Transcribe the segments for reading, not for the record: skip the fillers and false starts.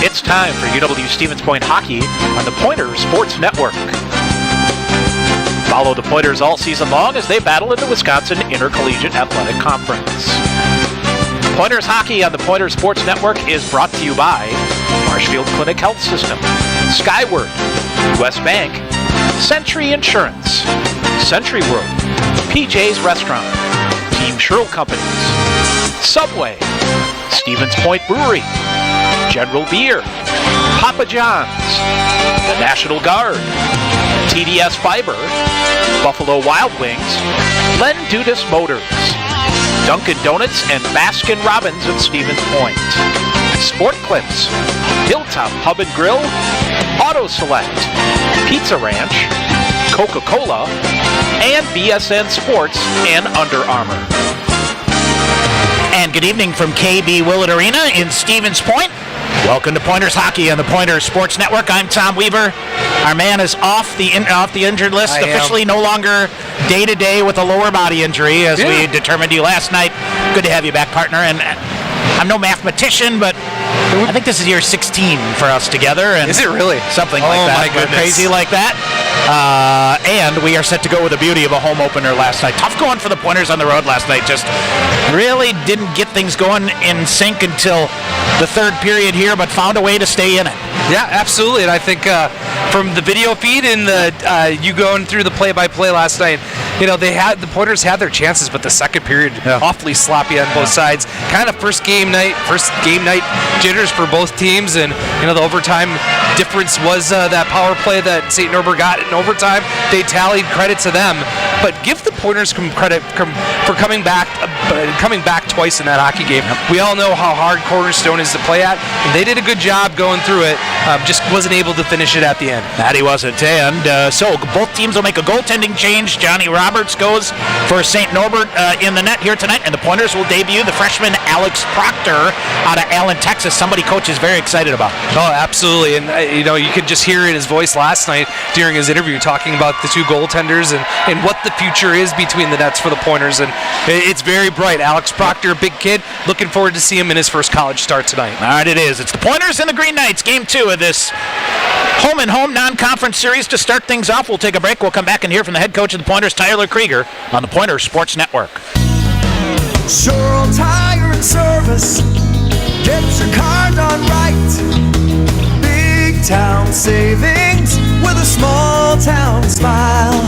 It's time for UW Stevens Point Hockey on the Pointers Sports Network. Follow the Pointers all season long as they battle in the Wisconsin Intercollegiate Athletic Conference. Pointers Hockey on the Pointers Sports Network is brought to you by Marshfield Clinic Health System, Skyward, U.S. Bank, Century Insurance, Century World, PJ's Restaurant, Team Sherrill Companies, Subway, Stevens Point Brewery, General Beer, Papa John's, the National Guard, TDS Fiber, Buffalo Wild Wings, Len Dudas Motors, Dunkin' Donuts and Baskin Robbins at Stevens Point, Sport Clips, Hilltop Pub and Grill, Auto Select, Pizza Ranch, Coca-Cola, and BSN Sports and Under Armour. And good evening from KB Willett Arena in Stevens Point. Welcome to Pointers Hockey on the Pointers Sports Network. I'm Tom Weaver. Our man is off the injured list, officially no longer day-to-day with a lower body injury, as we determined you last night. Good to have you back, partner. And I'm no mathematician, but I think this is year 16 for us together. And is it really? Something like that. We're crazy like that. And we are set to go with the beauty of a home opener last night. Tough going for the Pointers on the road last night. Just really didn't get things going in sync until the third period here, but found a way to stay in it. Yeah, absolutely. And I think from the video feed and you going through the play-by-play last night, the Pointers had their chances, but the second period awfully sloppy on both sides. Kind of first game night jitters for both teams, and the overtime difference was that power play that St. Norbert got in overtime. They tallied, credit to them, but give the Pointers some credit for coming back twice in that hockey game. We all know how hard Cornerstone is to play at, and they did a good job going through it. Just wasn't able to finish it at the end. That he wasn't. And so both teams will make a goaltending change. Johnny Roberts goes for St. Norbert in the net here tonight, and the Pointers will debut the freshman Alex Proctor out of Allen, Texas. Somebody coach is very excited about. Oh, absolutely. And you could just hear in his voice last night during his interview talking about the two goaltenders and what the future is between the nets for the Pointers. And it's very bright. Alex Proctor, a big kid. Looking forward to see him in his first college start tonight. All right, it is. It's the Pointers and the Green Knights, game 2 of this home-and-home non-conference series. To start things off, we'll take a break. We'll come back and hear from the head coach of the Pointers, Tyler Krieger, on the Pointers Sports Network. Sure Tire and Service, get your car done right. Big town savings with a small town smile.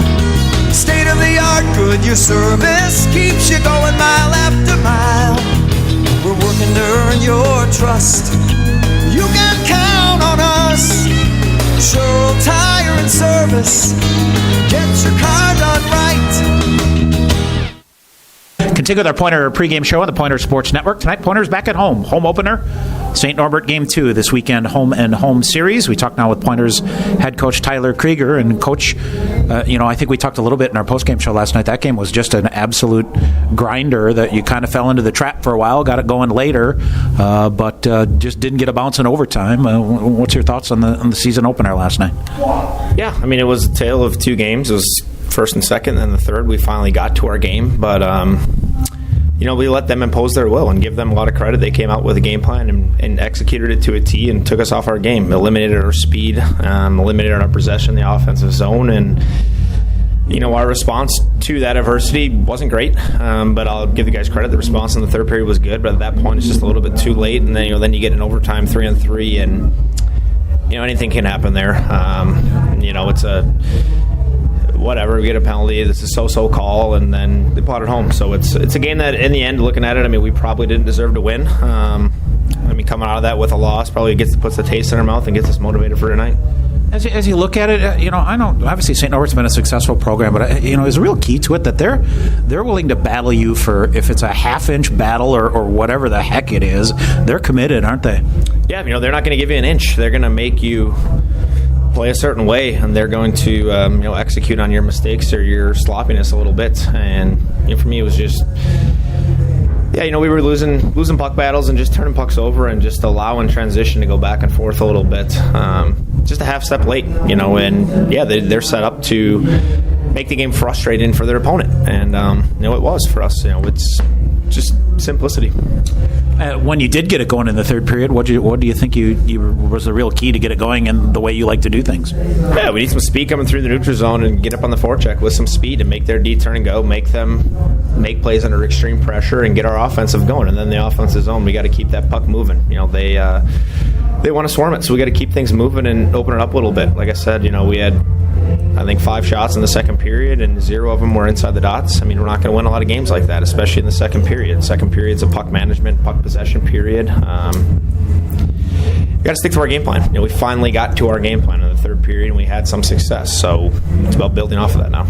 State-of-the-art Goodyear service keeps you going mile after mile. We're working to earn your trust. You can count on us. Sure Tire and Service, get your car done right. Continue with our Pointer pregame show on the Pointer Sports Network. Tonight, Pointers back at home. Home opener, St. Norbert game 2 this weekend, home and home series. We talked now with Pointers head coach Tyler Krieger. And coach, I think we talked a little bit in our postgame show last night. That game was just an absolute grinder that you kind of fell into the trap for a while, got it going later, but just didn't get a bounce in overtime. What's your thoughts on the season opener last night? Yeah, it was a tale of two games. It was first and second, and the third we finally got to our game, but we let them impose their will and give them a lot of credit. They came out with a game plan and executed it to a T and took us off our game, eliminated our speed, eliminated our possession in the offensive zone, and our response to that adversity wasn't great, but I'll give the guys credit. The response in the third period was good, but at that point it's just a little bit too late, and then you get an overtime 3-on-3, and anything can happen there. It's a whatever, we get a penalty, this is so call, and then they pot it home. So it's a game that in the end, looking at it, we probably didn't deserve to win. Coming out of that with a loss probably puts the taste in our mouth and gets us motivated for tonight. As you look at it, I know obviously St. Norbert's been a successful program, but there's a real key to it that they're willing to battle you for, if it's a half-inch battle or whatever the heck it is, they're committed, aren't they? Yeah, they're not going to give you an inch. They're going to make you play a certain way, and they're going to execute on your mistakes or your sloppiness a little bit. And for me, it was just we were losing puck battles and just turning pucks over and just allowing transition to go back and forth a little bit. Just a half step late, and they're set up to make the game frustrating for their opponent, and it was for us. just simplicity. When you did get it going in the third period, what do you think was the real key to get it going and the way you like to do things? Yeah, we need some speed coming through the neutral zone and get up on the forecheck with some speed and make their D turn and go, make them make plays under extreme pressure and get our offensive going. And then the offensive zone, we got to keep that puck moving. They want to swarm it, so we got to keep things moving and open it up a little bit. Like I said, we had, I think, 5 shots in the second period, and 0 of them were inside the dots. I mean, we're not going to win a lot of games like that, especially in the second period. Second period's a puck management, puck possession period. We got to stick to our game plan. We finally got to our game plan in the third period, and we had some success. So it's about building off of that now.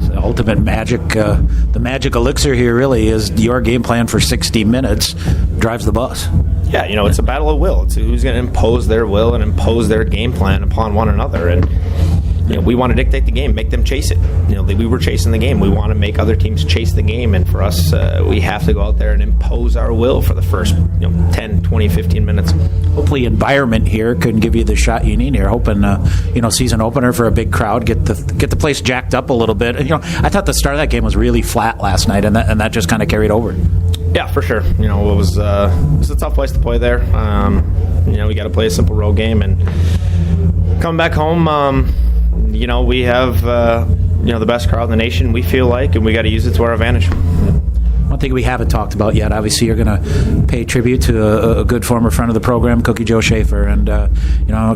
The ultimate magic, the magic elixir here really is your game plan for 60 minutes drives the bus. Yeah, it's a battle of will. It's who's going to impose their will and impose their game plan upon one another. And we want to dictate the game, make them chase it. We were chasing the game. We want to make other teams chase the game. And for us, we have to go out there and impose our will for the first 10, 20, 15 minutes. Hopefully environment here could give you the shot you need here. Hoping, season opener for a big crowd, get the place jacked up a little bit. And, I thought the start of that game was really flat last night, and that just kind of carried over. Yeah, for sure. It was a tough place to play there. We got to play a simple road game, and coming back home, we have the best crowd in the nation, we feel like, and we got to use it to our advantage. One thing we haven't talked about yet, obviously you're going to pay tribute to a good former friend of the program, Cookie Joe Schaefer. And, a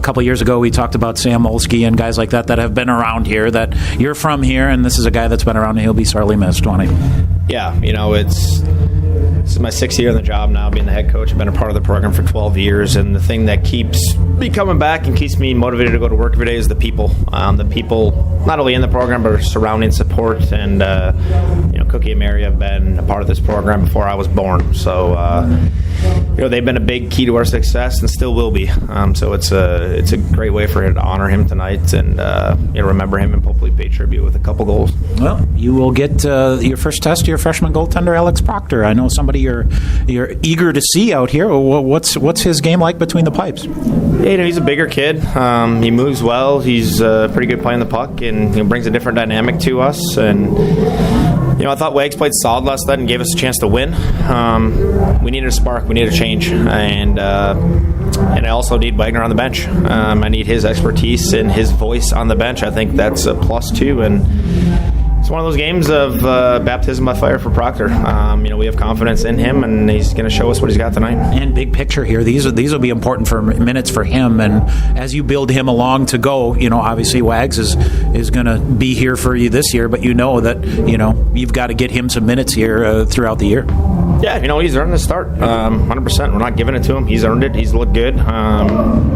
couple of years ago we talked about Sam Olsky and guys like that have been around here, that you're from here, and this is a guy that's been around and he'll be sorely missed, won't he? Yeah, this is my 6th year in the job now, being the head coach. I've been a part of the program for 12 years, and the thing that keeps me coming back and keeps me motivated to go to work every day is the people. The people, not only in the program, but surrounding support. And, Cookie and Mary have been a part of this program before I was born. So, they've been a big key to our success and still will be. So it's a great way for him to honor him tonight and remember him and hopefully pay tribute with a couple goals. Well, you will get your first test to your freshman goaltender, Alex Proctor. I know somebody you're eager to see out here. What's his game like between the pipes? Yeah, he's a bigger kid. He moves well. He's pretty good playing the puck, and brings a different dynamic to us. And I thought Wags played solid last night and gave us a chance to win. We needed a spark. We needed a change. And I also need Wagner on the bench. I need his expertise and his voice on the bench. I think that's a plus too. And it's one of those games of baptism by fire for Proctor. We have confidence in him, and he's going to show us what he's got tonight. And big picture here, these will be important for minutes for him. And as you build him along to go, obviously Wags is going to be here for you this year, but that you've got to get him some minutes here throughout the year. Yeah, he's earned the start, 100%. We're not giving it to him. He's earned it. He's looked good.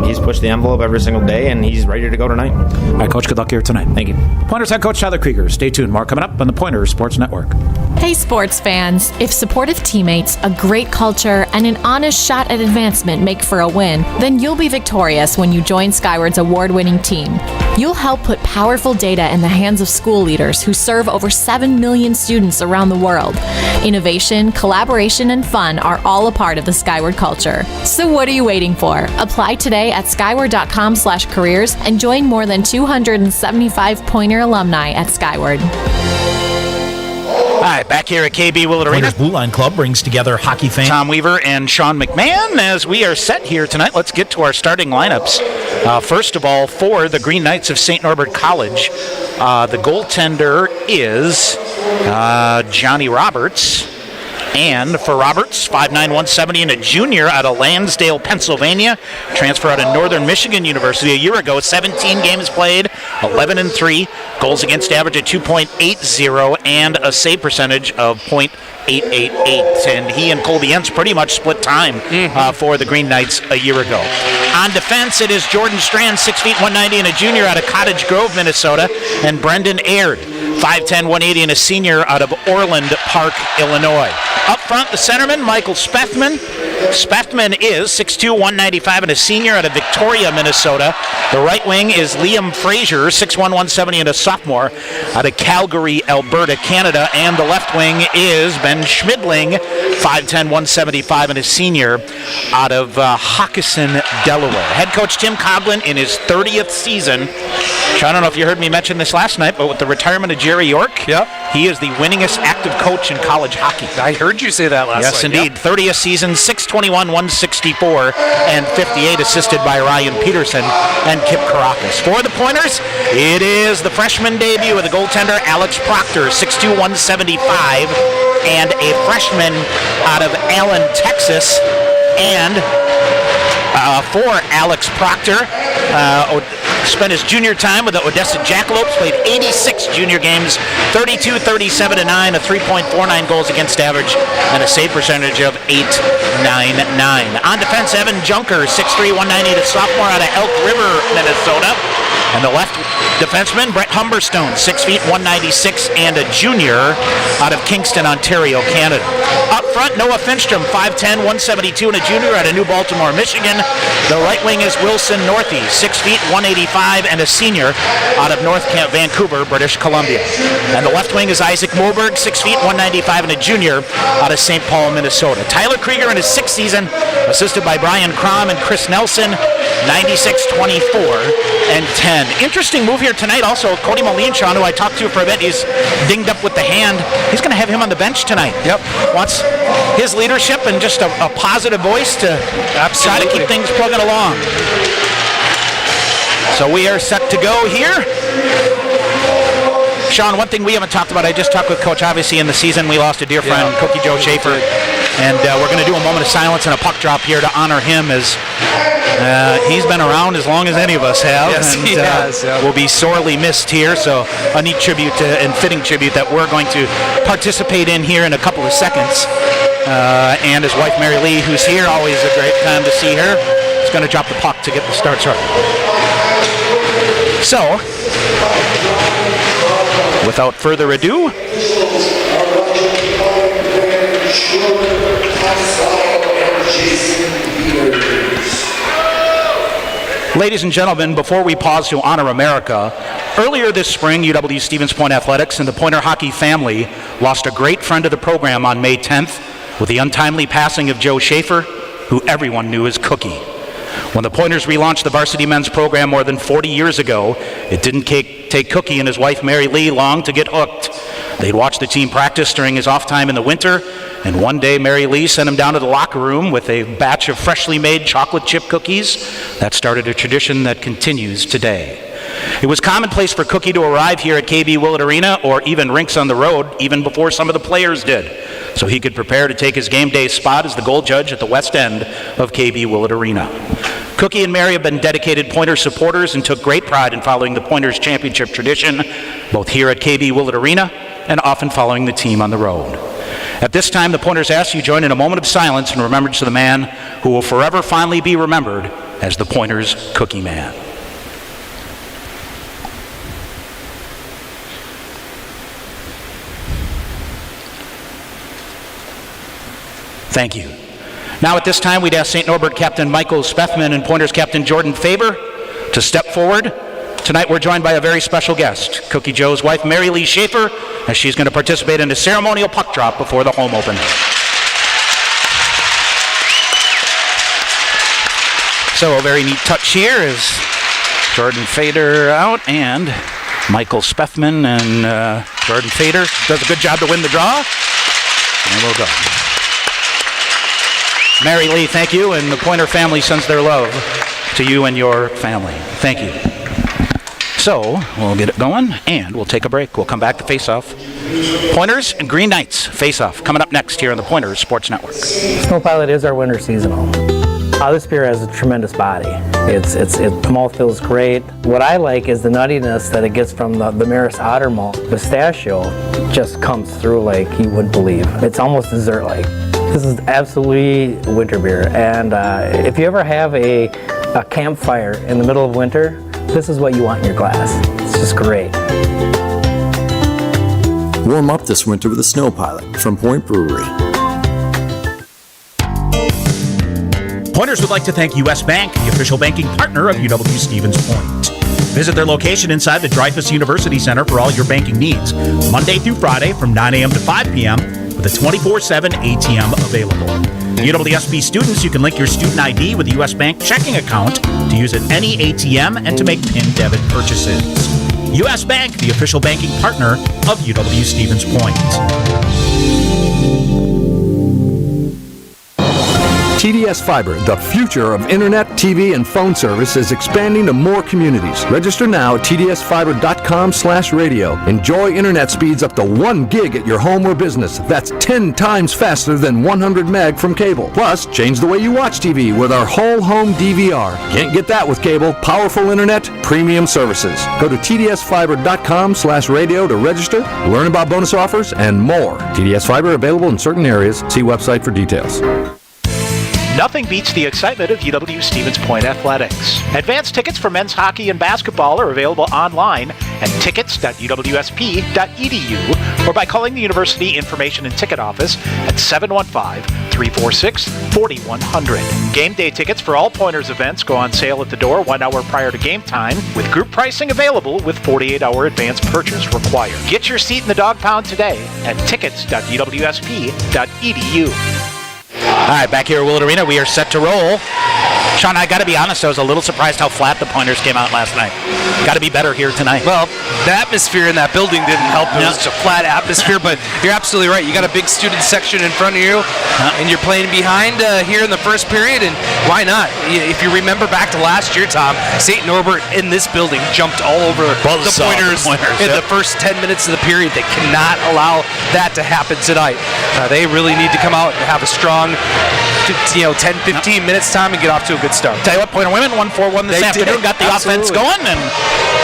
He's pushed the envelope every single day, and he's ready to go tonight. All right, Coach, good luck here tonight. Thank you. Pointers head coach Tyler Krieger. Stay tuned. More coming up on the Pointers Sports Network. Hey, sports fans. If supportive teammates, a great culture, and an honest shot at advancement make for a win, then you'll be victorious when you join Skyward's award-winning team. You'll help put powerful data in the hands of school leaders who serve over 7 million students around the world. Innovation, collaboration, and fun are all a part of the Skyward culture. So what are you waiting for? Apply today at skyward.com/careers and join more than 275 Pointer alumni at Skyward. Hi, back here at KB Willett Arena. Pointers Blue Line Club brings together hockey fans Tom Weaver and Sean McMahon as we are set here tonight. Let's get to our starting lineups. First of all, for the Green Knights of St. Norbert College, the goaltender is Johnny Roberts. And for Roberts, 5'9", 170, and a junior out of Lansdale, Pennsylvania. Transfer out of Northern Michigan University a year ago. 17 games played, 11-3. Goals against average at 2.80 and a save percentage of .888. And he and Colby Entz pretty much split time for the Green Knights a year ago. On defense, it is Jordan Strand, 6 feet, 190, and a junior out of Cottage Grove, Minnesota. And Brendan Aird, 5'10", 180, and a senior out of Orland Park, Illinois. Up front, the centerman, Michael Spethman, Spethman is 6'2", 195, and a senior out of Victoria, Minnesota. The right wing is Liam Fraser, 6'1", 170, and a sophomore out of Calgary, Alberta, Canada. And the left wing is Ben Schmidling, 5'10", 175, and a senior out of Hockessin, Delaware. Head coach Tim Coughlin in his 30th season. I don't know if you heard me mention this last night, but with the retirement of Jerry York, he is the winningest active coach in college hockey. I heard you say that last night. Yes, indeed. 30th season, 621, 164, and 58, assisted by Ryan Peterson and Kip Caracas. For the Pointers, it is the freshman debut of the goaltender Alex Proctor, 6'2", 175, and a freshman out of Allen, Texas. And for Alex Proctor, spent his junior time with the Odessa Jackalopes, played 86 junior games, 32, 37, and 9, a 3.49 goals against average, and a save percentage of .899. On defense, Evan Junker, 6'3", 190, a sophomore out of Elk River, Minnesota. And the left defenseman, Brett Humberstone, 6 feet, 196, and a junior out of Kingston, Ontario, Canada. Up front, Noah Finstrom, 5'10", 172, and a junior out of New Baltimore, Michigan. The right wing is Wilson Northey, 6 feet, 185, and a senior out of North Vancouver, British Columbia. And the left wing is Isaac Moberg, 6 feet, 195, and a junior out of St. Paul, Minnesota. Tyler Krieger in his 6th season, assisted by Brian Crom and Chris Nelson, 96, 24, and 10. Interesting move here tonight. Also, Cody Malinshawn, who I talked to for a bit, he's dinged up with the hand. He's going to have him on the bench tonight. Wants his leadership and just a positive voice to try to keep things plugging along. So we are set to go here. Sean, one thing we haven't talked about, I just talked with Coach, obviously in the season we lost a dear friend, Cookie Joe Schaefer, and we're going to do a moment of silence and a puck drop here to honor him, as he's been around as long as any of us have. Yes, and he has. will be sorely missed here, so a neat tribute and fitting tribute that we're going to participate in here in a couple of seconds. And his wife Mary Lee, who's here, always a great time to see her, is going to drop the puck to get the start started. So, without further ado, ladies and gentlemen, before we pause to honor America, earlier this spring, UW Stevens Point Athletics and the Pointer hockey family lost a great friend of the program on May 10th with the untimely passing of Joe Schaefer, who everyone knew as Cookie. When the Pointers relaunched the varsity men's program more than 40 years ago, it didn't take Cookie and his wife Mary Lee long to get hooked. They'd watch the team practice during his off time in the winter, and one day Mary Lee sent him down to the locker room with a batch of freshly made chocolate chip cookies. That started a tradition that continues today. It was commonplace for Cookie to arrive here at KB Willett Arena or even rinks on the road even before some of the players did, so he could prepare to take his game day spot as the goal judge at the west end of KB Willett Arena. Cookie and Mary have been dedicated Pointers supporters and took great pride in following the Pointers championship tradition, both here at KB Willett Arena and often following the team on the road. At this time, the Pointers ask you join in a moment of silence in remembrance to the man who will forever finally be remembered as the Pointers Cookie Man. Thank you. Now at this time, we'd ask St. Norbert Captain Michael Spethman and Pointers Captain Jordan Faber to step forward. Tonight we're joined by a very special guest, Cookie Joe's wife Mary Lee Schaefer, as she's going to participate in a ceremonial puck drop before the home opener. So a very neat touch here is Jordan Fader out, and Michael Spethman and Jordan Fader does a good job to win the draw, and we'll go. Mary Lee, thank you, and the Pointer family sends their love to you and your family. Thank you. So, we'll get it going, and we'll take a break. We'll come back to Face-Off. Pointers and Green Knights Face-Off coming up next here on the Pointers Sports Network. Snow Pilot is our winter seasonal. This beer has a tremendous body. The malt feels great. What I like is the nuttiness that it gets from the Maris Otter malt. Pistachio just comes through like you wouldn't believe. It's almost dessert-like. This is absolutely winter beer, and if you ever have a campfire in the middle of winter, this is what you want in your glass. It's just great. Warm up this winter with a Snow Pilot from Point Brewery. Pointers would like to thank U.S. Bank, the official banking partner of UW-Stevens Point. Visit their location inside the Dreyfus University Center for all your banking needs, Monday through Friday from 9 a.m. to 5 p.m. with a 24/7 ATM available. UWSP students, you can link your student ID with a U.S. Bank checking account to use at any ATM and to make PIN debit purchases. U.S. Bank, the official banking partner of UW-Stevens Point. TDS Fiber, the future of internet, TV, and phone service, is expanding to more communities. Register now at tdsfiber.com/radio. Enjoy internet speeds up to 1 gig at your home or business. That's 10 times faster than 100 meg from cable. Plus, change the way you watch TV with our whole home DVR. Can't get that with cable. Powerful internet, premium services. Go to tdsfiber.com/radio to register, learn about bonus offers, and more. TDS Fiber available in certain areas. See website for details. Nothing beats the excitement of UW-Stevens Point athletics. Advance tickets for men's hockey and basketball are available online at tickets.uwsp.edu or by calling the University Information and Ticket Office at 715-346-4100. Game day tickets for all Pointers events go on sale at the door 1 hour prior to game time, with group pricing available with 48-hour advance purchase required. Get your seat in the dog pound today at tickets.uwsp.edu. All right, back here at Willett Arena, we are set to roll. Sean, I got to be honest, I was a little surprised how flat the Pointers came out last night. Got to be better here tonight. Well, the atmosphere in that building didn't help. It was a flat atmosphere, but you're absolutely right. You got a big student section in front of you, and you're playing behind here in the first period, and why not? If you remember back to last year, Tom, St. Norbert in this building jumped all over the Pointers in the first 10 minutes of the period. They cannot allow that to happen tonight. They really need to come out and have a strong 10-15 minutes time and get off to a good start. Tell you what, Pointer women 1-4-1 this afternoon. Got the offense going, and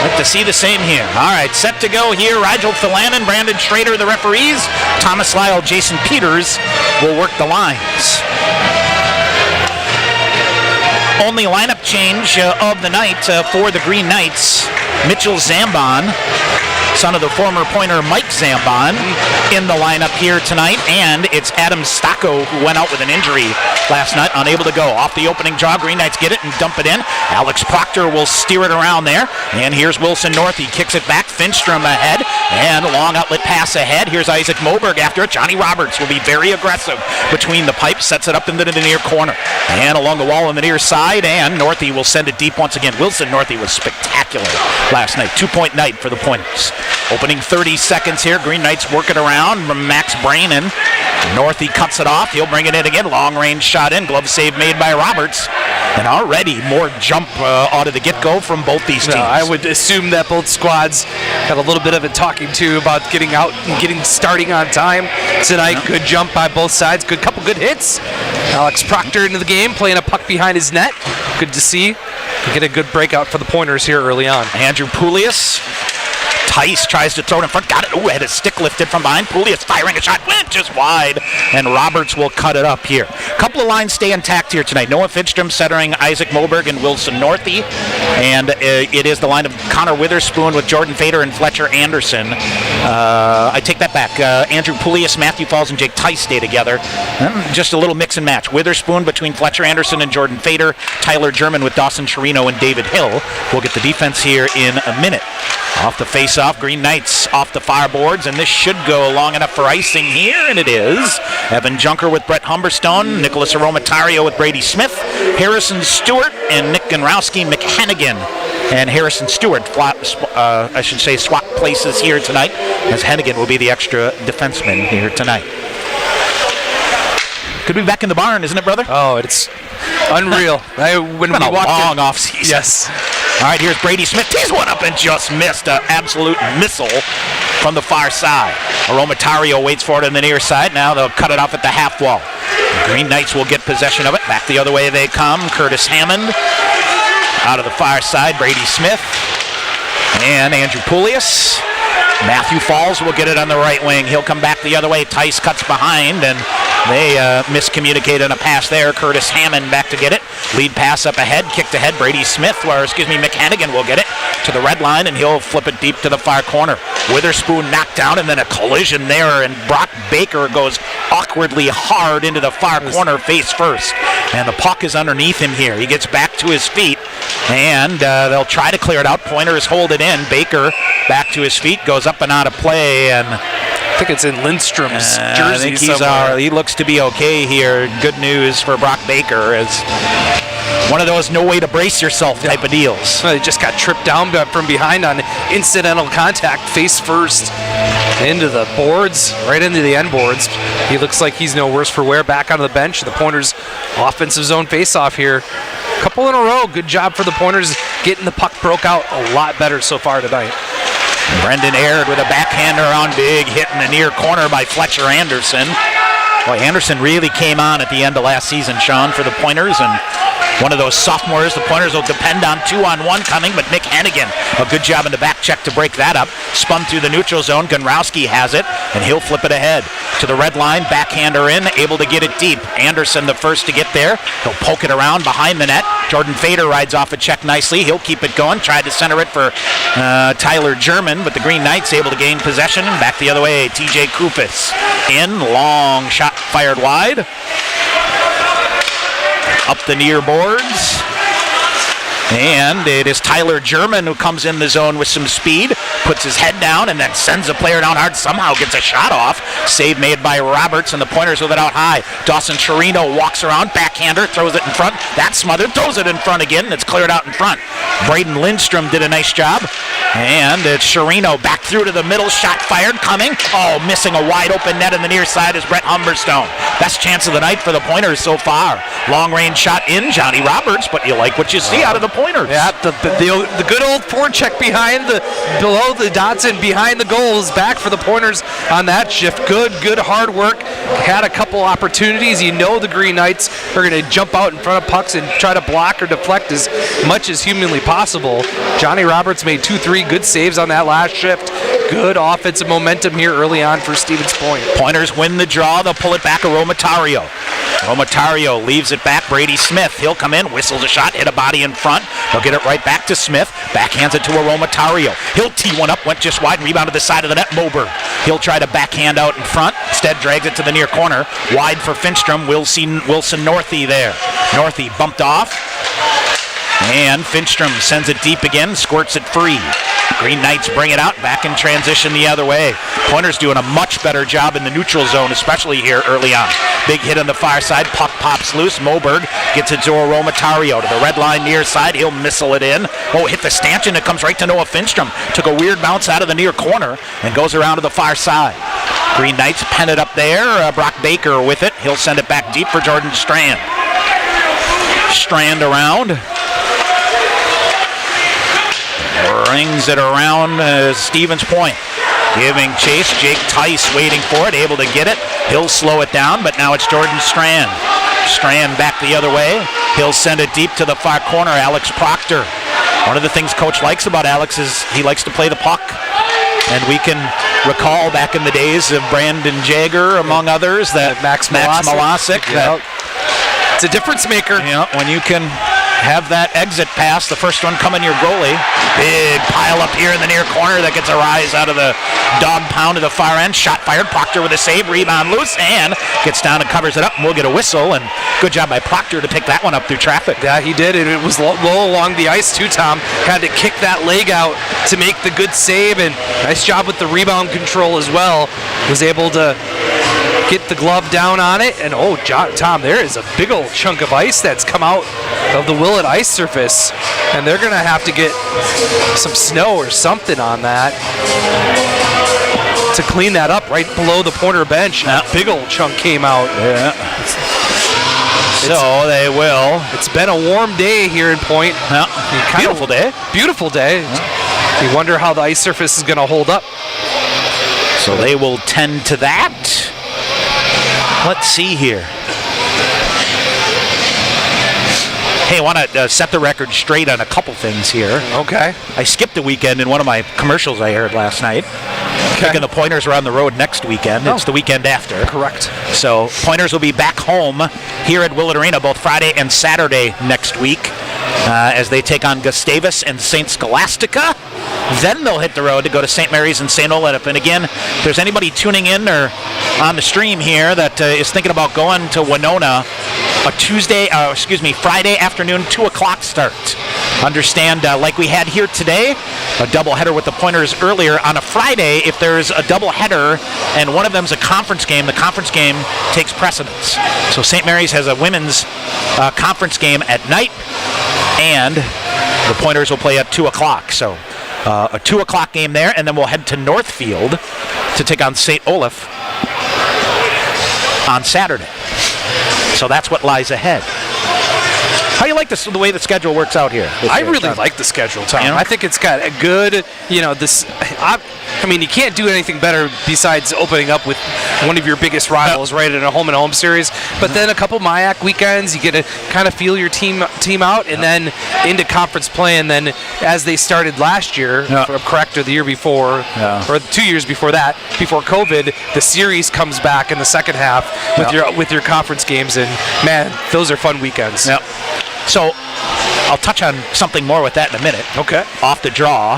like to see the same here. All right, set to go here. Rigel Philanen, Brandon Schrader, the referees. Thomas Lyle, Jason Peters will work the lines. Only lineup change of the night for the Green Knights. Mitchell Zambon, son of the former Pointer Mike Zambon, in the lineup here tonight, and it's Adam Stocko who went out with an injury last night, unable to go. Off the opening draw, Green Knights get it and dump it in. Alex Proctor will steer it around there, and here's Wilson North. He kicks it back, Finstrom ahead, and a long outlet pass ahead. Here's Isaac Moberg after it. Johnny Roberts will be very aggressive between the pipes, sets it up into the near corner, and along the wall on the near side, and Northey will send it deep once again. Wilson Northey was spectacular last night. 2-point night for the Pointers. Opening 30 seconds here. Green Knights work it around from Max Brainin. Northey cuts it off. He'll bring it in again. Long range shot in. Glove save made by Roberts. And already more jump out of the get-go from both these teams. I would assume that both squads had a little bit of it talking to about getting out and starting on time tonight. Good jump by both sides. Couple good hits. Alex Proctor into the game, playing a puck behind his net. Good to see. Get a good breakout for the Pointers here early on. Andrew Poulias. Tice tries to throw it in front. Got it. Ooh, had a stick lifted from behind. Poulias firing a shot. Went just wide. And Roberts will cut it up here. A couple of lines stay intact here tonight. Noah Finstrom centering Isaac Moberg and Wilson Northey. And it is the line of Connor Witherspoon with Jordan Fader and Fletcher Anderson. I take that back. Andrew Poulias, Matthew Falls, and Jake Tice stay together. Just a little mix and match. Witherspoon between Fletcher Anderson and Jordan Fader. Tyler German with Dawson Chirino and David Hill. We'll get the defense here in a minute. Off the face-off, Green Knights off the fireboards, and this should go long enough for icing here, and it is. Evan Junker with Brett Humberstone, Nicholas Aromatario with Brady Smith, Harrison Stewart, and Nick Ganrowski McHennigan. And Harrison Stewart, swap places here tonight, as Hennigan will be the extra defenseman here tonight. Could be back in the barn, isn't it, brother? Oh, it's unreal. When we walked long in, off-season. Yes. All right, here's Brady Smith. Tees one up and just missed. An absolute missile from the far side. Aromatario waits for it on the near side. Now they'll cut it off at the half wall. The Green Knights will get possession of it. Back the other way they come. Curtis Hammond out of the far side. Brady Smith and Andrew Poulias. Matthew Falls will get it on the right wing. He'll come back the other way. Tice cuts behind, and they miscommunicate on a pass there. Curtis Hammond back to get it. Lead pass up ahead, kicked ahead. Brady Smith, McHennigan will get it to the red line, and he'll flip it deep to the far corner. Witherspoon knocked down, and then a collision there, and Brock Baker goes awkwardly hard into the far corner face first. And the puck is underneath him here. He gets back to his feet, and they'll try to clear it out. Pointers hold it in. Baker back to his feet, goes up and out of play, and I think it's in Lindstrom's jersey. I think he looks to be okay here. Good news for Brock Baker, as one of those no way to brace yourself type of deals. He just got tripped down from behind on incidental contact, face first, into the boards, right into the end boards. He looks like he's no worse for wear. Back onto the bench. The Pointers offensive zone face-off here. Couple in a row. Good job for the Pointers getting the puck broke out a lot better so far tonight. Brendan Aird with a backhander on big, hit in the near corner by Fletcher Anderson. Boy, Anderson really came on at the end of last season, Sean, for the Pointers, and one of those sophomores the Pointers will depend on 2-on-1 coming, but Nick Hennigan, a good job in the back check to break that up. Spun through the neutral zone. Gonrowski has it, and he'll flip it ahead to the red line. Backhander in, able to get it deep. Anderson the first to get there. He'll poke it around behind the net. Jordan Fader rides off a check nicely. He'll keep it going. Tried to center it for Tyler German, but the Green Knights able to gain possession. Back the other way, TJ Kupis. In, long shot fired wide. Up the near boards. And it is Tyler German who comes in the zone with some speed, puts his head down, and then sends a player down hard, somehow gets a shot off. Save made by Roberts, and the Pointers with it out high. Dawson Chirino walks around, backhander, throws it in front. That's smothered, throws it in front again, and it's cleared out in front. Braden Lindstrom did a nice job. And it's Chirino back through to the middle, shot fired, coming. Oh, missing a wide open net in the near side is Brett Humberstone. Best chance of the night for the Pointers so far. Long range shot in, Johnny Roberts, but you like what you see out of the Pointers. Yeah, the good old forecheck below the dots and behind the goal is back for the Pointers on that shift. Good hard work. Had a couple opportunities. You know the Green Knights are going to jump out in front of pucks and try to block or deflect as much as humanly possible. Johnny Roberts made 2-3 good saves on that last shift. Good offensive momentum here early on for Stevens Point. Pointers win the draw. They'll pull it back to Romatario. Romatario leaves it back. Brady Smith. He'll come in, whistles a shot, hit a body in front. They'll get it right back to Smith. Backhands it to a Romatario. He'll tee one up, went just wide, rebound to the side of the net. Moberg. He'll try to backhand out in front. Instead drags it to the near corner. Wide for Finstrom. Wilson Northey there. Northey bumped off. And Finstrom sends it deep again, squirts it free. Green Knights bring it out, back in transition the other way. Pointers doing a much better job in the neutral zone, especially here early on. Big hit on the far side, puck pops loose. Moberg gets it to a Romatario to the red line near side. He'll missile it in. Oh, hit the stanchion. It comes right to Noah Finstrom. Took a weird bounce out of the near corner and goes around to the far side. Green Knights pen it up there. Brock Baker with it. He'll send it back deep for Jordan Strand. Strand around. Brings it around Stevens Point. Giving chase. Jake Tice waiting for it. Able to get it. He'll slow it down, but now it's Jordan Strand. Strand back the other way. He'll send it deep to the far corner. Alex Proctor. One of the things Coach likes about Alex is he likes to play the puck. And we can recall back in the days of Brandon Jagger, among others, that Max Malasic. Yep. It's a difference maker. Yeah, when you can have that exit pass, the first one coming your goalie. Big pile up here in the near corner that gets a rise out of the dog pound to the far end. Shot fired. Proctor with a save. Rebound loose and gets down and covers it up. And we'll get a whistle. And good job by Proctor to pick that one up through traffic. Yeah, he did. And it was low along the ice too, Tom. Had to kick that leg out to make the good save. And nice job with the rebound control as well. Was able to get the glove down on it, and Tom, there is a big old chunk of ice that's come out of the Willett ice surface, and they're going to have to get some snow or something on that to clean that up right below the Pointer bench. That big old chunk came out. Yeah. So they will. It's been a warm day here in Point. Yeah. Beautiful day. Beautiful day. Yeah. You wonder how the ice surface is going to hold up. So they will tend to that. Let's see here. Hey, I want to set the record straight on a couple things here. Okay. I skipped a weekend in one of my commercials I heard last night. Thinking the Pointers are on the road next weekend. It's the weekend after. Correct. So Pointers will be back home here at Willett Arena both Friday and Saturday next week as they take on Gustavus and St. Scholastica. Then they'll hit the road to go to St. Mary's and St. Olaf. And again, if there's anybody tuning in or on the stream here that is thinking about going to Winona a Friday afternoon, 2 o'clock start. Understand, like we had here today, a doubleheader with the Pointers earlier. On a Friday, if there's a doubleheader and one of them's a conference game, the conference game takes precedence. So St. Mary's has a women's conference game at night, and the Pointers will play at 2 o'clock. So a 2 o'clock game there, and then we'll head to Northfield to take on St. Olaf on Saturday. So that's what lies ahead. How do you like the way the schedule works out here? I really like the schedule, Tom. You know? I think it's got a good, I mean, you can't do anything better besides opening up with one of your biggest rivals, right, in a home-and-home series. But then a couple MIAC weekends, you get to kind of feel your team out, and then into conference play. And then as they started last year, correct, or the year before, or 2 years before that, before COVID, the series comes back in the second half with your conference games, and man, those are fun weekends. Yep. So I'll touch on something more with that in a minute. Okay. Off the draw.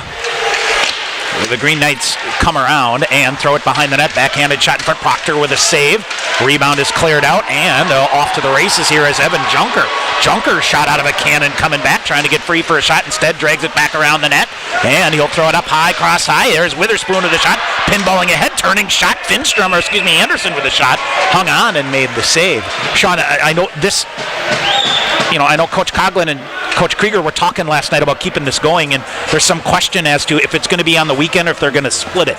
The Green Knights come around and throw it behind the net. Backhanded shot in front. Proctor with a save. Rebound is cleared out, and off to the races here is Evan Junker. Junker shot out of a cannon coming back, trying to get free for a shot. Instead, drags it back around the net, and he'll throw it up high, cross high. There's Witherspoon with a shot. Pinballing ahead, turning shot. Anderson with a shot. Hung on and made the save. Sean, I know this... I know Coach Coughlin and Coach Krieger were talking last night about keeping this going, and there's some question as to if it's going to be on the weekend or if they're going to split it.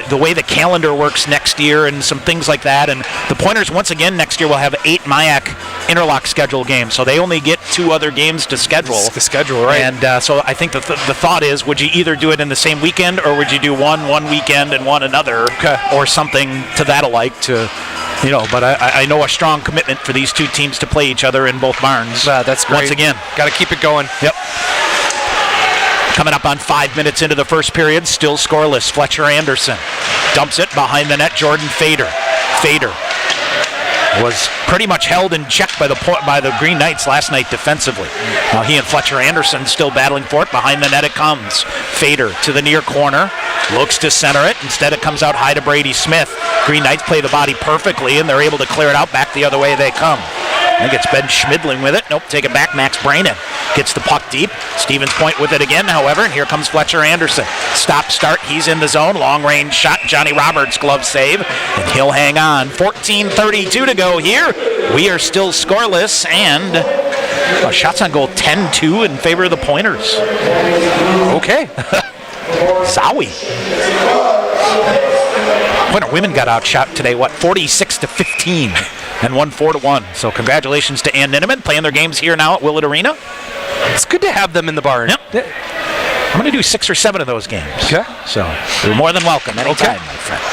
The way the calendar works next year and some things like that. And the Pointers, once again, next year will have 8 MIAC interlock schedule games, so they only get 2 other games to schedule. The schedule, right. And so I think the thought is, would you either do it in the same weekend, or would you do one weekend and one another, or something to that alike to... but I know a strong commitment for these two teams to play each other in both barns. That's great. Once again. Got to keep it going. Yep. Coming up on 5 minutes into the first period, still scoreless. Fletcher Anderson dumps it behind the net. Jordan Fader. Fader was pretty much held in check by the Green Knights last night defensively. He and Fletcher Anderson still battling for it. Behind the net it comes. Fader to the near corner. Looks to center it. Instead it comes out high to Brady Smith. Green Knights play the body perfectly, and they're able to clear it out back the other way they come. I think it's Ben Schmidling with it. Nope, take it back. Max Brainen gets the puck deep. Stevens Point with it again, however, and here comes Fletcher Anderson. Stop, start, he's in the zone. Long range shot. Johnny Roberts glove save, and he'll hang on. 14:32 to go here. We are still scoreless, and shots on goal 10-2 in favor of the Pointers. Okay. Zowie. Pointer women got outshot today, 46-15. And won 4-1. So congratulations to Ann Ninneman, playing their games here now at Willett Arena. It's good to have them in the barn. Yep. I'm going to do 6 or 7 of those games. Okay. So you're more than welcome anytime, my friend.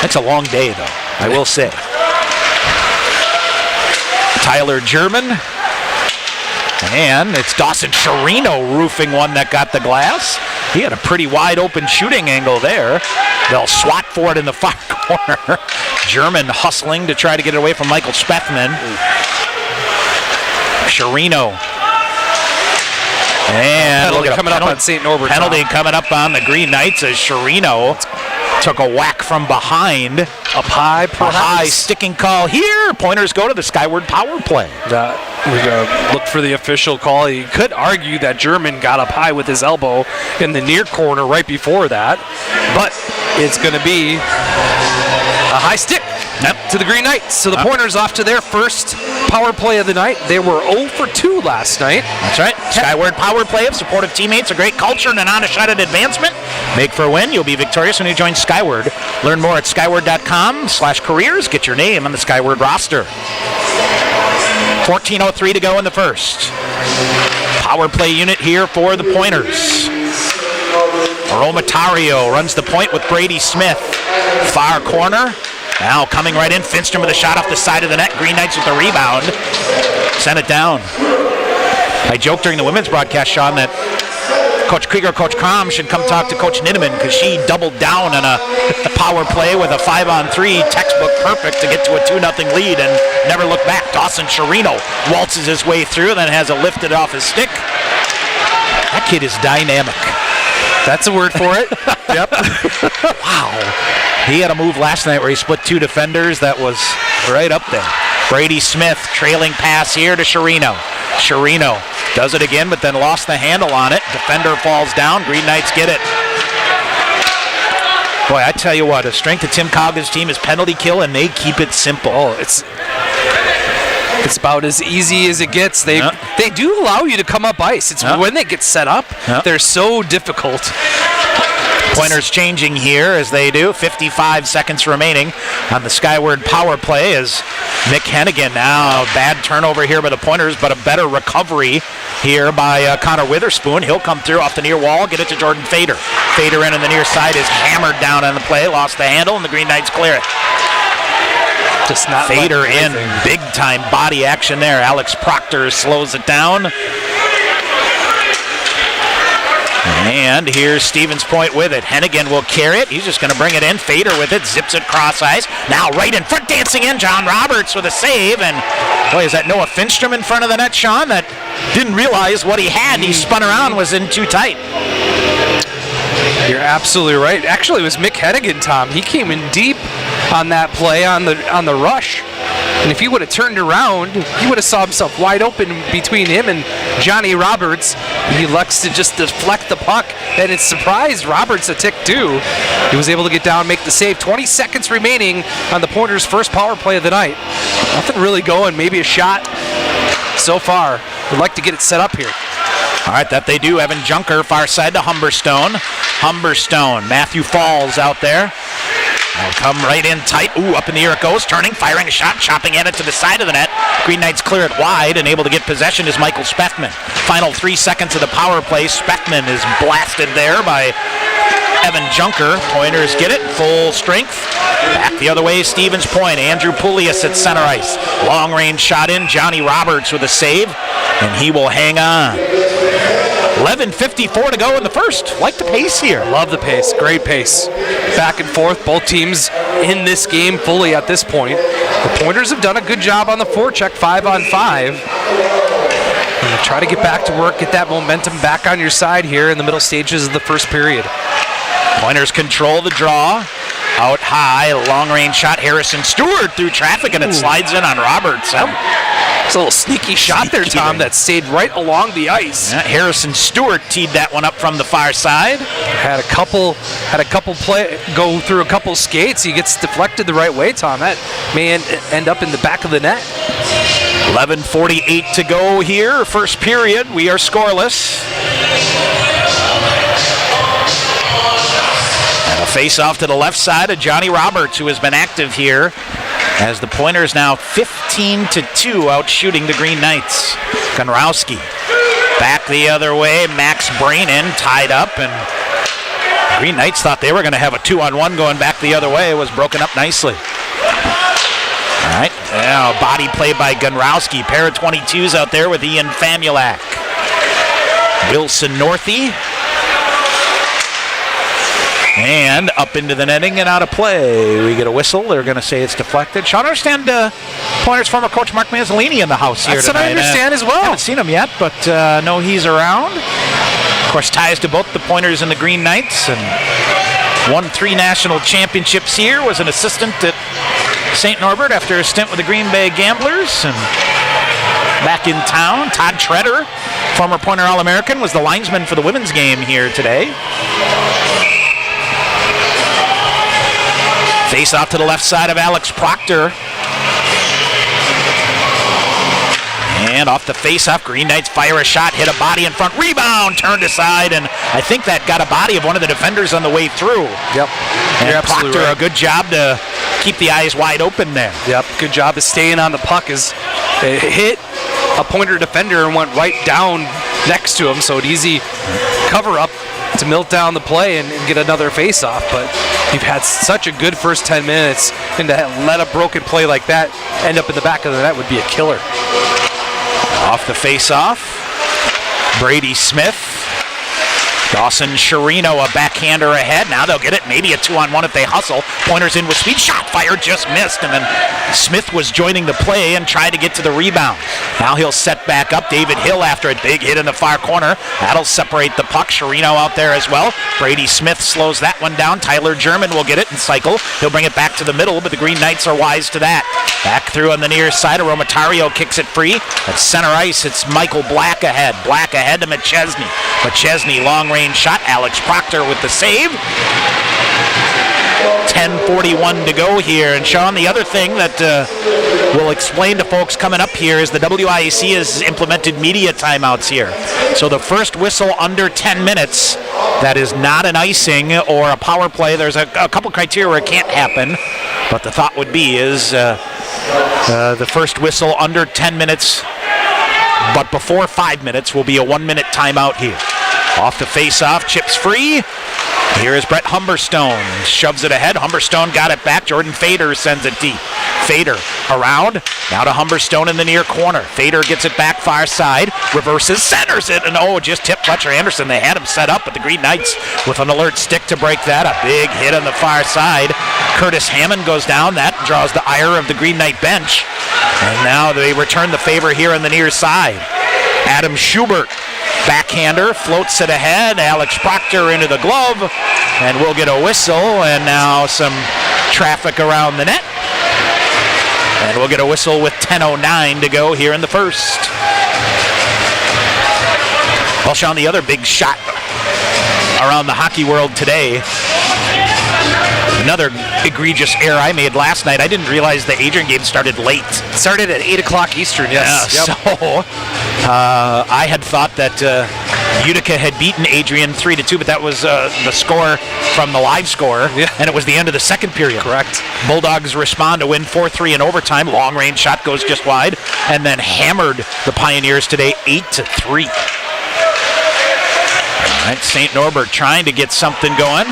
It's a long day, though, I will say. Tyler German. And it's Dawson Chirino roofing one that got the glass. He had a pretty wide open shooting angle there. They'll swat for it in the far corner. German hustling to try to get it away from Michael Spethman. Chirino. And penalty coming up on St. Norbert. Penalty coming up on the Green Knights as Chirino took a whack from behind. Up high, perhaps. A high sticking call here. Pointers go to the skyward power play. We're going to look for the official call. You could argue that German got up high with his elbow in the near corner right before that, but it's going to be a high stick to the Green Knights. So the Pointers off to their first power play of the night. They were 0 for 2 last night. That's right. Skyward power play of supportive teammates, a great culture, and an honest shot at advancement. Make for a win. You'll be victorious when you join Skyward. Learn more at skyward.com/careers. Get your name on the Skyward roster. 14:03 to go in the first. Power play unit here for the Pointers. Romatario runs the point with Brady Smith. Far corner. Now coming right in. Finstrom with a shot off the side of the net. Green Knights with the rebound. Send it down. I joked during the women's broadcast, Sean, that Coach Krieger, Coach Crom should come talk to Coach Ninneman because she doubled down on a power play with a 5-on-3 textbook perfect to get to a 2-0 lead and never look back. Dawson Chirino waltzes his way through, then has it lifted off his stick. That kid is dynamic. That's a word for it. Yep. Wow. He had a move last night where he split 2 defenders that was right up there. Brady Smith, trailing pass here to Chirino. Chirino does it again, but then lost the handle on it. Defender falls down. Green Knights get it. Boy, I tell you what, a strength of Tim Cogga's team is penalty kill, and they keep it simple. Oh, it's about as easy as it gets. They do allow you to come up ice. It's when they get set up, they're so difficult. Pointers changing here as they do. 55 seconds remaining on the Skyward power play as Mick Hennigan now. Bad turnover here by the Pointers, but a better recovery here by Connor Witherspoon. He'll come through off the near wall, get it to Jordan Fader. Fader in on the near side is hammered down on the play, lost the handle, and the Green Knights clear it. Just not Fader in, big time body action there. Alex Proctor slows it down. And here's Stevens Point with it. Hennigan will carry it. He's just going to bring it in. Fader with it. Zips it cross ice. Now right in front, dancing in. John Roberts with a save. And boy, is that Noah Finstrom in front of the net, Sean? That didn't realize what he had. He spun around, was in too tight. You're absolutely right. Actually, it was Mick Hennigan, Tom. He came in deep on that play on the rush. And if he would have turned around, he would have saw himself wide open between him and Johnny Roberts. He elects to just deflect the puck, and it surprised Roberts a tick too. He was able to get down, make the save. 20 seconds remaining on the Pointers' first power play of the night. Nothing really going, maybe a shot so far. Would like to get it set up here. All right, that they do. Evan Junker, far side to Humberstone. Humberstone, Matthew Falls out there. They'll come right in tight. Ooh, up in the air it goes. Turning, firing a shot, chopping at it to the side of the net. Green Knights clear it wide, and able to get possession is Michael Speckman. Final 3 seconds of the power play. Speckman is blasted there by Evan Junker. Pointers get it, full strength. Back the other way, Stevens Point. Andrew Poulias at center ice. Long range shot in. Johnny Roberts with a save, and he will hang on. 11:54 to go in the first. Like the pace here. Love the pace. Great pace. Back and forth. Both teams in this game fully at this point. The Pointers have done a good job on the forecheck, 5-on-5. And try to get back to work, get that momentum back on your side here in the middle stages of the first period. Pointers control the draw. Out high, long range shot. Harrison Stewart through traffic, and it slides in on Roberts. It's a little sneaky shot there, Tom, that stayed right along the ice. Yeah, Harrison Stewart teed that one up from the far side. Had a couple play go through a couple skates. He gets deflected the right way, Tom. That may end up in the back of the net. 11:48 to go here. First period. We are scoreless. And a face-off to the left side of Johnny Roberts, who has been active here, as the Pointers now 15-2 out shooting the Green Knights. Konrowski back the other way. Max Brainin tied up, and Green Knights thought they were going to have a 2-on-1 going back the other way. It was broken up nicely. All right, now body play by Gunrowski. Pair of 22s out there with Ian Famulak. Wilson Northey. And up into the netting and out of play. We get a whistle. They're going to say it's deflected. Sean, I understand Pointers former coach Mark Mazzolini in the house here tonight. That's what I understand as well. I haven't seen him yet, but know he's around. Of course, ties to both the Pointers and the Green Knights, and won 3 national championships here. Was an assistant at St. Norbert after a stint with the Green Bay Gamblers, and back in town. Todd Treader, former Pointer All-American, was the linesman for the women's game here today. Face off to the left side of Alex Proctor. And off the face-off, Green Knights fire a shot, hit a body in front, rebound, turned aside, and I think that got a body of one of the defenders on the way through. Yep. And Proctor, right. A good job to keep the eyes wide open there. Yep, good job of staying on the puck as it hit a Pointer defender and went right down next to him, so an easy cover-up to melt down the play and get another face-off. But you've had such a good first 10 minutes, and to let a broken play like that end up in the back of the net would be a killer. Off the face-off, Brady Smith Dawson Chirino, a backhander ahead. Now they'll get it. Maybe a 2-on-1 if they hustle. Pointers in with speed. Shot fired, just missed. And then Smith was joining the play and tried to get to the rebound. Now he'll set back up. David Hill after a big hit in the far corner. That'll separate the puck. Chirino out there as well. Brady Smith slows that one down. Tyler German will get it and cycle. He'll bring it back to the middle, but the Green Knights are wise to that. Back through on the near side. Romatario kicks it free. At center ice, it's Michael Black ahead. Black ahead to McChesney. McChesney, long-range shot. Alex Proctor with the save. 10:41 to go here. And Sean, the other thing that we'll explain to folks coming up here is the WIAC has implemented media timeouts here. So the first whistle under 10 minutes, that is not an icing or a power play. There's a couple criteria where it can't happen, but the thought would be is the first whistle under 10 minutes, but before 5 minutes will be a 1-minute timeout here. Off the face-off, chips free. Here is Brett Humberstone. Shoves it ahead. Humberstone got it back. Jordan Fader sends it deep. Fader around. Now to Humberstone in the near corner. Fader gets it back far side. Reverses, centers it, and just tipped Fletcher Anderson. They had him set up, but the Green Knights with an alert stick to break that. A big hit on the far side. Curtis Hammond goes down. That draws the ire of the Green Knight bench. And now they return the favor here on the near side. Adam Schubert, backhander, floats it ahead. Alex Proctor into the glove, and we'll get a whistle, and now some traffic around the net. And we'll get a whistle with 10:09 to go here in the first. Well, Sean, the other big shot around the hockey world today, another egregious error I made last night. I didn't realize the Adrian game started late. It started at 8 o'clock Eastern, yes. Yeah, yep. So I had thought that Utica had beaten Adrian 3-2, but that was the score from the live score, and it was the end of the second period. Correct. Bulldogs respond to win 4-3 in overtime. Long-range shot goes just wide, and then hammered the Pioneers today 8-3. All right, St. Norbert trying to get something going.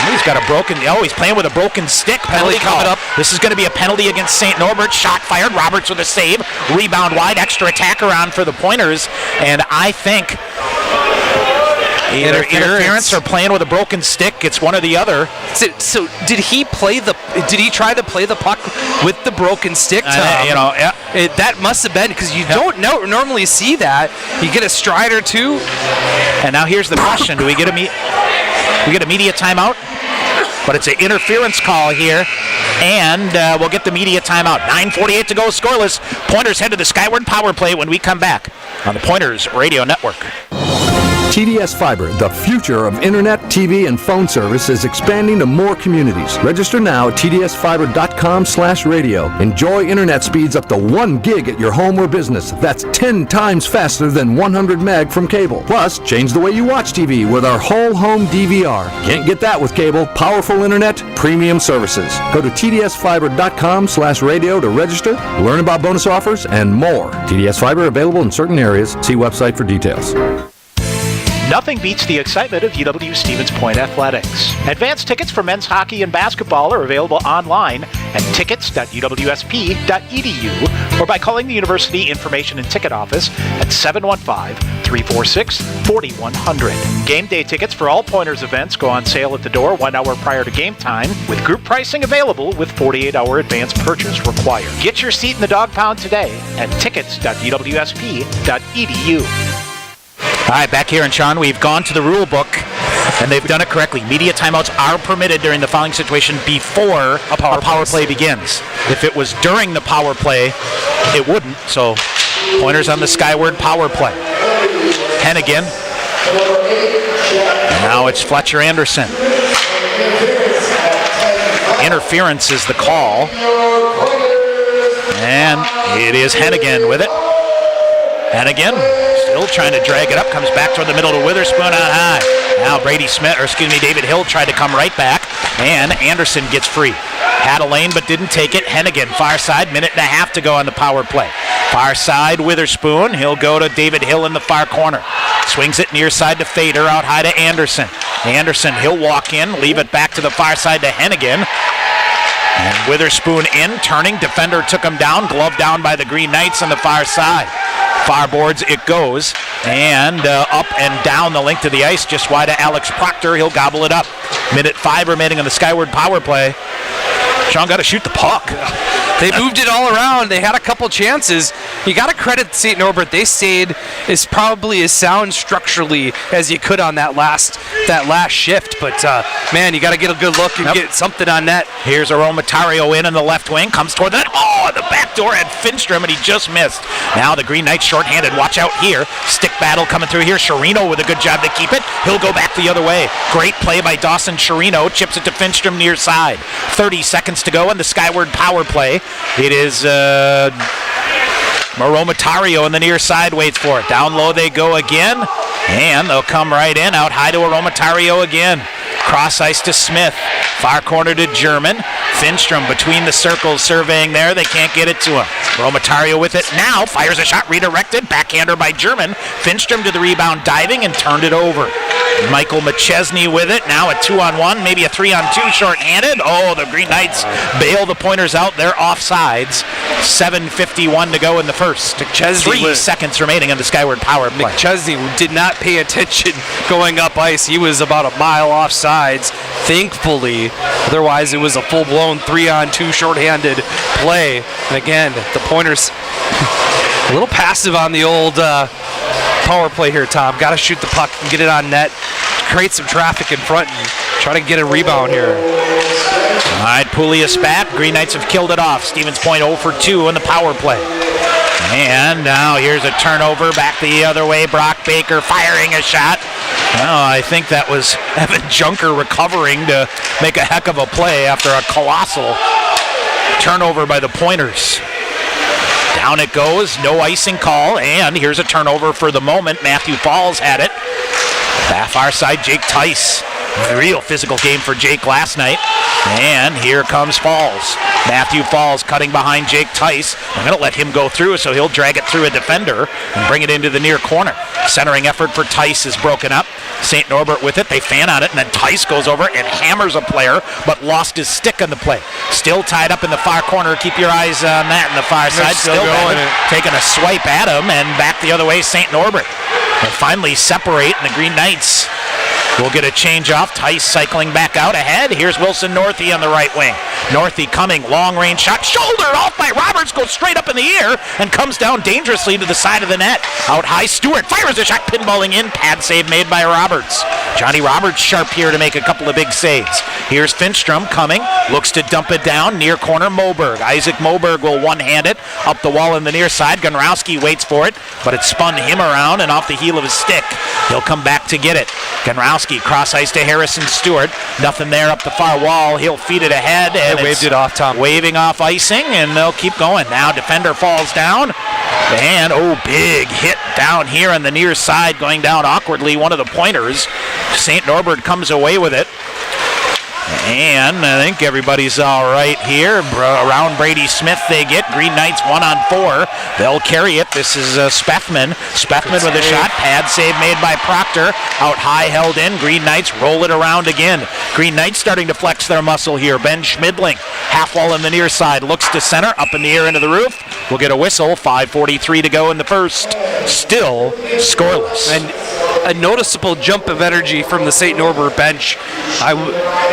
He's got a broken, he's playing with a broken stick. Penalty coming up. This is going to be a penalty against St. Norbert. Shot fired. Roberts with a save. Rebound wide. Extra attack around for the Pointers. And I think either interference or playing with a broken stick. It's one or the other. So did he try to play the puck with the broken stick? That must have been, because you don't normally see that. You get a stride or two. And now here's the question: do we get a media timeout? But it's an interference call here, and we'll get the media timeout. 9:48 to go, scoreless. Pointers head to the Skyward power play when we come back on the Pointers Radio Network. TDS Fiber, the future of internet, TV, and phone service, is expanding to more communities. Register now at tdsfiber.com/radio. Enjoy internet speeds up to 1 gig at your home or business. That's 10 times faster than 100 meg from cable. Plus, change the way you watch TV with our whole home DVR. Can't get that with cable. Powerful internet, premium services. Go to tdsfiber.com/radio to register, learn about bonus offers, and more. TDS Fiber available in certain areas. See website for details. Nothing beats the excitement of UW Stevens Point Athletics. Advance tickets for men's hockey and basketball are available online at tickets.uwsp.edu or by calling the University Information and Ticket Office at 715-346-4100. Game day tickets for all Pointers events go on sale at the door 1 hour prior to game time, with group pricing available with 48-hour advance purchase required. Get your seat in the dog pound today at tickets.uwsp.edu. All right, back here, and Sean, we've gone to the rule book, and they've done it correctly. Media timeouts are permitted during the following situation before a power play begins. If it was during the power play, it wouldn't. So, Pointers on the Skyward power play. Hennigan. Now it's Fletcher Anderson. Interference is the call. And it is Hennigan with it. Hennigan still trying to drag it up, comes back toward the middle to Witherspoon on high. Now David Hill tried to come right back, and Anderson gets free. Had a lane but didn't take it. Hennigan, far side, minute and a half to go on the power play. Far side, Witherspoon. He'll go to David Hill in the far corner. Swings it near side to Fader, out high to Anderson. Anderson, he'll walk in, leave it back to the far side to Hennigan. And Witherspoon in, turning. Defender took him down, gloved down by the Green Knights on the far side. Far boards it goes, and up and down the length of the ice, just wide of Alex Proctor. He'll gobble it up. Minute 5 remaining on the Skyward power play. Sean got to shoot the puck. They moved it all around. They had a couple chances. You got to credit St. Norbert. They stayed as probably as sound structurally as you could on that last shift. But, man, you got to get a good look and get something on net. Here's Aromatario in the left wing. Comes toward that. Oh, the back door had Finstrom, and he just missed. Now the Green Knights shorthanded. Watch out here. Stick battle coming through here. Chirino with a good job to keep it. He'll go back the other way. Great play by Dawson Chirino. Chips it to Finstrom near side. 30 seconds to go in the Skyward power play. It is Aromatario on the near side waits for it. Down low they go again, and they'll come right in. Out high to Aromatario again. Cross ice to Smith. Far corner to German. Finstrom between the circles surveying there. They can't get it to him. Aromatario with it now. Fires a shot redirected. Backhander by German. Finstrom to the rebound diving and turned it over. Michael McChesney with it. Now a 2-on-1, maybe a 3-on-2 shorthanded. Oh, the Green Knights bail the Pointers out. They're offsides. 7:51 to go in the first. 3 seconds remaining on the Skyward power play. McChesney did not pay attention going up ice. He was about a mile offsides, thankfully. Otherwise, it was a full-blown 3-on-2 shorthanded play. And again, the Pointers a little passive on the old power play here, Tom. Got to shoot the puck and get it on net, create some traffic in front, and try to get a rebound here. All right, Pouliot bat. Green Knights have killed it off. Stevens Point 0 for 2 in the power play. And now here's a turnover back the other way. Brock Baker firing a shot. Oh, I think that was Evan Junker recovering to make a heck of a play after a colossal turnover by the Pointers. Down it goes, no icing call, and here's a turnover for the moment. Matthew Falls had it. Back far side, Jake Tice. Real physical game for Jake last night. And here comes Falls. Matthew Falls cutting behind Jake Tice. I'm going to let him go through, so he'll drag it through a defender and bring it into the near corner. Centering effort for Tice is broken up. St. Norbert with it. They fan on it, and then Tice goes over and hammers a player, but lost his stick on the play. Still tied up in the far corner. Keep your eyes on that in the far side. Still going. Taking a swipe at him, and back the other way, St. Norbert. They'll finally separate, and the Green Knights will get a change off. Tice cycling back out ahead. Here's Wilson Northey on the right wing. Northey coming, long range shot, shoulder off by Roberts, goes straight up in the air and comes down dangerously to the side of the net. Out high, Stewart fires a shot, pinballing in, pad save made by Roberts. Johnny Roberts sharp here to make a couple of big saves. Here's Finstrom coming, looks to dump it down, near corner Moberg. Isaac Moberg will one-hand it up the wall in the near side. Gonrowski waits for it, but it spun him around and off the heel of his stick. He'll come back to get it. Gonrowski cross ice to Harrison Stewart. Nothing there up the far wall. He'll feed it ahead. And they waved it off, Tom. Waving off icing, and they'll keep going. Now defender falls down. And, big hit down here on the near side, going down awkwardly. One of the Pointers. St. Norbert comes away with it. And I think everybody's all right here. Around Brady Smith they get. Green Knights 1-on-4. They'll carry it. This is Spethman. Spethman with a shot. Pad save made by Proctor. Out high, held in. Green Knights roll it around again. Green Knights starting to flex their muscle here. Ben Schmidling, half wall in the near side. Looks to center. Up in the air into the roof. We'll get a whistle. 5:43 to go in the first. Still scoreless. And a noticeable jump of energy from the St. Norbert bench. I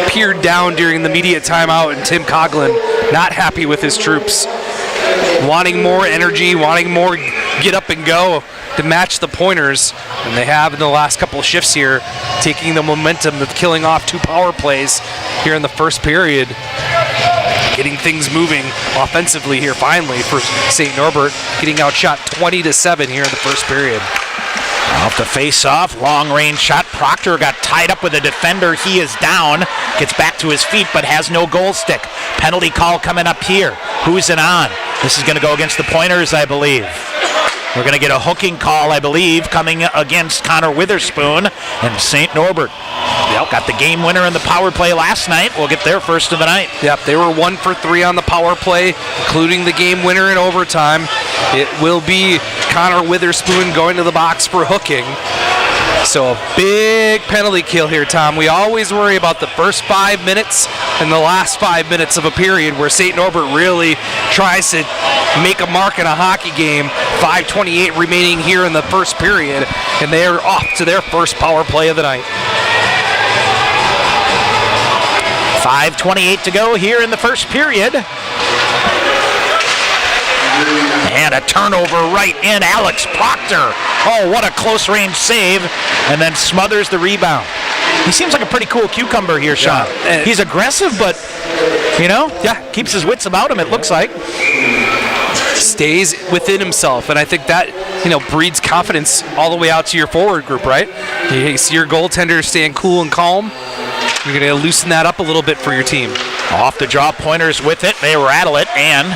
peered down during the media timeout, and Tim Coughlin not happy with his troops. Wanting more energy, wanting more get up and go to match the Pointers. And they have in the last couple of shifts here, taking the momentum of killing off 2 power plays here in the first period. Getting things moving offensively here finally for St. Norbert. Getting outshot 20-7 here in the first period. Off the face-off, long-range shot. Proctor got tied up with a defender. He is down. Gets back to his feet, but has no goal stick. Penalty call coming up here. Who's it on? This is going to go against the Pointers, I believe. We're going to get a hooking call, I believe, coming against Connor Witherspoon and St. Norbert. Got the game winner in the power play last night. We'll get their first of the night. Yep, they were 1 for 3 on the power play, including the game winner in overtime. It will be Connor Witherspoon going to the box for hooking. So a big penalty kill here, Tom. We always worry about the first 5 minutes and the last 5 minutes of a period where St. Norbert really tries to make a mark in a hockey game. 5:28 remaining here in the first period, and they're off to their first power play of the night. 5:28 to go here in the first period. And a turnover right in. Alex Proctor. Oh, what a close range save. And then smothers the rebound. He seems like a pretty cool cucumber here, Sean. Yeah. He's aggressive, but, keeps his wits about him, it looks like. Stays within himself, and I think that, breeds confidence all the way out to your forward group, right? You see your goaltender staying cool and calm. You're going to loosen that up a little bit for your team. Off the draw, Pointers with it. They rattle it, and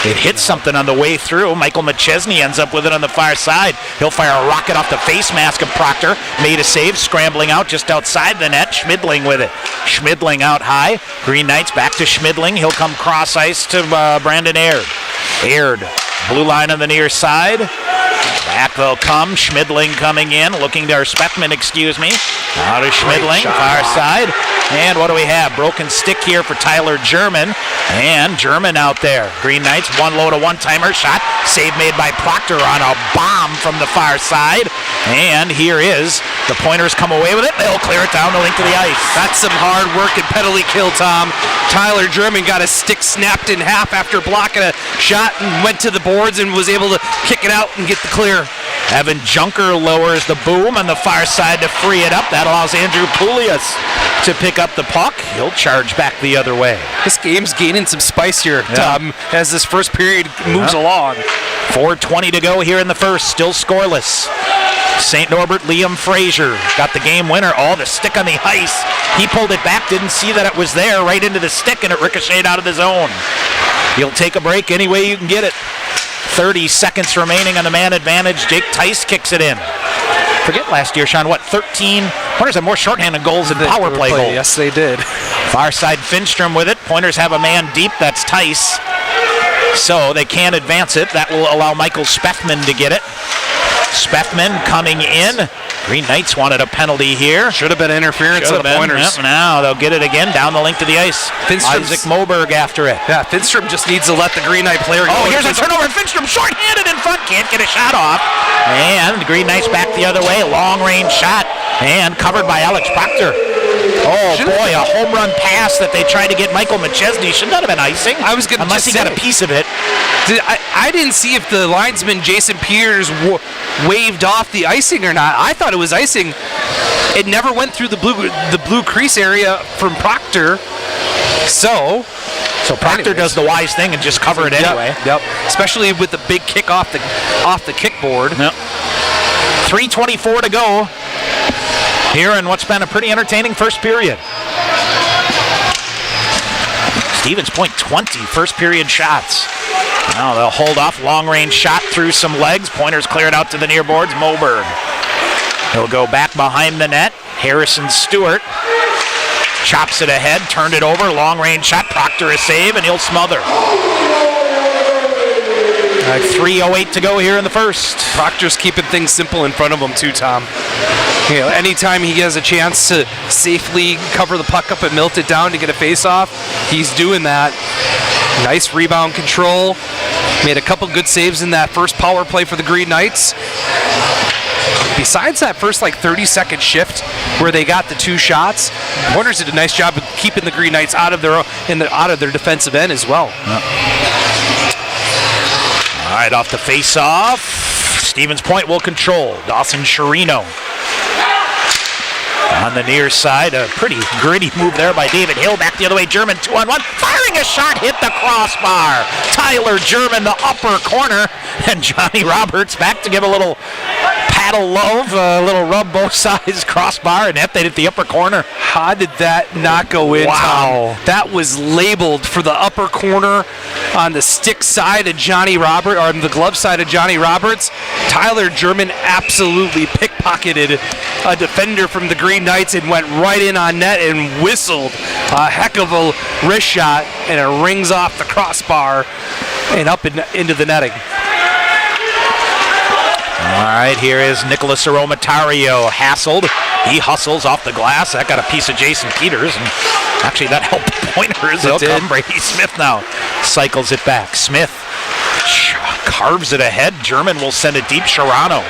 it hits something on the way through. Michael McChesney ends up with it on the far side. He'll fire a rocket off the face mask of Proctor. Made a save, scrambling out just outside the net. Schmidling with it. Schmidling out high. Green Knights back to Schmidling. He'll come cross ice to Brandon Aird. Aird, blue line on the near side. Back they'll come. Schmidling coming in. Looking to our Spethman, excuse me. Out of Schmidling, far side. And what do we have? Broken stick here for Tyler German. And German out there. Green Knights, one low to one-timer shot. Save made by Proctor on a bomb from the far side. And here is the Pointers come away with it. They'll clear it down the link to the ice. That's some hard work and penalty kill, Tom. Tyler German got his stick snapped in half after blocking a shot and went to the boards and was able to kick it out and get the clear. Evan Junker lowers the boom on the far side to free it up. That allows Andrew Poulias to pick up the puck. He'll charge back the other way. This game's gaining some spice here, Tom, as this first period moves along. 4:20 to go here in the first, still scoreless. St. Norbert, Liam Frazier got the game winner. Oh, the stick on the ice. He pulled it back, didn't see that it was there, right into the stick, and it ricocheted out of the zone. He'll take a break any way you can get it. 30 seconds remaining on the man advantage. Jake Tice kicks it in. Forget last year, Sean, 13? Pointers have more shorthanded goals than power play goals. Yes, they did. Far side Finstrom with it. Pointers have a man deep. That's Tice. So they can't advance it. That will allow Michael Spethman to get it. Spethman coming in. Green Knights wanted a penalty here. Should have been interference of the Pointers. Yep, now they'll get it again down the link to the ice. Isaac Moberg after it. Yeah, Finstrom just needs to let the Green Knight player go. Oh, here's a turnover. Finstrom short-handed in front. Can't get a shot off. And Green Knights back the other way. Long-range shot. And covered by Alex Proctor. Oh, boy, a home run pass that they tried to get Michael McChesney. Should not have been icing. I was going to unless he got a piece of it. I didn't see if the linesman, Jason Peters, waved off the icing or not. I thought it was icing. It never went through the blue crease area from Proctor. So Proctor does the wise thing and just cover it anyway. Yep. Especially with the big kick off the kickboard. Yep. 3:24 to go here in what's been a pretty entertaining first period. Stevens Point 20 first period shots. Now they'll hold off. Long range shot through some legs. Pointers cleared out to the near boards. Moberg. He'll go back behind the net. Harrison Stewart chops it ahead, turned it over. Long range shot. Proctor a save, and he'll smother. 3:08 to go here in the first. Proctor's keeping things simple in front of him too, Tom. Anytime he has a chance to safely cover the puck up and melt it down to get a face-off, he's doing that. Nice rebound control. Made a couple good saves in that first power play for the Green Knights. Besides that first 30-second shift where they got the two shots, Pointers did a nice job of keeping the Green Knights out of their defensive end as well. Yep. All right, off the face-off. Stevens Point will control. Dawson Chirino on the near side. A pretty gritty move there by David Hill. Back the other way. German 2-on-1. Firing a shot. Hit the crossbar. Tyler German, the upper corner. And Johnny Roberts back to give a little paddle love. A little rub both sides. Crossbar. And that they hit the upper corner. How did that not go in, Wow. Tom? That was labeled for the upper corner on the stick side of Johnny Roberts, or on the glove side of Johnny Roberts. Tyler German absolutely pickpocketed a defender from the Green Knights and went right in on net and whistled a heck of a wrist shot, and it rings off the crossbar and up into the netting. All right, here is Nicholas Aromatario hassled. He hustles off the glass. That got a piece of Jason Peters, and actually that helped the Pointers. They'll come Brady Smith now. Cycles it back. Smith carves it ahead. German will send it deep. Sharino.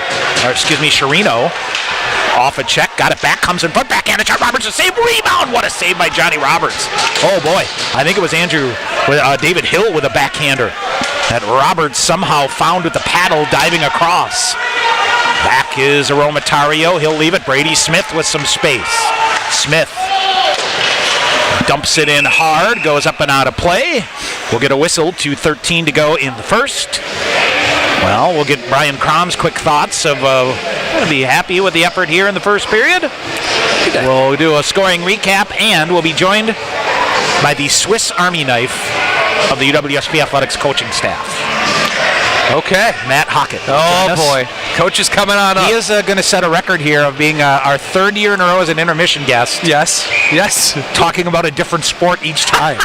Off a check, got it back, comes in front, backhand to Roberts, a save, rebound. What a save by Johnny Roberts. Oh boy, I think it was David Hill with a backhander that Roberts somehow found with the paddle diving across. Back is Aromatario, he'll leave it. Brady Smith with some space. Smith dumps it in hard, goes up and out of play. We'll get a whistle, 2:13 to go in the first. Well, we'll get Brian Crom's quick thoughts of going to be happy with the effort here in the first period. We'll do a scoring recap, and we'll be joined by the Swiss Army knife of the UWSP Athletics coaching staff. Okay. Matt Hockett. Oh, boy. Coach is coming on up. He is going to set a record here of being our third year in a row as an intermission guest. Yes. Talking about a different sport each time.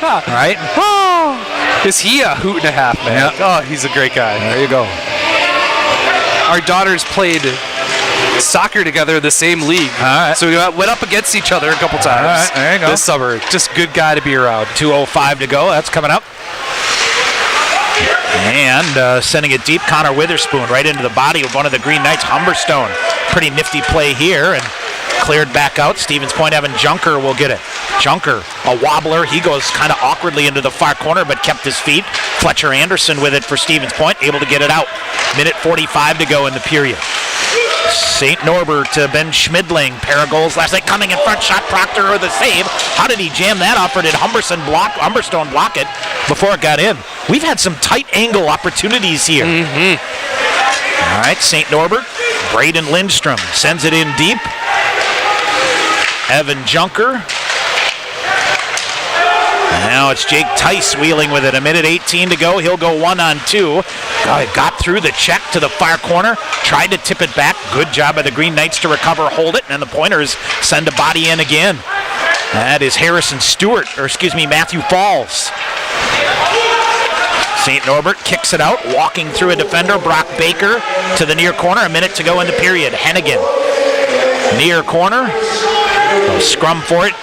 All right. Is he a hoot and a half, man? Yeah. Oh, he's a great guy. There you go. Our daughters played soccer together in the same league. All right. So we went up against each other a couple times. All right. There you go. This summer. Just good guy to be around. 2:05 to go. That's coming up. And sending it deep, Connor Witherspoon right into the body of one of the Green Knights, Humberstone. Pretty nifty play here, and cleared back out. Stevens Point, Evan Junker will get it. Junker, a wobbler. He goes kind of awkwardly into the far corner, but kept his feet. Fletcher Anderson with it for Stevens Point, able to get it out. Minute 45 to go in the period. St. Norbert to Ben Schmidling. Pair of goals last night coming in front. Shot Proctor or the save. How did he jam that off, or did Humberstone block it before it got in? We've had some tight angle opportunities here. All right, St. Norbert. Braden Lindstrom sends it in deep. Evan Junker. Now it's Jake Tice wheeling with it. A minute 18 to go. He'll go 1-on-2. Got through the check to the far corner. Tried to tip it back. Good job by the Green Knights to recover, hold it, and the Pointers send a body in again. That is Matthew Falls. St. Norbert kicks it out, walking through a defender. Brock Baker to the near corner. A minute to go in the period. Hennigan, near corner. They'll scrum for it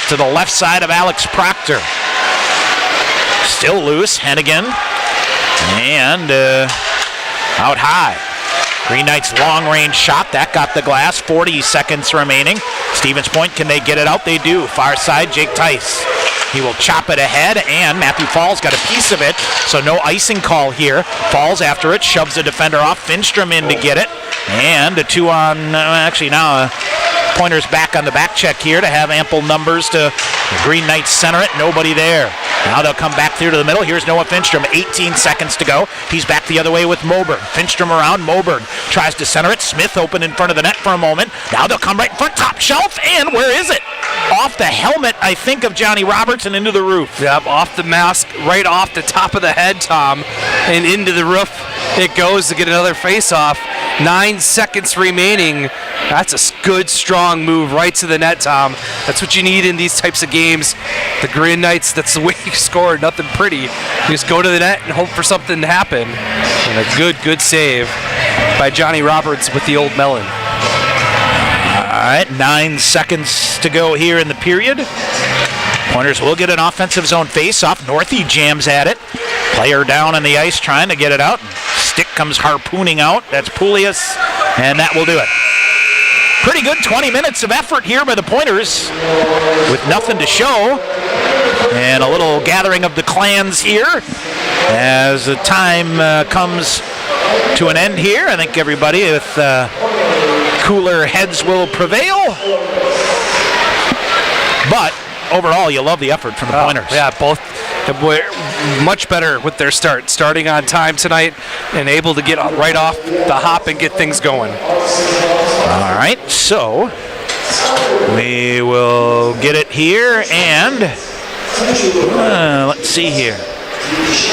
to the left side of Alex Proctor. Still loose, Hennigan. And out high. Green Knights long-range shot. That got the glass. 40 seconds remaining. Stevens Point, can they get it out? They do. Far side, Jake Tice. He will chop it ahead, and Matthew Falls got a piece of it, so no icing call here. Falls after it, shoves the defender off. Finstrom in to get it. And a 2-on, now Pointers back on the back check here to have ample numbers to the Green Knights center it. Nobody there. Now they'll come back through to the middle. Here's Noah Finstrom. 18 seconds to go. He's back the other way with Moberg. Finstrom around. Moberg tries to center it. Smith open in front of the net for a moment. Now they'll come right in front. Top shelf. And where is it? Off the helmet, I think, of Johnny Roberts and into the roof. Yep, off the mask, right off the top of the head, Tom, and into the roof it goes to get another face-off. 9 seconds remaining. That's a good, strong move right to the net, Tom. That's what you need in these types of games. The Green Knights, that's the way you score. Nothing pretty. You just go to the net and hope for something to happen. And a good save by Johnny Roberts with the old melon. All right, 9 seconds to go here in the period. Pointers will get an offensive zone face-off. Northey jams at it. Player down on the ice trying to get it out. Stick comes harpooning out. That's Poulias, and that will do it. Pretty good 20 minutes of effort here by the Pointers with nothing to show. And a little gathering of the clans here as the time comes to an end here. I think everybody with cooler heads will prevail. But overall, you love the effort from the Pointers. Yeah, both much better with their start. Starting on time tonight and able to get right off the hop and get things going. All right, so we will get it here and let's see here.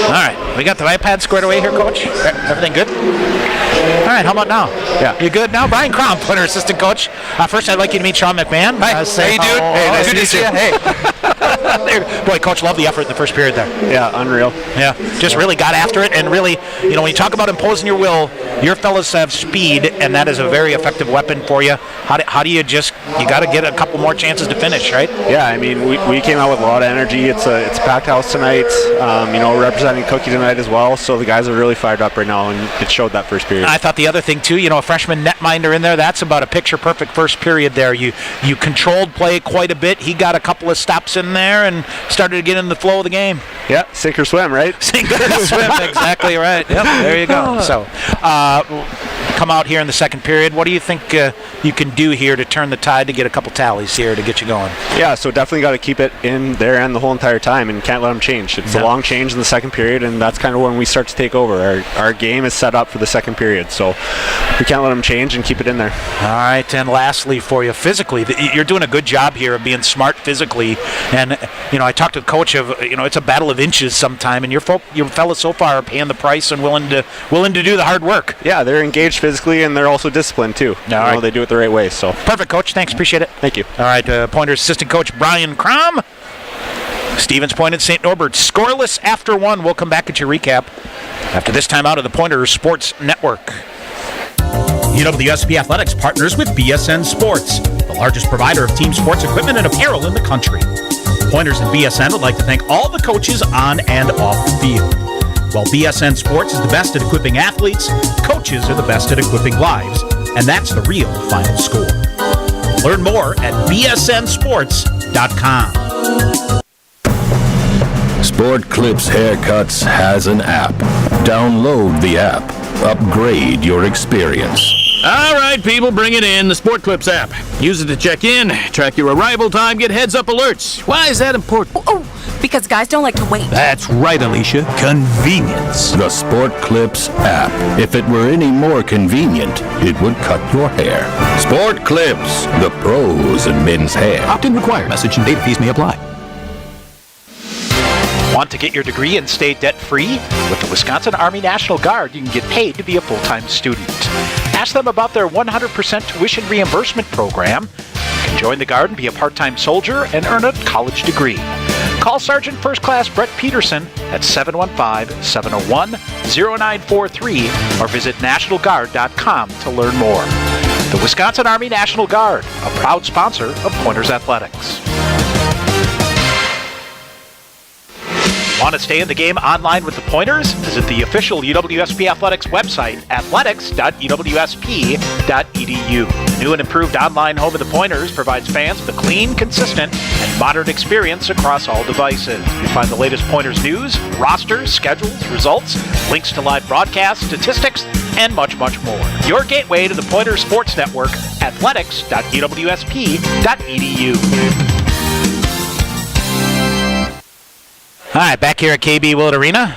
All right, we got the iPad squared away here, Coach. Everything good? All right, how about now? Yeah. You good now? Brian Crom, Pointer assistant coach. First, I'd like you to meet Sean McMahon. Hi, how you doing? Hey, nice to meet you. Hey. Boy, Coach, love the effort in the first period there. Yeah, unreal. Yeah, just really got after it, and really, when you talk about imposing your will, your fellas have speed, and that is a very effective weapon for you. How do you you got to get a couple more chances to finish, right? Yeah, I mean, we came out with a lot of energy. It's a packed house tonight. Representing Cookie tonight as well, so the guys are really fired up right now, and it showed that first period. I thought the other thing too, a freshman netminder in there, that's about a picture-perfect first period there. You controlled play quite a bit. He got a couple of stops in there and started to get in the flow of the game. Yeah, sink or swim, right? Sink or swim, exactly right. Yep, there you go. So, come out here in the second period. What do you think you can do here to turn the tide to get a couple tallies here to get you going? Yeah, so definitely got to keep it in their end the whole entire time and can't let them change. It's a long change in the second period, and that's kind of when we start to take over. Our game is set up for the second period, so we can't let them change and keep it in there. All right, and lastly for you, physically, you're doing a good job here of being smart physically. And, I talked to the coach of, it's a battle of inches sometime, and your fellas so far are paying the price and willing to do the hard work. Yeah, they're engaged physically, and they're also disciplined, too. They do it the right way. So perfect, Coach. Thanks. Appreciate it. Thank you. All right, Pointers assistant coach Brian Crom. Stevens Point and St. Norbert scoreless after one. We'll come back at your recap after this time out of the Pointers Sports Network. UWSP Athletics partners with BSN Sports, the largest provider of team sports equipment and apparel in the country. Pointers and BSN would like to thank all the coaches on and off the field. While BSN Sports is the best at equipping athletes, coaches are the best at equipping lives, and that's the real final score. Learn more at bsnsports.com. Sport Clips Haircuts has an app. Download the app. Upgrade your experience. All right, people, bring it in. The Sport Clips app. Use it to check in, track your arrival time, get heads-up alerts. Why is that important? Because guys don't like to wait. That's right, Alicia. Convenience. The Sport Clips app. If it were any more convenient, it would cut your hair. Sport Clips, the pros in men's hair. Opt-in required. Message and data fees may apply. Want to get your degree and stay debt-free? With the Wisconsin Army National Guard, you can get paid to be a full-time student. Ask them about their 100% tuition reimbursement program. You can join the Guard and be a part-time soldier and earn a college degree. Call Sergeant First Class Brett Peterson at 715-701-0943 or visit nationalguard.com to learn more. The Wisconsin Army National Guard, a proud sponsor of Pointers Athletics. Want to stay in the game online with the Pointers? Visit the official UWSP Athletics website, athletics.uwsp.edu. The new and improved online home of the Pointers provides fans with a clean, consistent, and modern experience across all devices. You find the latest Pointers news, rosters, schedules, results, links to live broadcasts, statistics, and much, much more. Your gateway to the Pointers Sports Network, athletics.uwsp.edu. All right, back here at KB Willett Arena.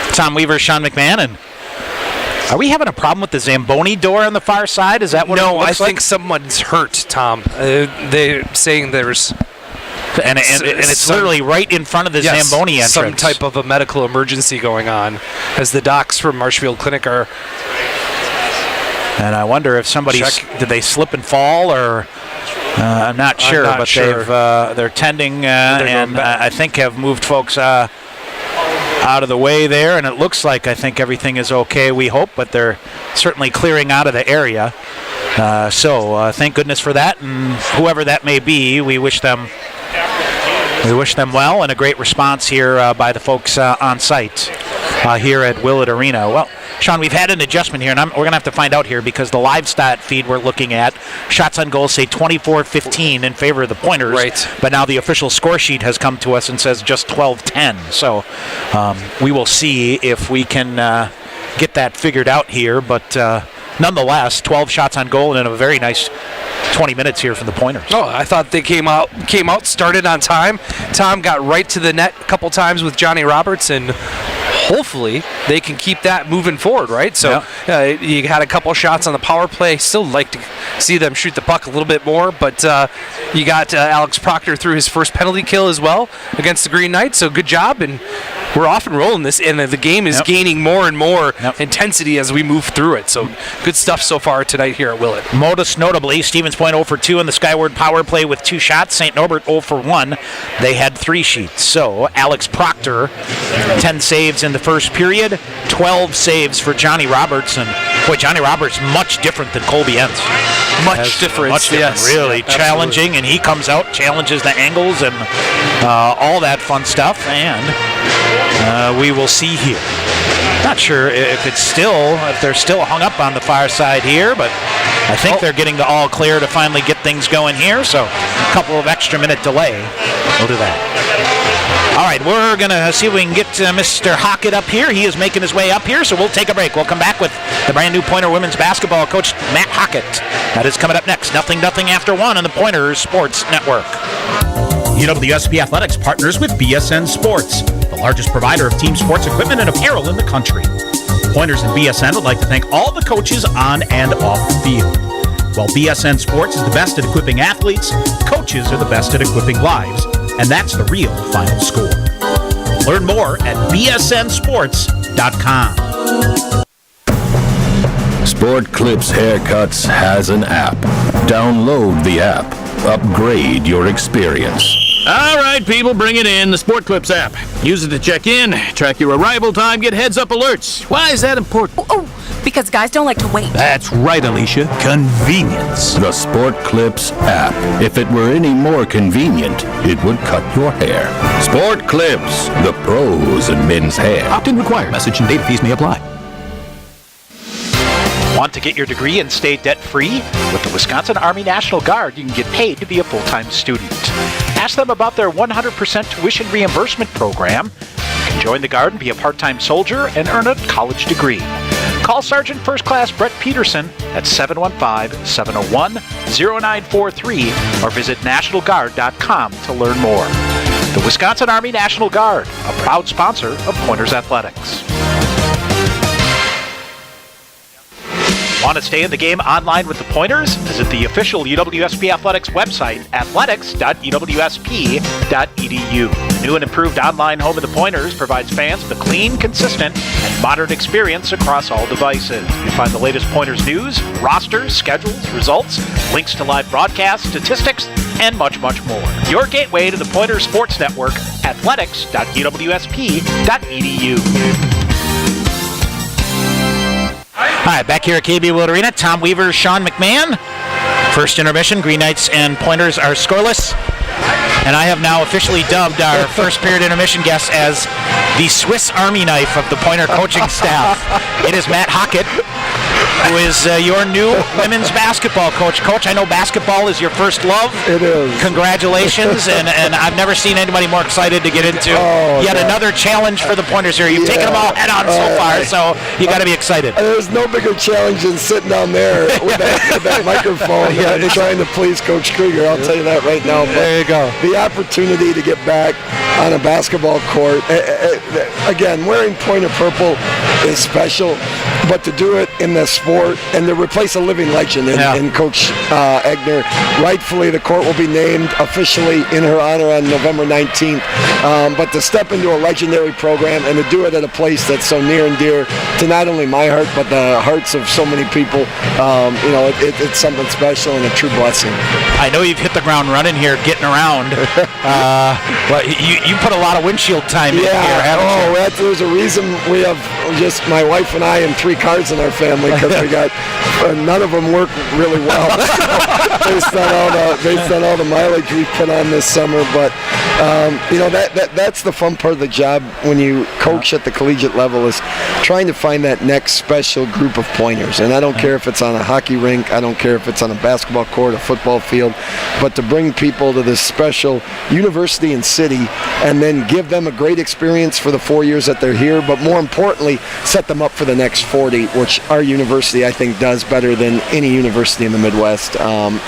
Tom Weaver, Sean McMahon, and are we having a problem with the Zamboni door on the far side? Is that what it looks like? No, I think someone's hurt, Tom. They're saying there's... And it's literally right in front of the Zamboni entrance. Some type of a medical emergency going on as the docs from Marshfield Clinic are... And I wonder if did they slip and fall or... I'm not sure, but they're tending and I think have moved folks out of the way there, and it looks like I think everything is okay, we hope, but they're certainly clearing out of the area. So thank goodness for that, and whoever that may be, we wish them well, and a great response here by the folks on site here at Willett Arena. Well, Sean, we've had an adjustment here, and we're going to have to find out here because the live stat feed we're looking at, shots on goal say 24-15 in favor of the Pointers. Right. But now the official score sheet has come to us and says just 12-10. So we will see if we can get that figured out here. But nonetheless, 12 shots on goal and a very nice 20 minutes here from the Pointers. Oh, I thought they came out, started on time. Tom got right to the net a couple times with Johnny Roberts, and hopefully they can keep that moving forward, right? So you had a couple shots on the power play. Still like to see them shoot the puck a little bit more, but you got Alex Proctor through his first penalty kill as well against the Green Knights, so good job. And we're off and rolling this, and the game is gaining more and more intensity as we move through it. So good stuff so far tonight here at Willett. Most notably, Stevens Point 0 for 2 in the Skyward power play with 2 shots. St. Norbert 0 for 1. They had 3 sheets. So Alex Proctor, 10 saves in the first period, 12 saves for Johnny Roberts. And boy, Johnny Roberts much different than Colby Entz. Much different, yes. Really challenging, and he comes out, challenges the angles and all that fun stuff. And we will see here. Not sure if they're still hung up on the far side here, but I think they're getting the all clear to finally get things going here. So a couple of extra minute delay. We'll do that. All right, we're going to see if we can get Mr. Hockett up here. He is making his way up here, so we'll take a break. We'll come back with the brand new Pointer women's basketball coach, Matt Hockett. That is coming up next. Nothing after 1 on the Pointers Sports Network. UWSP Athletics partners with BSN Sports, the largest provider of team sports equipment and apparel in the country. Pointers and BSN would like to thank all the coaches on and off the field. While BSN Sports is the best at equipping athletes, coaches are the best at equipping lives, and that's the real final score. Learn more at bsnsports.com. Sport Clips Haircuts has an app. Download the app. Upgrade your experience. All right, people, bring it in. The Sport Clips app. Use it to check in, track your arrival time, get heads-up alerts. Why is that important? Oh, because guys don't like to wait. That's right, Alicia. Convenience. The Sport Clips app. If it were any more convenient, it would cut your hair. Sport Clips, the pros in men's hair. Opt-in required. Message and data fees may apply. Want to get your degree and stay debt-free? With the Wisconsin Army National Guard, you can get paid to be a full-time student. Ask them about their 100% tuition reimbursement program. You can join the Guard and be a part-time soldier and earn a college degree. Call Sergeant First Class Brett Peterson at 715-701-0943 or visit nationalguard.com to learn more. The Wisconsin Army National Guard, a proud sponsor of Pointers Athletics. Want to stay in the game online with the Pointers? Visit the official UWSP Athletics website, athletics.uwsp.edu. The new and improved online home of the Pointers provides fans with a clean, consistent, and modern experience across all devices. You'll find the latest Pointers news, rosters, schedules, results, links to live broadcasts, statistics, and much, much more. Your gateway to the Pointers Sports Network, athletics.uwsp.edu. All right, back here at KB Willett Arena, Tom Weaver, Sean McMahon. First intermission, Green Knights and Pointers are scoreless. And I have now officially dubbed our first period intermission guest as the Swiss Army knife of the Pointer coaching staff. It is Matt Hockett, who is your new women's basketball coach. Coach, I know basketball is your first love. It is. Congratulations, and I've never seen anybody more excited to get into yet another challenge for the Pointers here. You've taken them all head on so far, so you got to be excited. There's no bigger challenge than sitting down there with that microphone trying to please Coach Krieger. I'll tell you that right now. But there you go. The opportunity to get back on a basketball court, again, wearing Pointer purple is special, but to do it in the sport and to replace a living legend in Coach Egner, rightfully the court will be named officially in her honor on November 19th, but to step into a legendary program and to do it at a place that's so near and dear to not only my heart but the hearts of so many people, it's something special and a true blessing. I know you've hit the ground running here, getting around. But you put a lot of windshield time in here, haven't you? There's a reason we have just my wife and I and 3 cars in our family, because we got none of them work really well based on all the mileage we put on this summer. But that's the fun part of the job when you coach at the collegiate level, is trying to find that next special group of Pointers. And I don't care if it's on a hockey rink, I don't care if it's on a basketball court, a football field, but to bring people to this special university and city and then give them a great experience for the 4 years that they're here, but more importantly, set them up for the next 40, which our university, I think, does better than any university in the Midwest.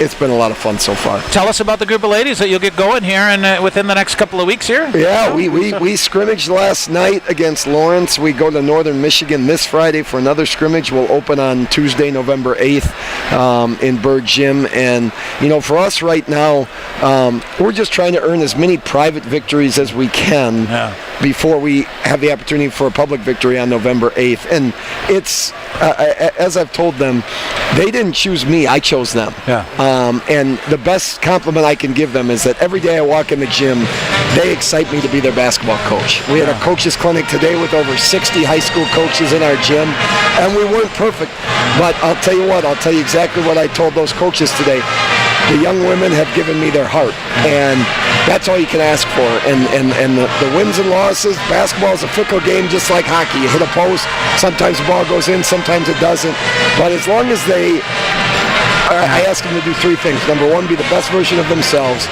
It's been a lot of fun so far. Tell us about the group of ladies that you'll get going here and within the next couple of weeks here. Yeah, we scrimmaged last night against Lawrence. We go to Northern Michigan this Friday for another scrimmage. We'll open on Tuesday, November 8th in Bird Gym. And, for us right now, we're just trying to earn as many private victories as we can before we have the opportunity for a public victory on November 8th. And it's, as I've told them, they didn't choose me, I chose them. And the best compliment I can give them is that every day I walk in the gym, they excite me to be their basketball coach. We had a coaches clinic today with over 60 high school coaches in our gym, and we weren't perfect. But I'll tell you what, I'll tell you exactly what I told those coaches today. The young women have given me their heart, and that's all you can ask for. And the wins and losses, basketball is a fickle game just like hockey. You hit a post, sometimes the ball goes in, sometimes it doesn't. But as long as I ask them to do three things. Number one, be the best version of themselves.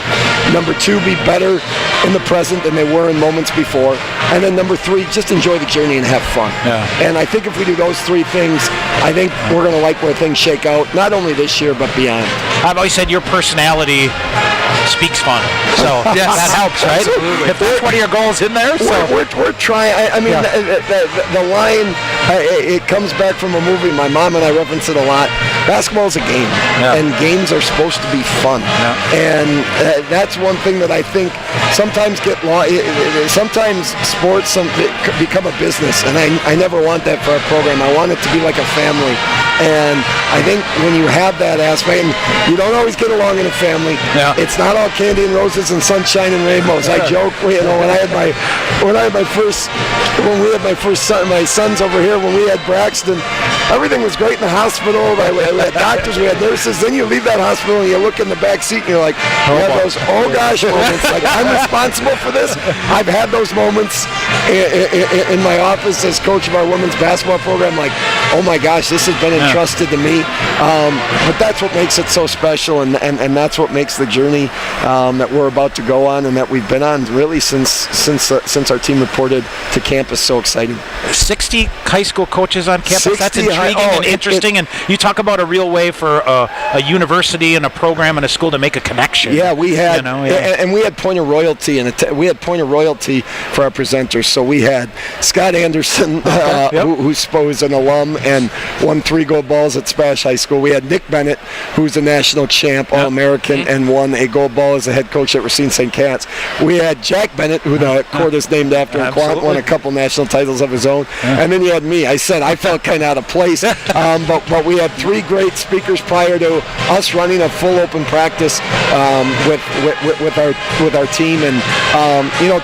Number two, be better in the present than they were in moments before. And then number three, just enjoy the journey and have fun. And I think if we do those three things, I think we're going to like where things shake out, not only this year, but beyond. I've always said your personality speaks fun. So that helps, right? Absolutely. If that's one of your goals in there. So we're trying. I mean, the line, it comes back from a movie. My mom and I reference it a lot. Basketball is a game, and games are supposed to be fun. And that's one thing that I think sometimes get lost. Sometimes sports become a business, and I never want that for our program. I want it to be like a family. And I think when you have that aspect, and you don't always get along in a family. It's not all candy and roses and sunshine and rainbows. I joke, when we had my first son, my sons over here, when we had Braxton, everything was great in the hospital. We had doctors, we had nurses. Then you leave that hospital and you look in the back seat and you're like, you have those oh gosh moments. Like, I'm responsible for this. I've had those moments in my office as coach of our women's basketball program. Like, oh my gosh, this has been entrusted to me. But that's what makes it so special, and that's what makes the journey that we're about to go on and that we've been on really since our team reported to campus so exciting. 60 high school coaches on campus. That's intriguing and interesting. And you talk about a real way for a university and a program and a school to make a connection. Yeah, we had, and we had point of royalty, and we had point of royalty for our presenters. So we had Scott Anderson, who's an alum and won 3 gold balls at Spash High School. We had Nick Bennett, who's a national champ, All-American, and won a gold ball as a head coach at Racine St. Cat's. We had Jack Bennett, who the court is named after, and won a couple national titles of his own. And then you had me. I said I felt kind of out of place, but we had 3 great speakers prior to us running a full open practice with our team, and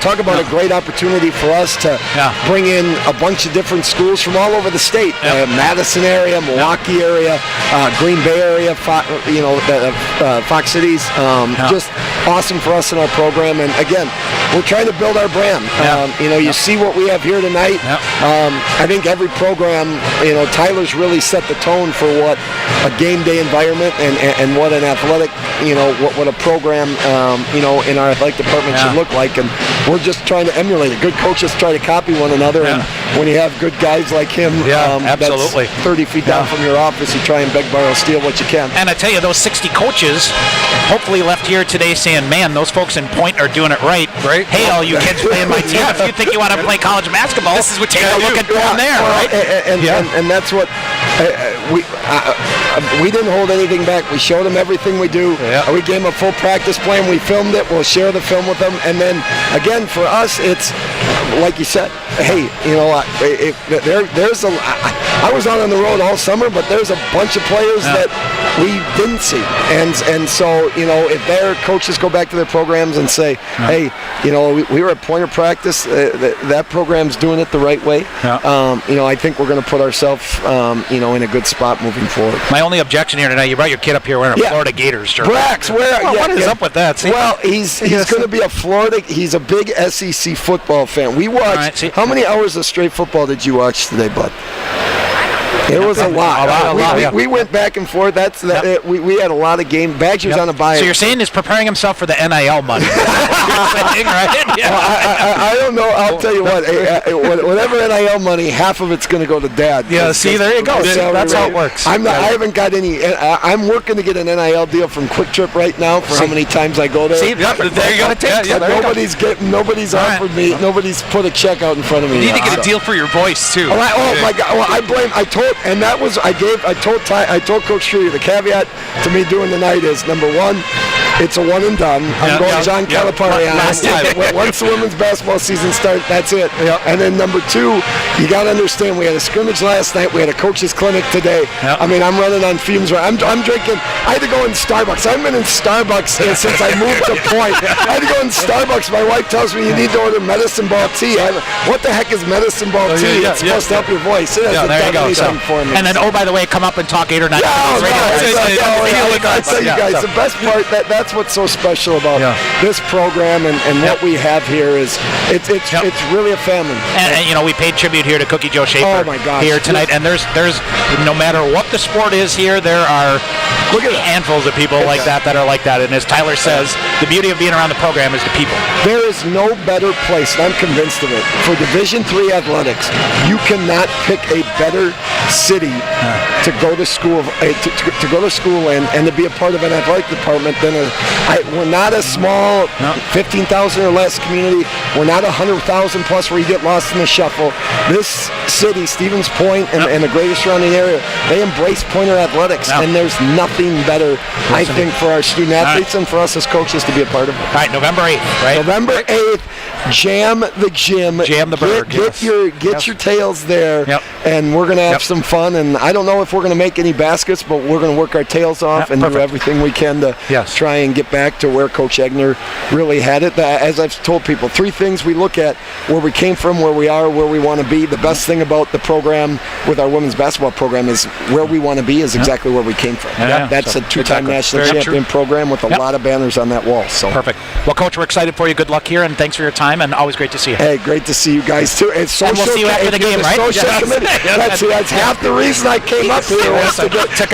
talk about a great opportunity for us to bring in a bunch of different schools from all over the state, Madison area, Milwaukee area, Green Bay area, Fox Cities. Just awesome for us in our program, and again, we're trying to build our brand. You see what we have here tonight. I think every program, Tyler's really set the tone for what a game day environment and what an athletic, what a program, in our athletic department should look like, and we're just trying to emulate it. Good coaches try to copy one another, and when you have good guys like him, absolutely, that's 30 feet down from your office, you try and beg, borrow, steal what you can. And I tell you, those 60 coaches hopefully left here today saying, man, those folks in Point are doing it right. Hey, all you kids playing my team, if you think you want to play college basketball, this is what you got to look at down there, right? And that's what we didn't hold anything back. We showed them everything we do. We gave them a full practice plan. We filmed it. We'll share the film with them. And then, again, for us, it's like you said, hey, I was out on the road all summer, but there's a bunch of players that we didn't see. And so, if their coaches go back to their programs and say, hey, we were at point of practice, that program's doing it the right way, I think we're going to put ourselves, in a good spot moving forward. My only objection here tonight, you brought your kid up here wearing a Florida Gators shirt. Brax, what is up with that? See? Well, he's going to be he's a big SEC football fan. We watched, how many hours of straight football did you watch today, bud? It was a lot. We went back and forth. We had a lot of games. Badger's on a bye. So you're saying he's preparing himself for the NIL money? I don't know. I'll tell you what. Whatever NIL money, half of it's going to go to Dad. See, there you go. That's how it works. I haven't got any. I'm working to get an NIL deal from Quick Trip right now for how many times I go there. See, there you go. Nobody's offered me. Nobody's put a check out in front of me. You need to get a deal for your voice too. Oh my God! Well, I And that was I told Coach Schroeder the caveat to me doing the night is number one, it's a one and done. I'm going John Calipari on it. Once the women's basketball season starts, that's it. And then number two, you got to understand we had a scrimmage last night. We had a coaches clinic today. I mean, I'm running on fumes. I'm drinking. I had to go in Starbucks. I haven't been in Starbucks since I moved to Point. I had to go in Starbucks. My wife tells me you need to order medicine ball tea. What the heck is medicine ball tea? It's supposed to help your voice. It has there you go. for me. And then, oh, by the way, come up and talk 8 or 9 minutes. I tell you guys, the best part, that's what's so special about this program and what we have here is it's really a family. And you know, we paid tribute here to Cookie Joe Schaefer here tonight. And there's no matter what the sport is here, there are handfuls of people like that are like that. And as Tyler says, the beauty of being around the program is the people. There is no better place, and I'm convinced of it, for Division III athletics. You cannot pick a better city to go to school to go to school in and to be a part of an athletic department than we're not a small 15,000 or less community. We're not 100,000 plus where you get lost in the shuffle. This city, Stevens Point, and the greater surrounding area, they embrace Pointer athletics, and there's nothing better, I think, for our student athletes and for us as coaches to be a part of it. All right, November 8th, right? November 8th, jam the gym. Jam the bird. Get your tails there, and we're going to have some fun. And I don't know if we're going to make any baskets, but we're going to work our tails off and do everything we can to try and get back to where Coach Egner really had it. As I've told people, 3 things we look at: where we came from, where we are, where we want to be. The best thing about the program with our women's basketball program is where we want to be is exactly where we came from. That's a 2-time national champion program with a lot of banners on that wall. So perfect. Well, Coach, we're excited for you. Good luck here, and thanks for your time, and always great to see you. Hey, great to see you guys too. And we'll see you after the game, right? That's half the reason I came up here.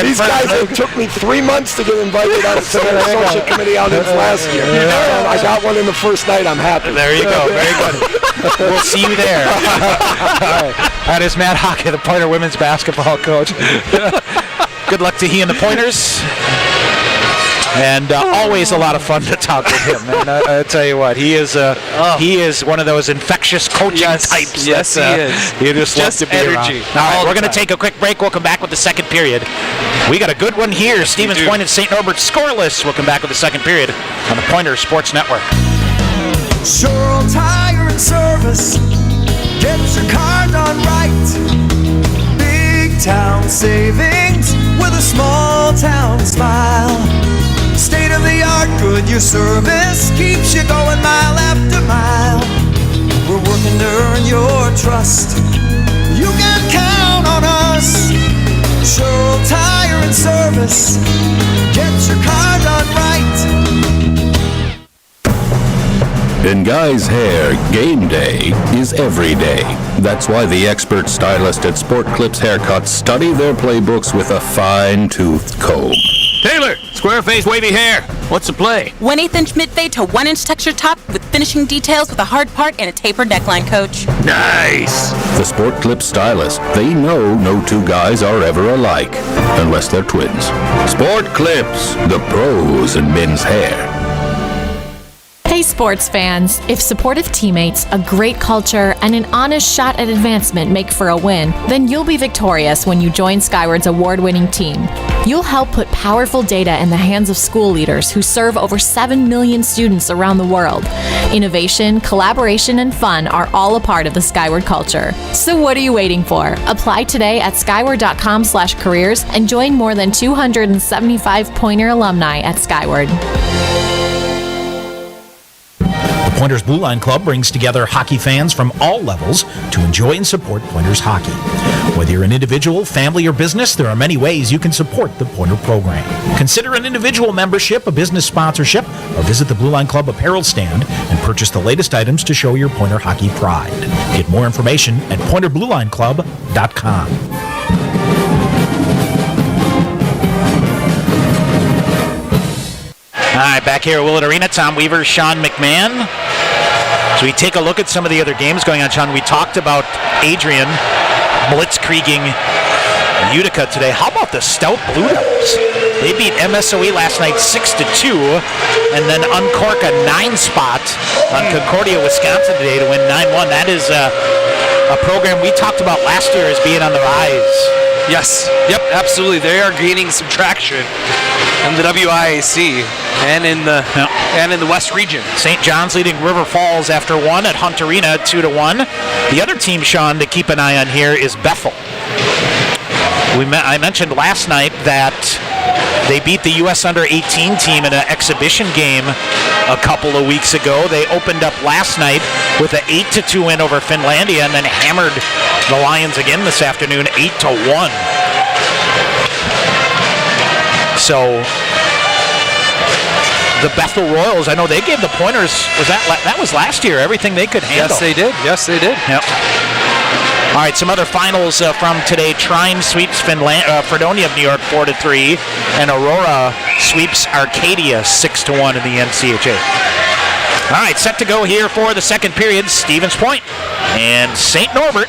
These guys, it took me 3 months to get invited out to their social committee outings last year. I got one in the first night. I'm happy. There you go. Very good. We'll see you there. All right. That is Matt Hockey, the Pointer women's basketball coach. Good luck to he and the Pointers. And always a lot of fun to talk with him. And I tell you what, he is one of those infectious coaching types. Yes, he is. You just love to be energy. around. All right, we're going to take a quick break. We'll come back with the second period. We got a good one here. Stevens Point and St. Norbert scoreless. We'll come back with the second period on the Pointer Sports Network. Sure Tire and Service, get your car done right. Big town savings with a small town smile. State of the art, good your service keeps you going mile after mile. We're working to earn your trust. You can count on us. Sure Tire and Service, get your car done right. In guys' hair, game day is every day. That's why the expert stylist at Sport Clips Haircuts study their playbooks with a fine-toothed comb. Taylor, square face, wavy hair. What's the play? 1/8 inch mid-fade to 1 inch texture top with finishing details with a hard part and a tapered neckline, Coach. Nice. The Sport Clips stylist, they know no 2 guys are ever alike, unless they're twins. Sport Clips, the pros in men's hair. Hey sports fans, if supportive teammates, a great culture, and an honest shot at advancement make for a win, then you'll be victorious when you join Skyward's award-winning team. You'll help put powerful data in the hands of school leaders who serve over 7 million students around the world. Innovation, collaboration, and fun are all a part of the Skyward culture. So what are you waiting for? Apply today at skyward.com/careers and join more than 275 Pointer alumni at Skyward. Pointers Blue Line Club brings together hockey fans from all levels to enjoy and support Pointers hockey. Whether you're an individual, family, or business, there are many ways you can support the Pointer program. Consider an individual membership, a business sponsorship, or visit the Blue Line Club apparel stand and purchase the latest items to show your Pointer hockey pride. Get more information at pointerbluelineclub.com. All right, back here at Willett Arena, Tom Weaver, Sean McMahon. So we take a look at some of the other games going on, Sean. We talked about Adrian blitzkrieging Utica today. How about the stout Blue Devils? They beat MSOE last night 6-2 and then uncork a 9 spot on Concordia, Wisconsin today to win 9-1. a program we talked about last year as being on the rise. Yes. Yep, absolutely. They are gaining some traction in the WIAC and in the West region. St. John's leading River Falls after 1 at Hunt Arena, 2-1. The other team, Sean, to keep an eye on here is Bethel. I mentioned last night that they beat the U.S. Under-18 team in an exhibition game a couple of weeks ago. They opened up last night with an 8-2 win over Finlandia and then hammered the Lions again this afternoon, 8-1. So the Bethel Royals, I know they gave the Pointers, that was last year, everything they could handle. Yes, they did. Yep. All right, some other finals from today. Trine sweeps Fredonia of New York 4-3, and Aurora sweeps Arcadia 6-1 in the NCHA. All right, set to go here for the second period. Stevens Point and St. Norbert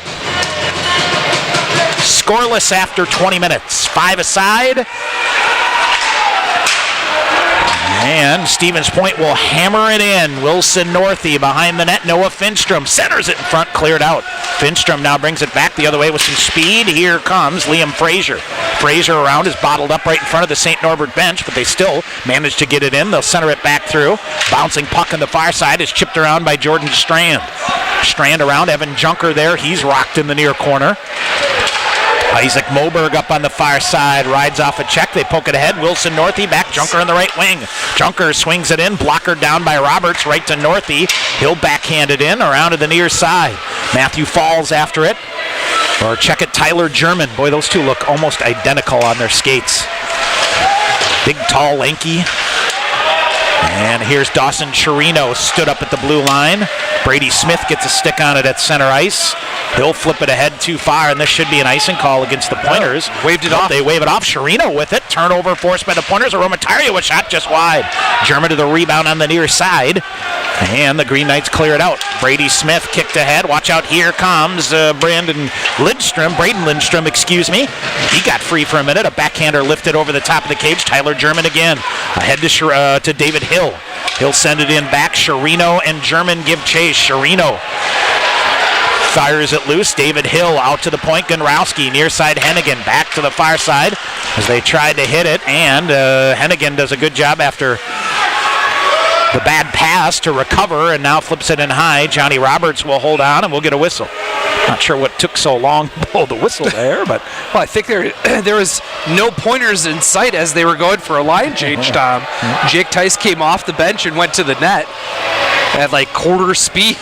scoreless after 20 minutes. 5 aside. And Stevens Point will hammer it in. Wilson Northey behind the net. Noah Finstrom centers it in front, cleared out. Finstrom now brings it back the other way with some speed. Here comes Liam Frazier. Frazier around is bottled up right in front of the St. Norbert bench, but they still manage to get it in. They'll center it back through. Bouncing puck on the far side is chipped around by Jordan Strand. Strand around, Evan Junker there. He's rocked in the near corner. Isaac Moberg up on the far side, rides off a check. They poke it ahead. Wilson Northey back, Junker on the right wing. Junker swings it in, blocker down by Roberts, right to Northey. He'll backhand it in, around to the near side. Matthew Falls after it. Or check it, Tyler German. Boy, those two look almost identical on their skates. Big, tall, lanky. And here's Dawson Chirino, stood up at the blue line. Brady Smith gets a stick on it at center ice. He'll flip it ahead too far, and this should be an icing call against the Pointers. Waved it off. They wave it off. Chirino with it. Turnover forced by the Pointers. Aromatario a shot just wide. German to the rebound on the near side. And the Green Knights clear it out. Brady Smith kicked ahead. Watch out, here comes Braden Lindstrom, excuse me. He got free for a minute. A backhander lifted over the top of the cage. Tyler German again. Ahead to David Hill. He'll send it in back. Chirino and German give chase. Chirino fires it loose. David Hill out to the point. Gunrowski near side. Hennigan back to the far side as they tried to hit it. And Hennigan does a good job after the bad pass to recover and now flips it in high. Johnny Roberts will hold on and we'll get a whistle. Not sure what took so long to blow the whistle there, but well, I think there was no Pointers in sight as they were going for a line change, Tom. Jake Tice came off the bench and went to the net at like quarter speed.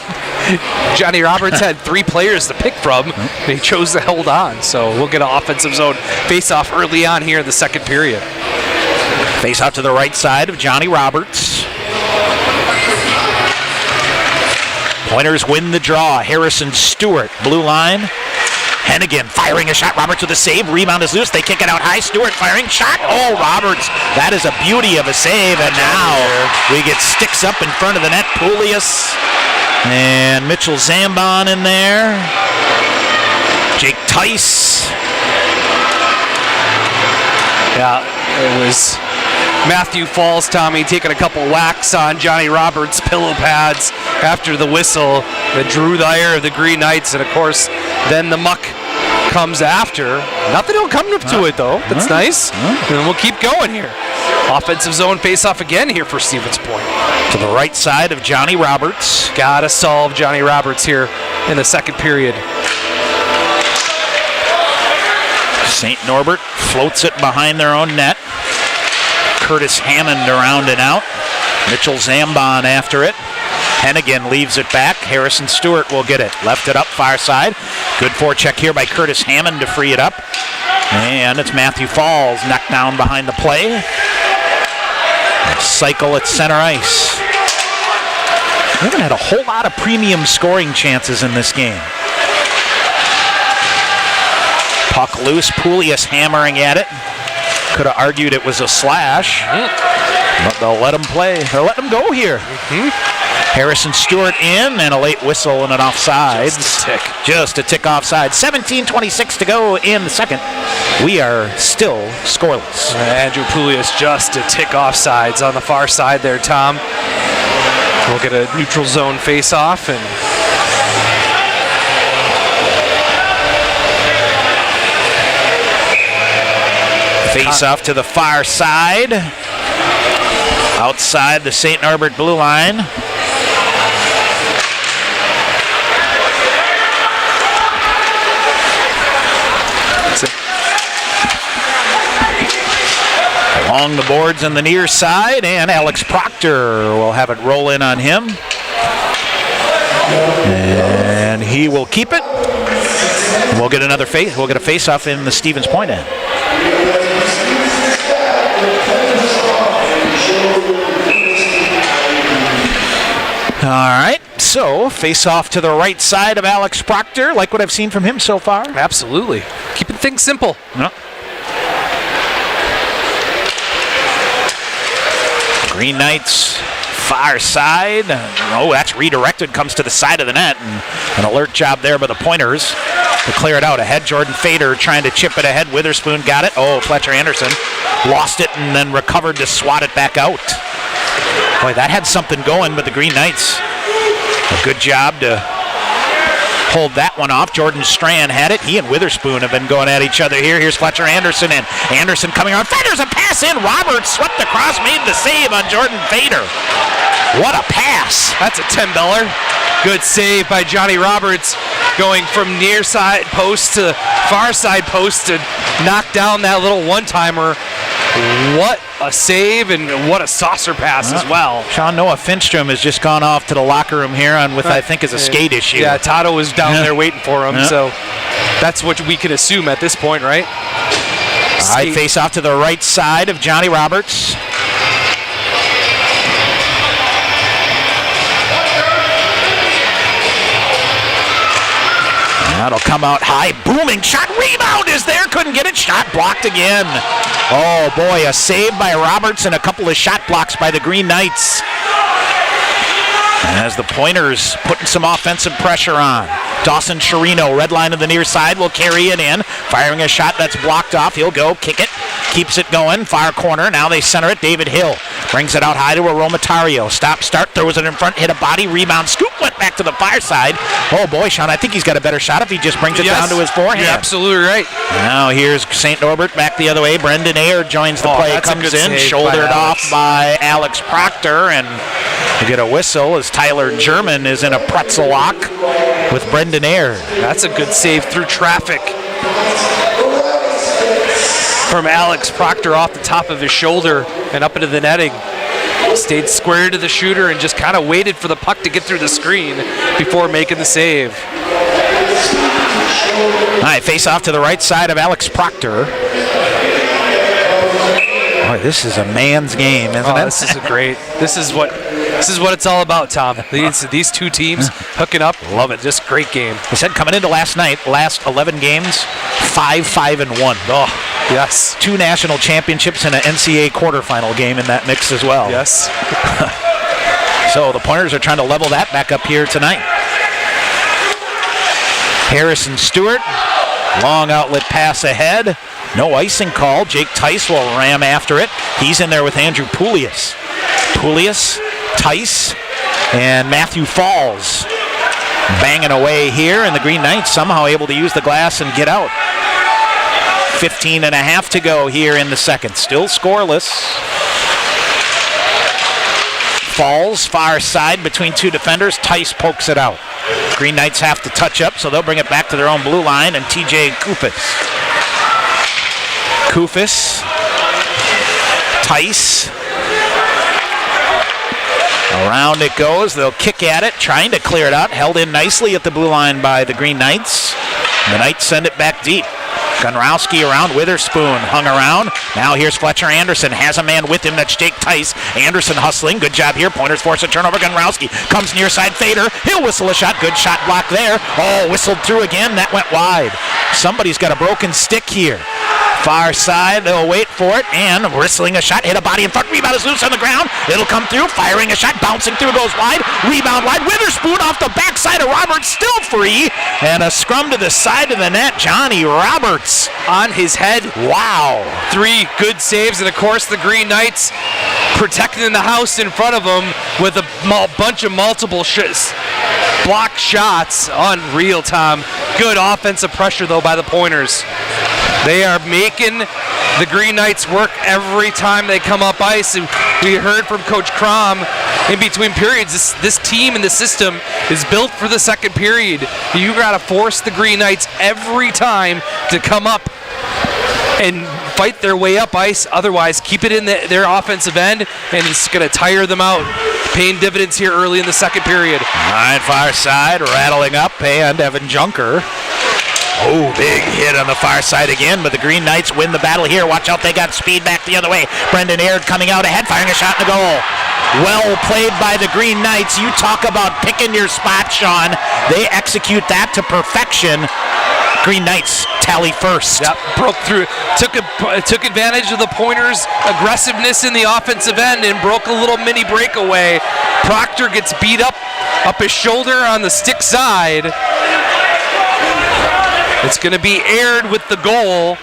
Johnny Roberts had 3 players to pick from, and he chose to hold on. So we'll get an offensive zone face-off early on here in the second period. Face out to the right side of Johnny Roberts. Pointers win the draw. Harrison Stewart, blue line. Hennigan firing a shot. Roberts with a save. Rebound is loose. They kick it out high. Stewart firing shot. Oh, Roberts. That is a beauty of a save. And now we get sticks up in front of the net. Poulius and Mitchell Zambon in there. Jake Tice. Yeah, it was Matthew Falls, Tommy, taking a couple whacks on Johnny Roberts' pillow pads after the whistle that drew the ire of the Green Knights. And, of course, then the muck comes after. Nothing will come to it, though. That's nice. And we'll keep going here. Offensive zone face-off again here for Stevens Point. To the right side of Johnny Roberts. Got to solve Johnny Roberts here in the second period. St. Norbert floats it behind their own net. Curtis Hammond around and out. Mitchell Zambon after it. Hennigan leaves it back. Harrison Stewart will get it. Left it up far side. Good forecheck here by Curtis Hammond to free it up. And it's Matthew Falls knocked down behind the play. Cycle at center ice. We haven't had a whole lot of premium scoring chances in this game. Puck loose. Poulius hammering at it. Could have argued it was a slash, but they'll let him play. They'll let him go here. Harrison Stewart in, and a late whistle and an offside. Just a tick offside. 17:26 to go in the second. We are still scoreless. Andrew Poulius just a tick offsides on the far side there, Tom. We'll get a neutral zone face-off, and Face off to the far side. Outside the St. Norbert blue line. Along the boards on the near side, and Alex Proctor will have it roll in on him. And he will keep it. We'll get another face. We'll get a face-off in the Stevens Point end. All right, so face-off to the right side of Alex Proctor. Like what I've seen from him so far? Absolutely. Keeping things simple. No. Green Knights, far side. Oh, that's redirected, comes to the side of the net. And an alert job there by the Pointers to clear it out. Ahead, Jordan Fader trying to chip it ahead. Witherspoon got it. Oh, Fletcher Anderson lost it and then recovered to swat it back out. Boy, that had something going, but the Green Knights, a good job to hold that one off. Jordan Strand had it. He and Witherspoon have been going at each other here. Here's Fletcher Anderson, and Anderson coming on. Fader's a pass in. Roberts swept across, made the save on Jordan Fader. What a pass. That's a $10. Good save by Johnny Roberts, going from near side post to far side post to knock down that little one-timer. What a save and what a saucer pass as well. Sean Noah Finstrom has just gone off to the locker room here on what I think is a skate issue. Yeah, Toto was down there waiting for him, so that's what we can assume at this point, right? All right, face off to the right side of Johnny Roberts. That'll come out high. Booming shot. Rebound is there. Couldn't get it. Shot blocked again. Oh, boy. A save by Roberts and a couple of shot blocks by the Green Knights. As the Pointers putting some offensive pressure on. Dawson Chirino, red line of the near side, will carry it in. Firing a shot that's blocked off. He'll go, kick it, keeps it going. Far corner. Now they center it. David Hill brings it out high to Aromatario. Stop, start, throws it in front, hit a body, rebound, scoop, went back to the far side. Oh, boy, Sean, I think he's got a better shot if he just brings it down to his forehand. You're absolutely right. Now here's St. Norbert back the other way. Brendan Ayer joins the play, comes in, shouldered off by Alex Proctor, and we get a whistle as Tyler German is in a pretzel lock with Brendan Ayer. That's a good save through traffic from Alex Proctor off the top of his shoulder and up into the netting. Stayed square to the shooter and just kind of waited for the puck to get through the screen before making the save. All right, face off to the right side of Alex Proctor. Boy, this is a man's game, isn't it? This is great. This is what it's all about, Tom. These two teams hooking up. Love it. Just great game. They said coming into last night, last 11 games, 5-5-1. Oh, yes. 2 national championships and an NCAA quarterfinal game in that mix as well. Yes. So the Pointers are trying to level that back up here tonight. Harrison Stewart, long outlet pass ahead. No icing call. Jake Tice will ram after it. He's in there with Andrew Poulias. Poulias, Tice, and Matthew Falls banging away here, and the Green Knights somehow able to use the glass and get out. 15 and a half to go here in the second. Still scoreless. Falls, far side between 2 defenders. Tice pokes it out. Green Knights have to touch up, so they'll bring it back to their own blue line, and TJ Kufis. Kufis, Tice. Around it goes. They'll kick at it, trying to clear it out. Held in nicely at the blue line by the Green Knights. The Knights send it back deep. Gunrowski around, Witherspoon hung around. Now here's Fletcher Anderson, has a man with him, that's Jake Tice. Anderson hustling, good job here. Pointers force a turnover. Gunrowski comes near side, Fader. He'll whistle a shot, good shot block there. Oh, whistled through again, that went wide. Somebody's got a broken stick here. Far side, they'll wait for it, and whistling a shot, hit a body in front, rebound is loose on the ground, it'll come through, firing a shot, bouncing through, goes wide, rebound wide, Witherspoon off the backside of Roberts, still free, and a scrum to the side of the net, Johnny Roberts on his head. Wow. 3 good saves, and of course the Green Knights protecting the house in front of them with a bunch of multiple block shots. Unreal, Tom. Good offensive pressure, though, by the Pointers. They are making the Green Knights work every time they come up ice. And we heard from Coach Crom in between periods, this team and the system is built for the second period. You got to force the Green Knights every time to come up and fight their way up ice. Otherwise, keep it in their offensive end, and it's going to tire them out. Paying dividends here early in the second period. All right, far side, rattling up, and Evan Junker. Oh, big hit on the far side again, but the Green Knights win the battle here. Watch out, they got speed back the other way. Brendan Aird coming out ahead, firing a shot in the goal. Well played by the Green Knights. You talk about picking your spot, Sean. They execute that to perfection. Green Knights tally first. Yep, broke through, took advantage of the Pointers' aggressiveness in the offensive end and broke a little mini breakaway. Proctor gets beat up his shoulder on the stick side. It's going to be Aird with the goal,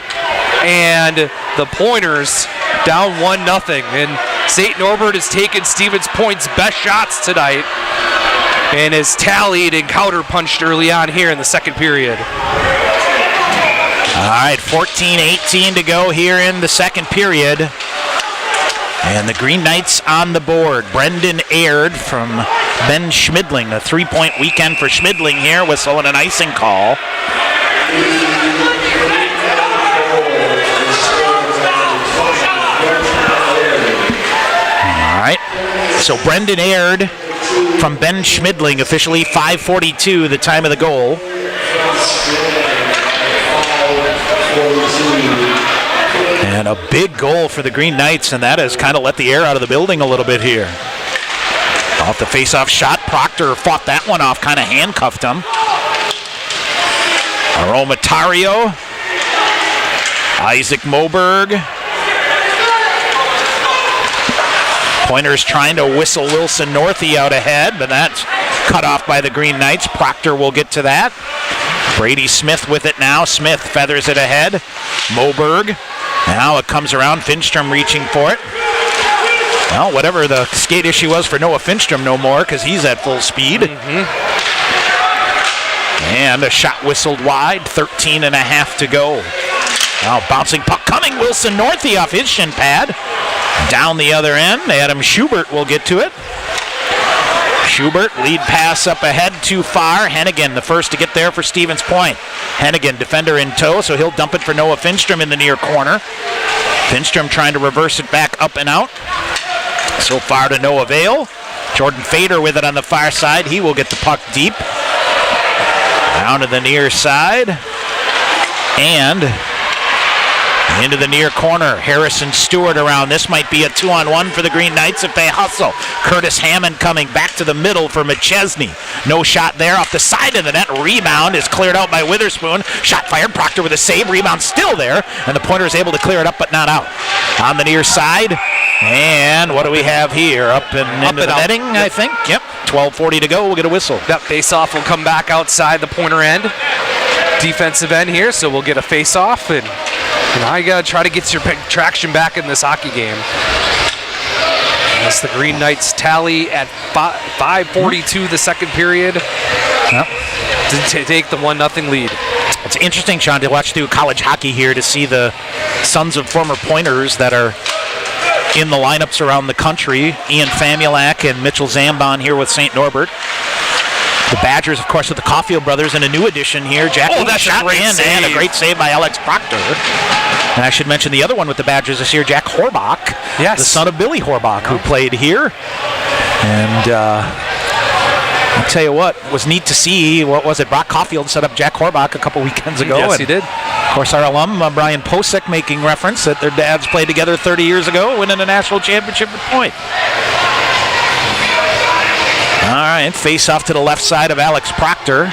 and the Pointers down 1-0. And St. Norbert has taken Stevens Point's best shots tonight and has tallied and counter-punched early on here in the second period. All right, 14-18 to go here in the second period. And the Green Knights on the board. Brendan Aird from Ben Schmidling. A 3-point weekend for Schmidling here, whistling an icing call. All right, so Brendan Aird from Ben Schmidling, officially 5:42, the time of the goal. And a big goal for the Green Knights, and that has kind of let the air out of the building a little bit here. Off the face-off shot, Proctor fought that one off, kind of handcuffed him. Aromatario, Isaac Moberg. Pointers trying to whistle Wilson Northey out ahead, but that's cut off by the Green Knights. Proctor will get to that. Brady Smith with it now. Smith feathers it ahead. Moberg. Now it comes around. Finstrom reaching for it. Well, whatever the skate issue was for Noah Finstrom, no more, because he's at full speed. And a shot whistled wide. 13.5 to go. Now bouncing puck coming. Wilson Northey off his shin pad. Down the other end. Adam Schubert will get to it. Schubert, lead pass up ahead, too far. Hennigan, the first to get there for Stevens Point. Hennigan, defender in tow, so he'll dump it for Noah Finstrom in the near corner. Finstrom trying to reverse it back up and out. So far to no avail. Jordan Fader with it on the far side. He will get the puck deep. Down to the near side. And into the near corner. Harrison Stewart around. This might be a 2-on-1 for the Green Knights if they hustle. Curtis Hammond coming back to the middle for McChesney. No shot there off the side of the net. Rebound is cleared out by Witherspoon. Shot fired. Proctor with a save. Rebound still there. And the Pointer is able to clear it up but not out. On the near side. And what do we have here? Up and into the netting, I think. Yep. 12:40 to go. We'll get a whistle. That face-off will come back outside the Pointer end. Defensive end here, so we'll get a face-off. And now you got to try to get your traction back in this hockey game. As the Green Knights tally at 5:42 the second period. Yep. To take the 1-0 lead. It's interesting, Sean, to watch through college hockey here to see the sons of former Pointers that are in the lineups around the country. Ian Famulak and Mitchell Zambon here with St. Norbert. The Badgers, of course, with the Caulfield brothers, and a new addition here. Jack that's shot a great in, save. and a great save by Alex Proctor. And I should mention the other one with the Badgers this year, Jack Horbach, the son of Billy Horbach, who played here. And I'll tell you what, was neat to see. What was it? Brock Caulfield set up Jack Horbach a couple weekends ago. Yes, he did. Of course, our alum, Brian Posek, making reference that their dads played together 30 years ago, winning a national championship at Point. All right, face off to the left side of Alex Proctor.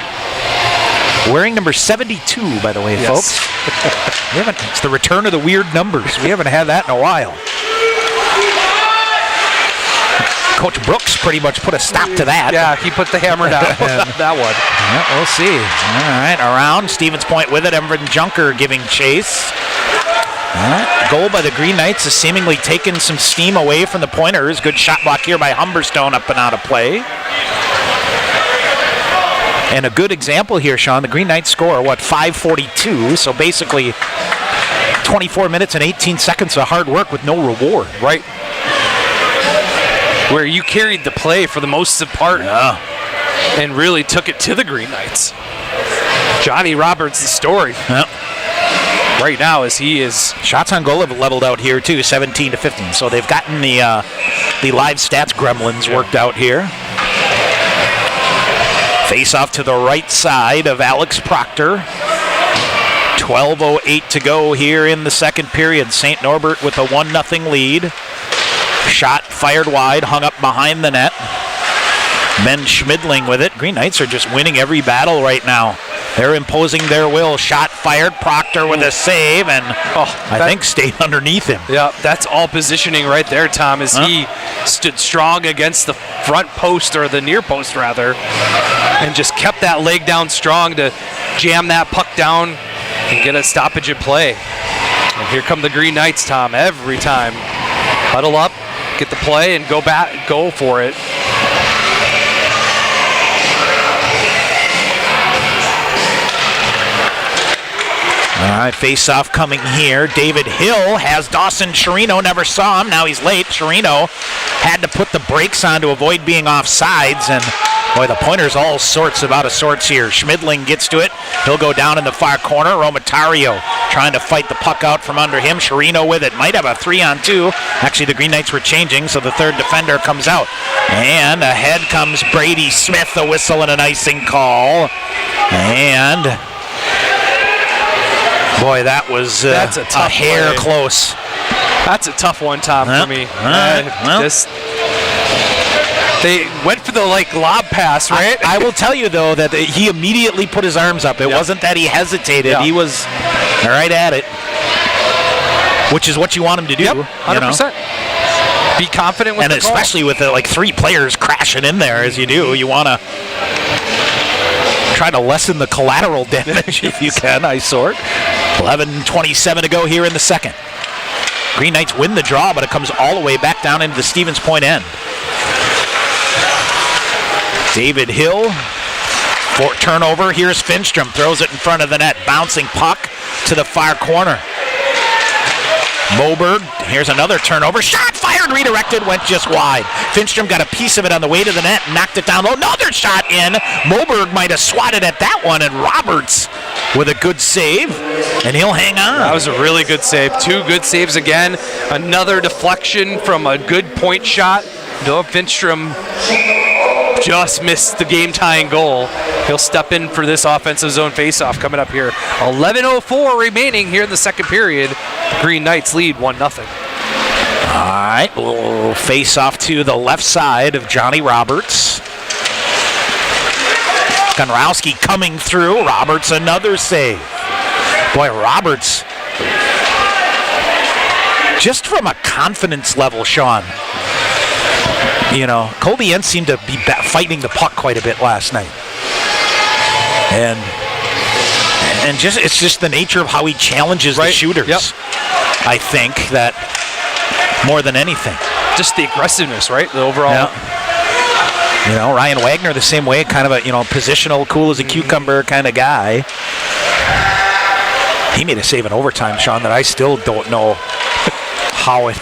Wearing number 72, by the way, folks. It's the return of the weird numbers. We haven't had that in a while. Coach Brooks pretty much put a stop to that. Yeah, he put the hammer down on that one. Yeah, we'll see. All right, around. Stevens Point with it. Evan Junker giving chase. All right, goal by the Green Knights has seemingly taken some steam away from the Pointers. Good shot block here by Humberstone up and out of play. And a good example here, Sean. The Green Knights score, 5:42. So basically 24 minutes and 18 seconds of hard work with no reward. Right. Where you carried the play for the most part and really took it to the Green Knights. Johnny Roberts, the story right now, as he is. Shots on goal have leveled out here too, 17-15. So they've gotten the live stats gremlins worked out here. Face off to the right side of Alex Proctor. 12:08 to go here in the second period. St. Norbert with a 1-0 lead. Shot fired wide, hung up behind the net. Men Schmidling with it. Green Knights are just winning every battle right now. They're imposing their will. Shot fired. Proctor with a save, and I think stayed underneath him. Yeah, that's all positioning right there, Tom, as he stood strong against the front post, or the near post rather, and just kept that leg down strong to jam that puck down and get a stoppage in play. And here come the Green Knights, Tom, every time. Huddle up, get the play, and go for it. All right, face-off coming here. David Hill has Dawson Chirino. Never saw him. Now he's late. Chirino had to put the brakes on to avoid being off sides, and boy, the Pointers all sorts out of sorts here. Schmidling gets to it. He'll go down in the far corner. Romatario trying to fight the puck out from under him. Chirino with it. Might have a 3-on-2. Actually, the Green Knights were changing, so the third defender comes out. And ahead comes Brady Smith, a whistle and an icing call. And boy, that was that's a tough hair play. Close. That's a tough one, Tom, for me. They went for the lob pass, right? I will tell you though that he immediately put his arms up. It wasn't that he hesitated. He was right at it, which is what you want him to do. 100%. Be confident with and the especially goal. with three players crashing in there as you do. You want to try to lessen the collateral damage if you can. I sort. 11:27 to go here in the second. Green Knights win the draw, but it comes all the way back down into the Stevens Point end. David Hill, for turnover. Here's Finstrom, throws it in front of the net. Bouncing puck to the far corner. Moberg, here's another turnover. Shot fired, redirected, went just wide. Finstrom got a piece of it on the way to the net, knocked it down low. Another shot in. Moberg might have swatted at that one, and Roberts with a good save, and he'll hang on. That was a really good save. Two good saves again. Another deflection from a good point shot. Noah Finstrom just missed the game-tying goal. He'll step in for this offensive zone faceoff coming up here. 11:04 remaining here in the second period. The Green Knights lead 1-0. All right, we'll face off to the left side of Johnny Roberts. Konrowski coming through. Roberts another save. Boy, Roberts, just from a confidence level, Sean, Colby Entz seemed to be fighting the puck quite a bit last night. And it's just the nature of how he challenges the shooters. Yep. I think that more than anything. Just the aggressiveness, right? The overall. Yeah. Ryan Wagner the same way, kind of a positional, cool as a cucumber kind of guy. He made a save in overtime, Sean, that I still don't know how it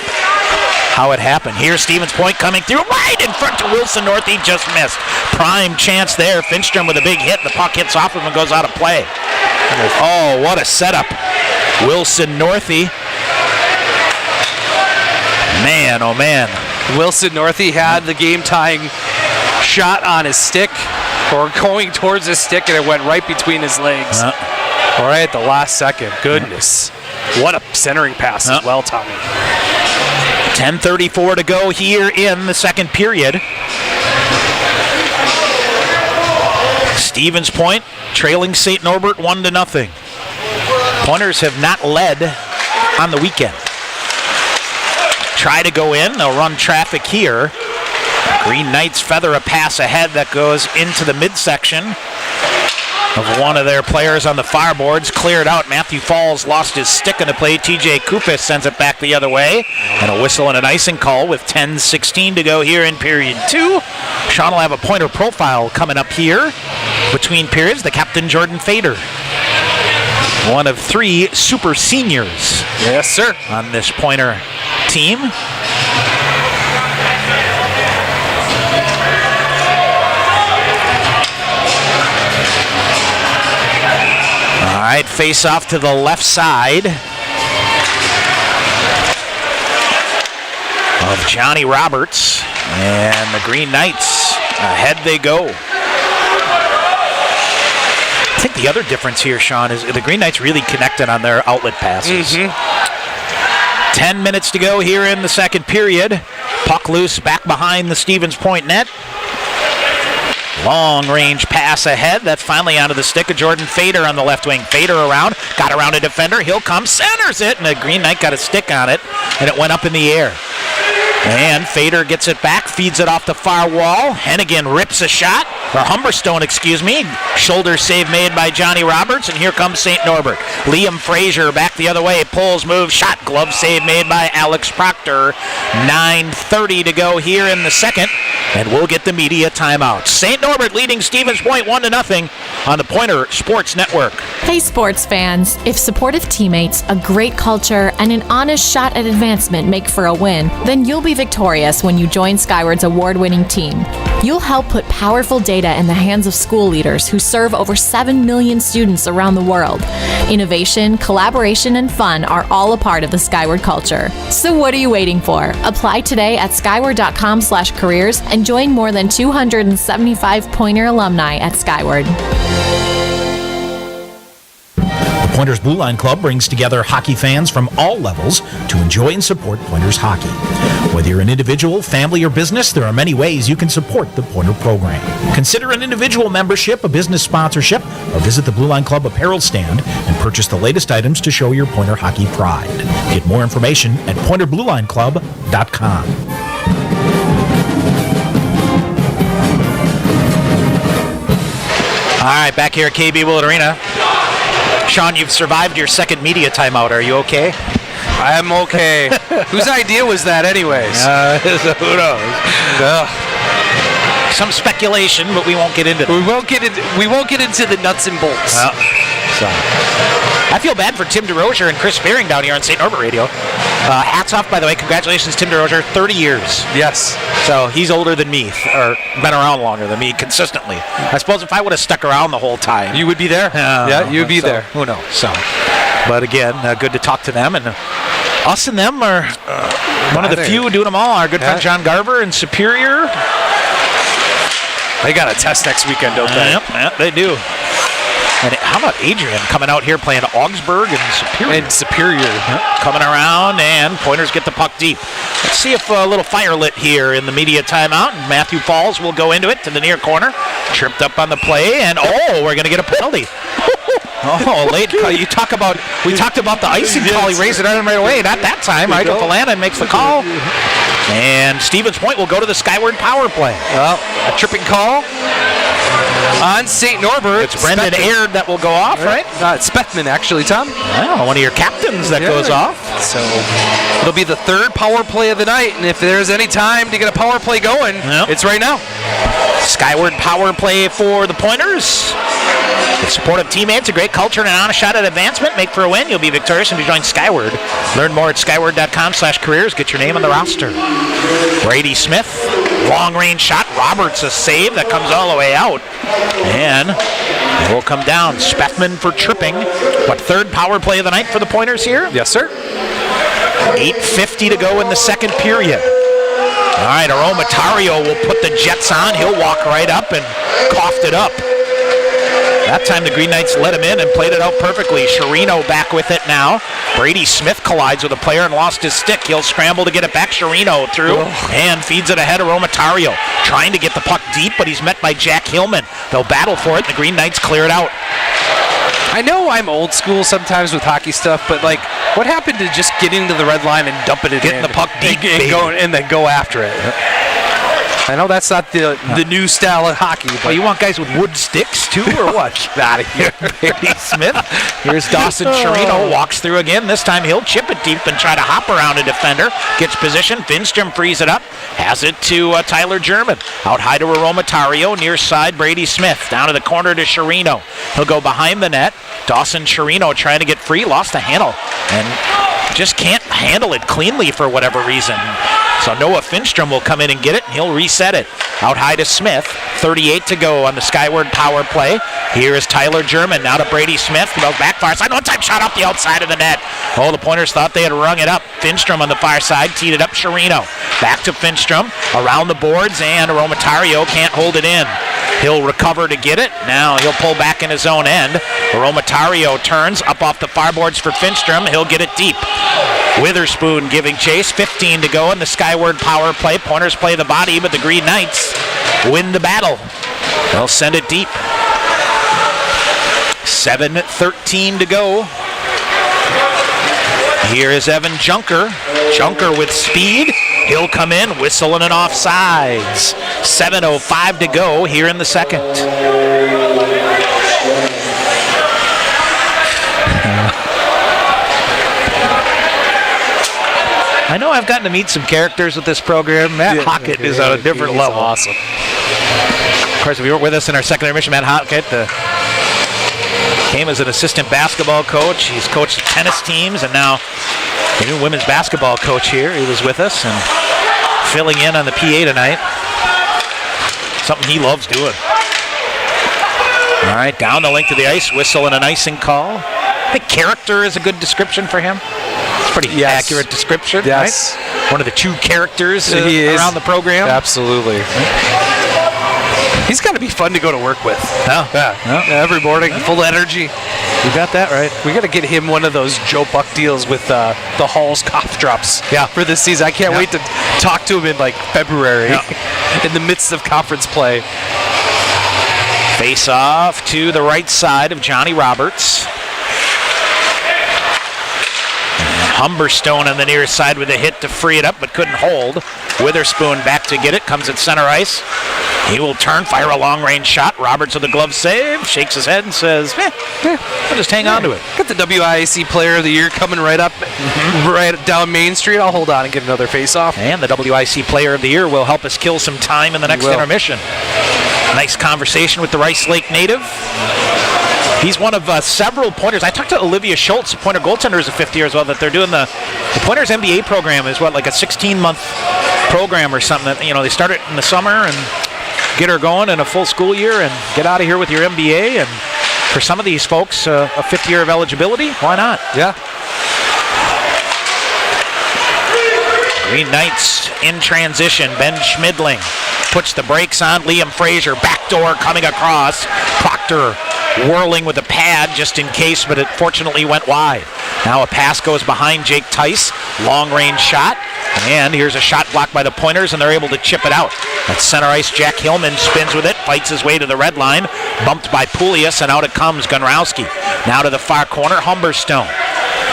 happened. Here's Stevens Point coming through right in front to Wilson North. He just missed. Prime chance there. Finstrom with a big hit. The puck hits off him and goes out of play. Oh, what a setup. Wilson Northy. Man, oh man. Wilson Northy had the game-tying shot on his stick, or going towards his stick, and it went right between his legs. All right, at the last second. Goodness. What a centering pass as well, Tommy. 10:34 to go here in the second period. Stevens Point trailing St. Norbert 1-0. Pointers have not led on the weekend. Try to go in. They'll run traffic here. Green Knights feather a pass ahead that goes into the midsection of one of their players on the far boards. Cleared out. Matthew Falls lost his stick in the play. TJ Kupis sends it back the other way. And a whistle and an icing call with 10:16 to go here in period 2. Sean will have a Pointer profile coming up here between periods. The captain, Jordan Fader. one of 3 super seniors. Yes, sir. On this Pointer team. All right, face off to the left side of Johnny Roberts, and the Green Knights, ahead they go. I think the other difference here, Sean, is the Green Knights really connected on their outlet passes. 10 minutes to go here in the second period. Puck loose back behind the Stevens Point net. Long range pass ahead. That's finally onto the stick of Jordan Fader on the left wing. Fader around, got around a defender. He'll come, centers it, and the Green Knight got a stick on it, and it went up in the air. And Fader gets it back, feeds it off the far wall. Hennigan rips a shot, or Humberstone, excuse me. Shoulder save made by Johnny Roberts, and here comes St. Norbert. Liam Frazier back the other way, pulls, moves, shot, glove save made by Alex Proctor. 9:30 to go here in the second, and we'll get the media timeout. St. Norbert leading Stevens Point 1-0 on the Pointer Sports Network. Hey sports fans, if supportive teammates, a great culture, and an honest shot at advancement make for a win, then you'll be victorious when you join Skyward's award-winning team. You'll help put powerful data in the hands of school leaders who serve over 7 million students around the world. Innovation, collaboration, and fun are all a part of the Skyward culture. So what are you waiting for? Apply today at skyward.com/careers and join more than 275 Pointer alumni at Skyward. The Pointers Blue Line Club brings together hockey fans from all levels to enjoy and support Pointers hockey. Whether you're an individual, family, or business, there are many ways you can support the Pointer program. Consider an individual membership, a business sponsorship, or visit the Blue Line Club apparel stand and purchase the latest items to show your Pointer hockey pride. Get more information at pointerbluelineclub.com. All right, back here at KB Willett Arena. Sean, you've survived your second media timeout. Are you okay? I'm okay. Whose idea was that anyways? Who knows? Some speculation, but we won't get into that. We won't get into the nuts and bolts. Well, so I feel bad for Tim DeRozier and Chris Spearing down here on St. Norbert Radio. Hats off, by the way. Congratulations, Tim DeRozier. 30 years. Yes. So he's older than me, or been around longer than me consistently. I suppose if I would have stuck around the whole time, you would be there. Yeah, you'd be there. Who knows? So, but again, good to talk to them, and us and them are one of the few doing them all. Our good friend John Garver in Superior. They got a test next weekend, don't they? Yep, they do. And how about Adrian coming out here playing Augsburg and Superior? Coming around, and Pointers get the puck deep. Let's see if a little fire lit here in the media timeout. Matthew Falls will go into it to the near corner. Tripped up on the play, and we're going to get a penalty. Late call. We talked about the icing call. He raised it right away. Not that time. Nigel Falanan makes the call. And Stevens Point will go to the Skyward power play. Well, a tripping call on St. Norbert. It's Brendan Aird that will go off, right? It's Spethman, actually, Tom. Well, one of your captains that goes off. So it'll be the third power play of the night, and if there's any time to get a power play going, it's right now. Skyward power play for the Pointers. With supportive teammates, a great culture, and an honest shot at advancement. Make for a win. You'll be victorious if you join Skyward. Learn more at skyward.com/careers. Get your name on the roster. Brady Smith, long range shot. Roberts a save that comes all the way out. And it will come down. Spethman for tripping. Third power play of the night for the Pointers here? Yes, sir. 8:50 to go in the second period. All right, Aromatario will put the Jets on. He'll walk right up and coughed it up. That time the Green Knights let him in and played it out perfectly. Chirino back with it now. Brady Smith collides with a player and lost his stick. He'll scramble to get it back. Chirino through and feeds it ahead of Aromatario. Trying to get the puck deep, but he's met by Jack Hillman. They'll battle for it, and the Green Knights clear it out. I know I'm old school sometimes with hockey stuff, but what happened to just getting to the red line and dumping it in? Getting the puck deep and then go after it. I know that's not the new style of hockey. But you want guys with wood sticks too, or what? Get out of here, Brady Smith. Here's Dawson Chirino, walks through again. This time he'll chip it deep and try to hop around a defender. Gets position. Finstrom frees it up. Has it to Tyler German. Out high to Aromatario. Near side, Brady Smith. Down to the corner to Chirino. He'll go behind the net. Dawson Chirino trying to get free. Lost the handle. And just can't handle it cleanly for whatever reason. So Noah Finstrom will come in and get it, and he'll reset it. Out high to Smith. 38 to go on the Skyward power play. Here is Tyler German. Now to Brady Smith. Goes back far side. One-time shot off the outside of the net. Oh, the Pointers thought they had rung it up. Finstrom on the far side. Teed it up. Chirino. Back to Finstrom. Around the boards, and Aromatario can't hold it in. He'll recover to get it. Now he'll pull back in his own end. Aromatario turns up off the far boards for Finstrom. He'll get it deep. Witherspoon giving chase. 15 to go in the Skyward power play. Pointers play the body, but the Green Knights win the battle. They'll send it deep. 7:13 to go. Here is Evan Junker. Junker with speed. He'll come in, whistling an offsides. 7:05 to go here in the second. I know I've gotten to meet some characters with this program. Matt Hockett is on a different level. Awesome. Of course, if you weren't with us in our second intermission, Matt Hockett came as an assistant basketball coach. He's coached tennis teams, and now the new women's basketball coach here. He was with us and filling in on the PA tonight. Something he loves doing. All right, down the length of the ice, whistle and an icing call. I think character is a good description for him. It's a pretty accurate description, right? One of the two characters around the program. Absolutely. He's got to be fun to go to work with. Every morning, full energy. You got that right. We got to get him one of those Joe Buck deals with the Hall's cough drops for this season. I can't wait to talk to him in like February in the midst of conference play. Face off to the right side of Johnny Roberts. Humberstone on the near side with a hit to free it up, but couldn't hold. Witherspoon back to get it, comes at center ice. He will turn, fire a long-range shot. Roberts with a glove save, shakes his head and says, I'll just hang on to it. Got the WIAC Player of the Year coming right up, right down Main Street. I'll hold on and get another face-off. And the WIC Player of the Year will help us kill some time in the next intermission. Nice conversation with the Rice Lake native. He's one of several Pointers. I talked to Olivia Schultz, Pointer goaltender, is a fifth year as well, that they're doing the Pointers MBA program is like a 16-month program or something that, they start it in the summer and get her going in a full school year and get out of here with your MBA. And for some of these folks, a fifth year of eligibility, why not? Yeah. Green Knights in transition. Ben Schmidling puts the brakes on. Liam Fraser, backdoor coming across. Proctor whirling with a pad just in case, but it fortunately went wide. Now a pass goes behind Jake Tice. Long-range shot. And here's a shot blocked by the Pointers, and they're able to chip it out. At center ice, Jack Hillman spins with it, fights his way to the red line. Bumped by Poulias, and out it comes, Gunrowski. Now to the far corner, Humberstone.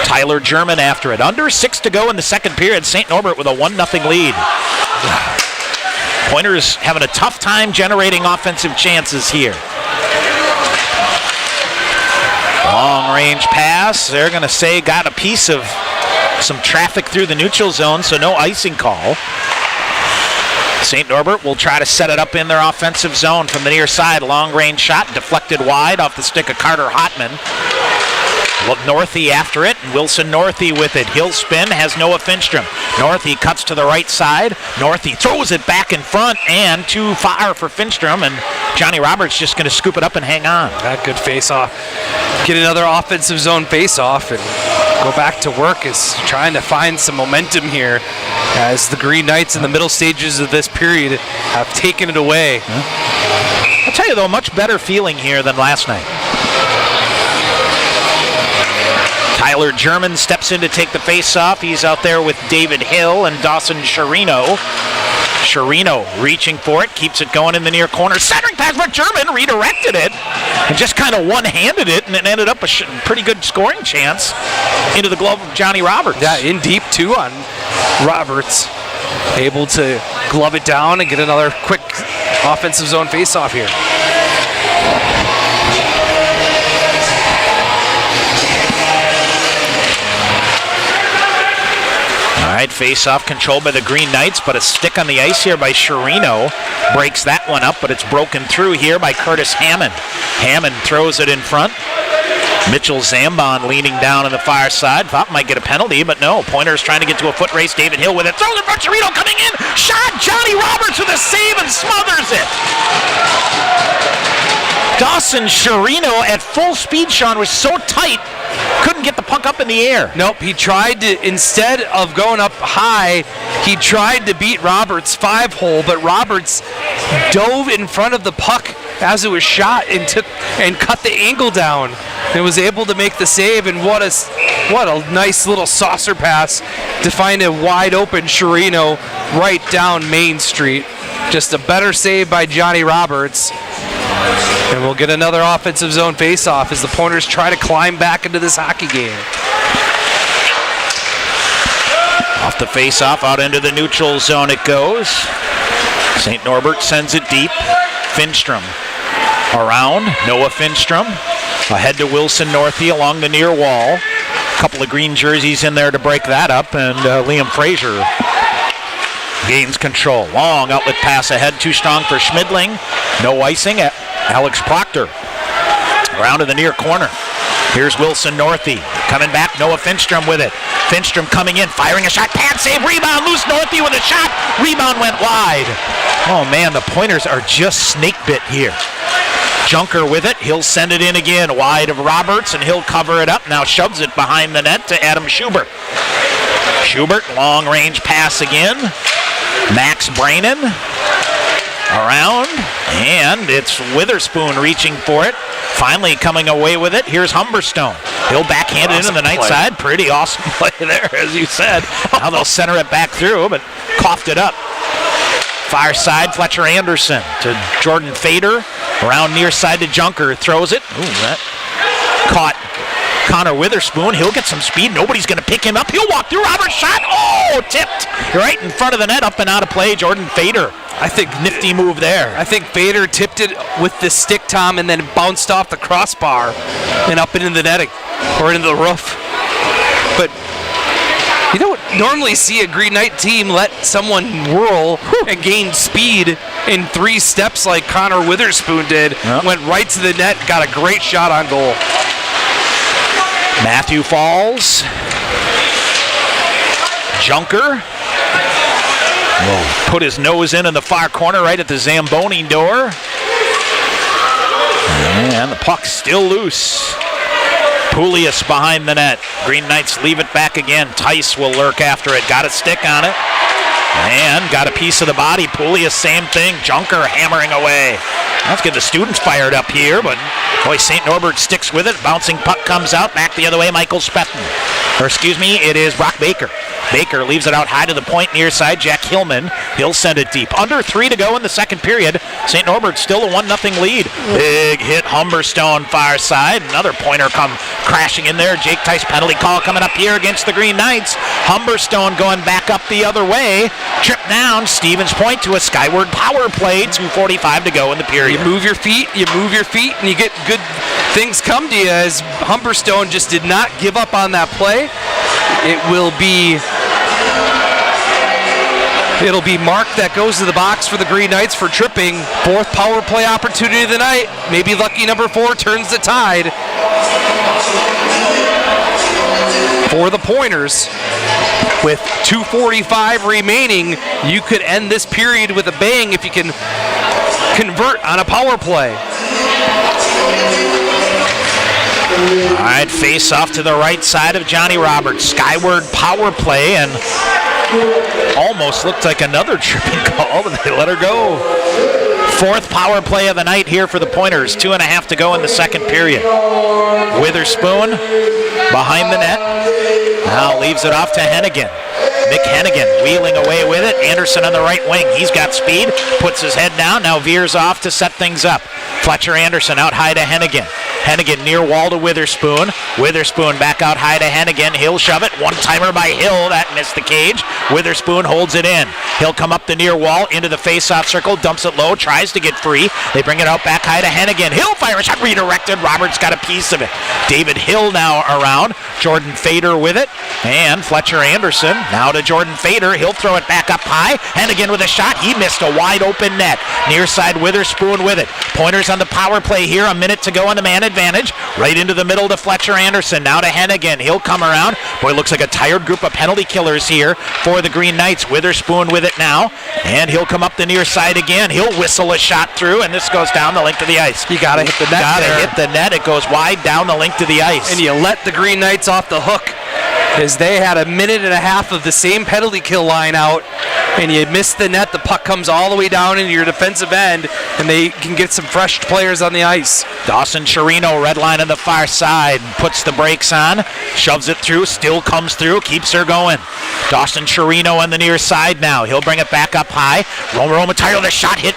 Tyler German after it. Under 6 to go in the second period. St. Norbert with a 1-0 lead. Pointers having a tough time generating offensive chances here. Long range pass. They're going to say got a piece of some traffic through the neutral zone, so no icing call. St. Norbert will try to set it up in their offensive zone from the near side. Long range shot deflected wide off the stick of Carter Hotman. Look, Northey after it, and Wilson Northey with it. He'll spin, has Noah Finstrom. Northey cuts to the right side. Northey throws it back in front, and too far for Finstrom, and Johnny Roberts just going to scoop it up and hang on. That good face-off. Get another offensive zone face-off and go back to work is trying to find some momentum here as the Green Knights in the middle stages of this period have taken it away. I'll tell you, though, much better feeling here than last night. Tyler German steps in to take the face-off. He's out there with David Hill and Dawson Chirino. Chirino reaching for it, keeps it going in the near corner. Centering pass, but German redirected it and just kind of one-handed it, and it ended up a pretty good scoring chance into the glove of Johnny Roberts. Yeah, in deep, too, on Roberts. able to glove it down and get another quick offensive zone faceoff here. All right, face-off controlled by the Green Knights, but a stick on the ice here by Chirino. Breaks that one up, but it's broken through here by Curtis Hammond. Hammond throws it in front. Mitchell Zambon leaning down on the far side. Thought might get a penalty, but no. Pointers trying to get to a foot race. David Hill with it. Throws it for Chirino coming in. Shot. Johnny Roberts with a save and smothers it. Dawson Chirino at full speed, Sean, was so tight, couldn't get the puck up in the air. Nope, he tried to, instead of going up high, he tried to beat Roberts' 5-hole, but Roberts dove in front of the puck as it was shot and cut the angle down and was able to make the save. And what a nice little saucer pass to find a wide open Chirino right down Main Street. Just a better save by Johnny Roberts. And we'll get another offensive zone faceoff as the Pointers try to climb back into this hockey game. Off the faceoff, out into the neutral zone it goes. St. Norbert sends it deep. Finstrom around. Noah Finstrom ahead to Wilson Northey along the near wall. A couple of green jerseys in there to break that up, and Liam Fraser gains control. Long outlet pass ahead, too strong for Schmidling. No icing. Alex Proctor around to the near corner. Here's Wilson Northey coming back. Noah Finstrom with it. Finstrom coming in, firing a shot. Pad save, rebound, loose. Northey with a shot. Rebound went wide. Oh man, the Pointers are just snake bit here. Junker with it. He'll send it in again wide of Roberts, and he'll cover it up. Now shoves it behind the net to Adam Schubert. Schubert, long range pass again. Max Brannon around, and it's Witherspoon reaching for it. Finally coming away with it. Here's Humberstone. He'll backhand it into the night side. Pretty awesome play there, as you said. Now they'll center it back through, but coughed it up. Far side, Fletcher Anderson to Jordan Fader. Around near side to Junker. Throws it. Ooh, that caught Connor Witherspoon. He'll get some speed. Nobody's going to pick him up. He'll walk through. Robert's shot. Oh, tipped. Right in front of the net. Up and out of play. Jordan Fader. I think nifty move there. I think Fader tipped it with the stick, Tom, and then bounced off the crossbar and up into the netting or into the roof. But you don't normally see a Green Knight team let someone whirl and gain speed in 3 steps like Connor Witherspoon did. Yep. Went right to the net, got a great shot on goal. Matthew Falls. Junker will put his nose in the far corner right at the Zamboni door. And the puck's still loose. Poulias behind the net. Green Knights leave it back again. Tice will lurk after it. Got a stick on it. And got a piece of the body. Poulias, same thing. Junker hammering away. Let's get the students fired up here, but boy, St. Norbert sticks with it. Bouncing puck comes out. Back the other way, Michael Spetton. Or excuse me, it is Brock Baker. Baker leaves it out high to the point near side. Jack Hillman, he'll send it deep. Under 3 to go in the second period. St. Norbert still a 1-0 lead. Big hit, Humberstone far side. Another pointer come crashing in there. Jake Tice penalty call coming up here against the Green Knights. Humberstone going back up the other way. Trip down, Stevens Point to a skyward power play. 2:45 to go in the period. You move your feet, and you get good things come to you, as Humberstone just did not give up on that play. It'll be Mark that goes to the box for the Green Knights for tripping. 4th power play opportunity of the night. Maybe lucky number 4 turns the tide for the Pointers. With 2:45 remaining, you could end this period with a bang if you can convert on a power play. All right, face off to the right side of Johnny Roberts. Skyward power play, and almost looked like another tripping call, but they let her go. 4th power play of the night here for the Pointers. 2.5 to go in the second period. Witherspoon behind the net. Now leaves it off to Hennigan. Nick Hennigan wheeling away with it. Anderson on the right wing. He's got speed, puts his head down, now veers off to set things up. Fletcher Anderson out high to Hennigan. Hennigan near wall to Witherspoon. Witherspoon back out high to Hennigan. He'll shove it. One-timer by Hill. That missed the cage. Witherspoon holds it in. He'll come up the near wall into the face-off circle. Dumps it low. Tries to get free. They bring it out back high to Hennigan. Hill fires shot redirected. Roberts got a piece of it. David Hill now around. Jordan Fader with it. And Fletcher Anderson now to Jordan Fader. He'll throw it back up high. Hennigan with a shot. He missed a wide open net. Near side Witherspoon with it. Pointers on the power play here. A minute to go on the man advantage. Right into the middle to Fletcher Anderson. Now to Hennigan. He'll come around. Boy, looks like a tired group of penalty killers here for the Green Knights. Witherspoon with it now. And he'll come up the near side again. He'll whistle a shot through, and this goes down the length of the ice. You gotta hit the net. Gotta hit the net. It goes wide down the length of the ice. And you let the Green Knights off the hook, as they had a minute and a half of the same penalty kill line out, and you miss the net. The puck comes all the way down into your defensive end, and they can get some fresh players on the ice. Dawson Chirino, red line on the far side, puts the brakes on, shoves it through, still comes through, keeps her going. Dawson Chirino on the near side now. He'll bring it back up high. Romatario, the shot hit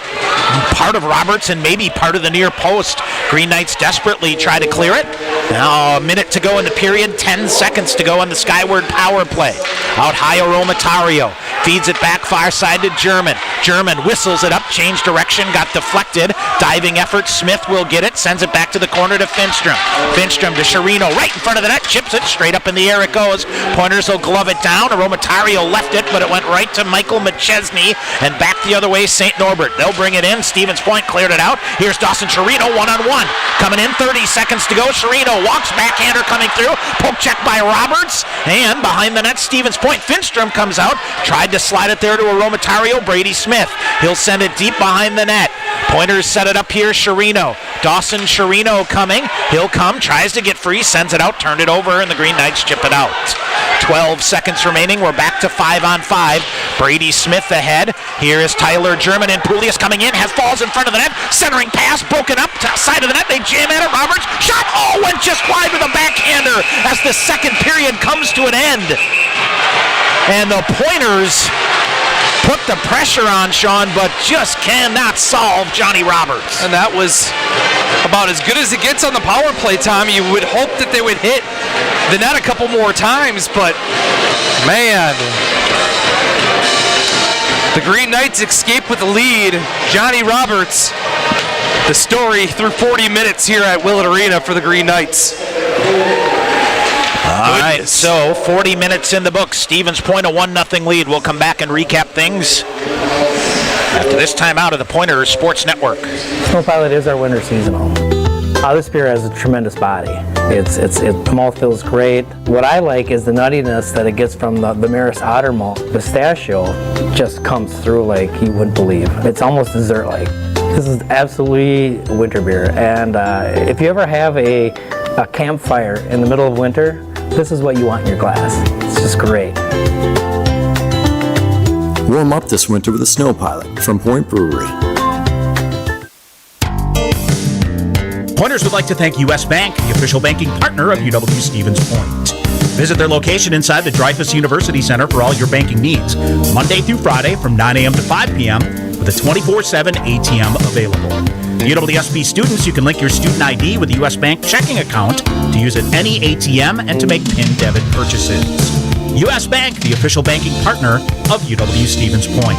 part of Roberts and maybe part of the near post. Green Knights desperately try to clear it. Now a minute to go in the period, 10 seconds to go on the Skyward power play. Out high, Romatario feeds it back far side to German. German whistles it up, change direction, got deflected. Diving effort, Smith will get it, sends it back to the corner to Finstrom. Finstrom to Chirino, right in front of the net, chips it, straight up in the air it goes. Pointers will glove it down. Romatario left it, but it went right to Michael McChesney, and back the other way, St. Norbert. They'll bring it in. Stevens Point cleared it out. Here's Dawson Chirino, one-on-one. Coming in, 30 seconds to go. Chirino walks, backhander coming through. Poke check by Roberts, and behind the net, Stevens Point. Finstrom comes out, tried to slide it there to a Romatario. Brady Smith. He'll send it deep behind the net. Pointers set it up here, Chirino. Dawson Chirino coming. He'll come, tries to get free, sends it out, turned it over, and the Green Knights chip it out. 12 seconds remaining. We're back to 5-on-5. Brady Smith ahead. Here is Tyler German, and Poulias coming in, has falls in front of the net. Centering pass, broken up to the side of the net. They jam at it. Roberts, shot, went just wide with a backhander as the second period comes to an end. And the Pointers put the pressure on Sean, but just cannot solve Johnny Roberts. And that was about as good as it gets on the power play, Tom. You would hope that they would hit the net a couple more times, but man, the Green Knights escape with the lead. Johnny Roberts, the story through 40 minutes here at Willett Arena for the Green Knights. All right, so 40 minutes in the books. Stevens Point, a 1-0 lead. We'll come back and recap things after this timeout of the Pointers Sports Network. Snow Pilot is our winter seasonal. This beer has a tremendous body. The malt feels great. What I like is the nuttiness that it gets from the Maris Otter malt. Pistachio just comes through like you wouldn't believe. It's almost dessert-like. This is absolutely winter beer, and if you ever have a campfire in the middle of winter, this is what you want in your glass. It's just great. Warm up this winter with a Snow Pilot from Point Brewery. Pointers would like to thank U.S. Bank, the official banking partner of UW-Stevens Point. Visit their location inside the Dreyfus University Center for all your banking needs, Monday through Friday from 9 a.m. to 5 p.m. with a 24/7 ATM available. UWSP students, you can link your student ID with a U.S. Bank checking account to use at any ATM and to make PIN debit purchases. U.S. Bank, the official banking partner of UW-Stevens Point.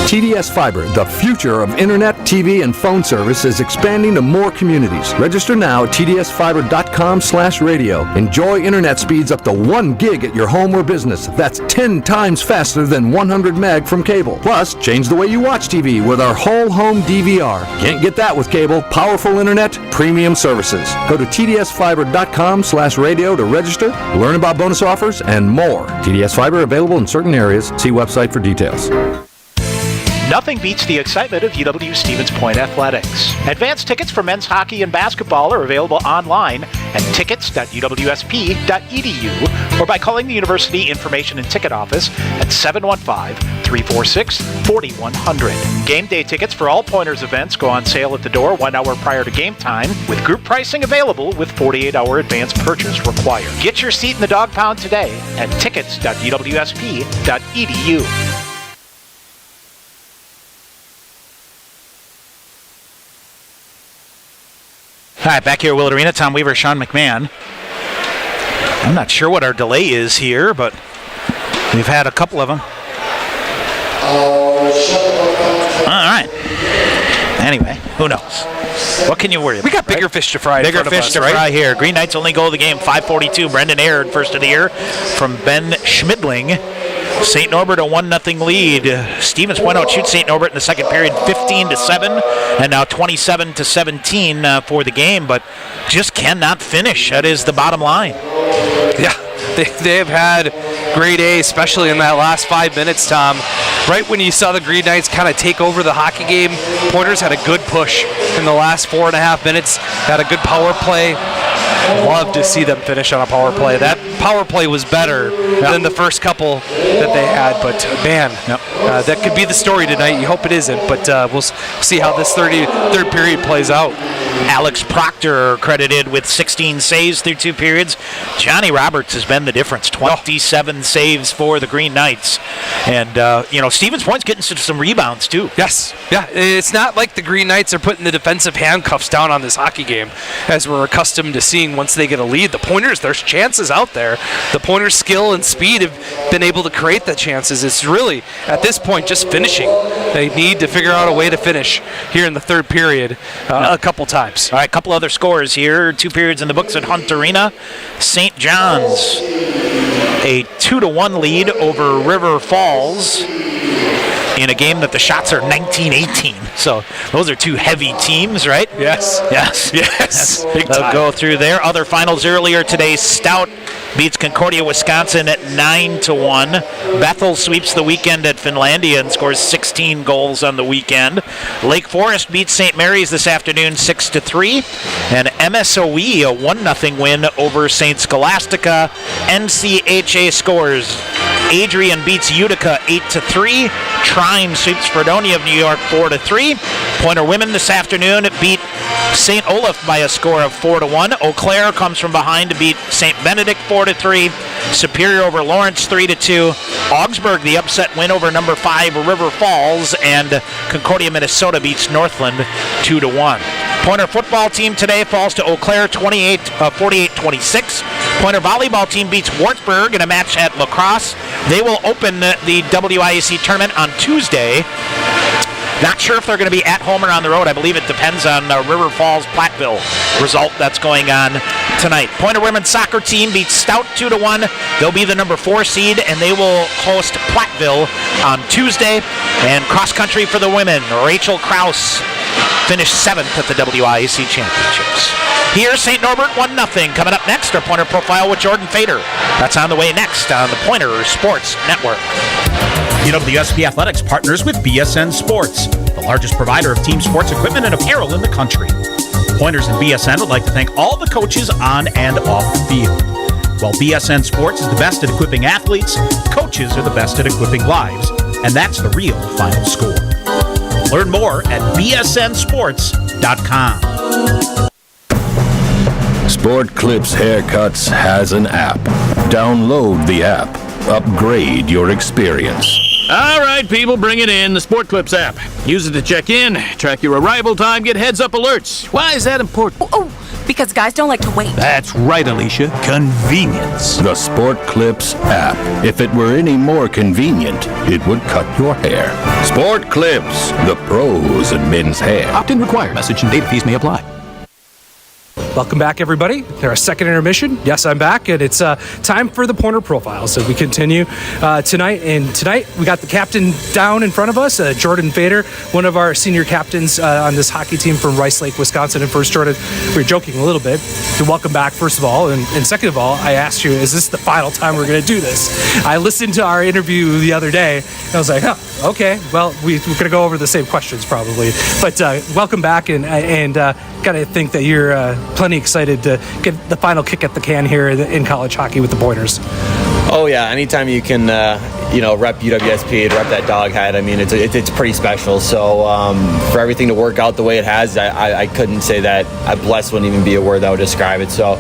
TDS Fiber, the future of internet, TV, and phone service, is expanding to more communities. Register now at tdsfiber.com/radio. Enjoy internet speeds up to 1 gig at your home or business. That's 10 times faster than 100 meg from cable. Plus, change the way you watch TV with our whole home DVR. Can't get that with cable. Powerful internet, premium services. Go to tdsfiber.com/radio to register, learn about bonus offers, and more. TDS Fiber available in certain areas. See website for details. Nothing beats the excitement of UW Stevens Point athletics. Advance tickets for men's hockey and basketball are available online at tickets.uwsp.edu or by calling the University Information and Ticket Office at 715-346-4100. Game day tickets for all Pointers events go on sale at the door 1 hour prior to game time, with group pricing available with 48-hour advance purchase required. Get your seat in the dog pound today at tickets.uwsp.edu. All right, back here at Willett Arena, Tom Weaver, Sean McMahon. I'm not sure what our delay is here, but we've had a couple of them. All right. Anyway, who knows? What can you worry about? We got bigger fish to fry. Bigger fish to fry here. Green Knights only goal of the game, 5:42. Brendan Aird, first of the year, from Ben Schmidling. St. Norbert a 1-0 lead. Stevens Point outshoots St. Norbert in the second period 15-7, and now 27-17 for the game, but just cannot finish. That is the bottom line. Yeah, they have had grade A, especially in that last 5 minutes, Tom. Right when you saw the Green Knights kind of take over the hockey game, Pointers had a good push in the last 4.5 minutes, had a good power play. Love to see them finish on a power play. That power play was better than the first couple that they had, but man, that could be the story tonight. You hope it isn't, but we'll see how this third period plays out. Alex Proctor credited with 16 saves through 2 periods. Johnny Roberts has been the difference. 27 saves for the Green Knights. And, Stevens Point's getting some rebounds, too. Yes. Yeah, it's not like the Green Knights are putting the defensive handcuffs down on this hockey game, as we're accustomed to seeing once they get a lead. The Pointers, there's chances out there. The Pointers' skill and speed have been able to create the chances. It's really, at this point, just finishing. They need to figure out a way to finish here in the third period a couple times. All right, a couple other scores here. 2 periods in the books at Hunt Arena. St. John's, a 2-1 lead over River Falls in a game that the shots are 19-18. So those are 2 heavy teams, right? Yes. Big time. They'll go through there. Other finals earlier today. Stout beats Concordia, Wisconsin at 9-1. Bethel sweeps the weekend at Finlandia and scores 16 goals on the weekend. Lake Forest beats St. Mary's this afternoon 6-3. And MSOE, a 1-0 win over St. Scholastica. NCHA scores. Adrian beats Utica 8-3. Trine sweeps Fredonia of New York 4-3. Pointer women this afternoon beat St. Olaf by a score of 4-1. Eau Claire comes from behind to beat St. Benedict 4-3. Superior over Lawrence 3-2. Augsburg the upset win over number 5 River Falls, and Concordia, Minnesota beats Northland 2-1. Pointer football team today falls to Eau Claire 48-26. Pointer volleyball team beats Wartburg in a match at La Crosse. They will open the WIAC tournament on Tuesday. Not sure if they're going to be at home or on the road. I believe it depends on River Falls Platteville result that's going on tonight. Pointer women's soccer team beats Stout 2-1. They'll be the number 4 seed, and they will host Platteville on Tuesday. And cross country for the women, Rachel Krause finished 7th at the WIAC championships. Here's St. Norbert 1-0. Coming up next, our Pointer Profile with Jordan Fader. That's on the way next on the Pointer Sports Network. UWSP Athletics partners with BSN Sports, the largest provider of team sports equipment and apparel in the country. Pointers and BSN would like to thank all the coaches on and off the field. While BSN Sports is the best at equipping athletes, coaches are the best at equipping lives, and that's the real final score. Learn more at bsnsports.com. Sport Clips Haircuts has an app. Download the app. Upgrade your experience. All right, people, bring it in. The Sport Clips app. Use it to check in, track your arrival time, get heads-up alerts. Why is that important? Because guys don't like to wait. That's right, Alicia. Convenience. The Sport Clips app. If it were any more convenient, it would cut your hair. Sport Clips, the pros in men's hair. Opt-in required. Message and data fees may apply. Welcome back, everybody. Our second intermission. Yes, I'm back, and it's time for the Pointer Profiles as we continue tonight. And tonight, we got the captain down in front of us, Jordan Fader, one of our senior captains on this hockey team from Rice Lake, Wisconsin. And first, Jordan, we were joking a little bit. So welcome back, first of all. And second of all, I asked you, is this the final time we're going to do this? I listened to our interview the other day, and I was like, okay. Well, we're going to go over the same questions probably. But welcome back, and got to think that you're plenty excited to get the final kick at the can here in college hockey with the Pointers. Oh yeah, anytime you can rep UWSP and rep that dog hat, I mean it's pretty special. So for everything to work out the way it has, I couldn't say that. Blessed wouldn't even be a word that would describe it. So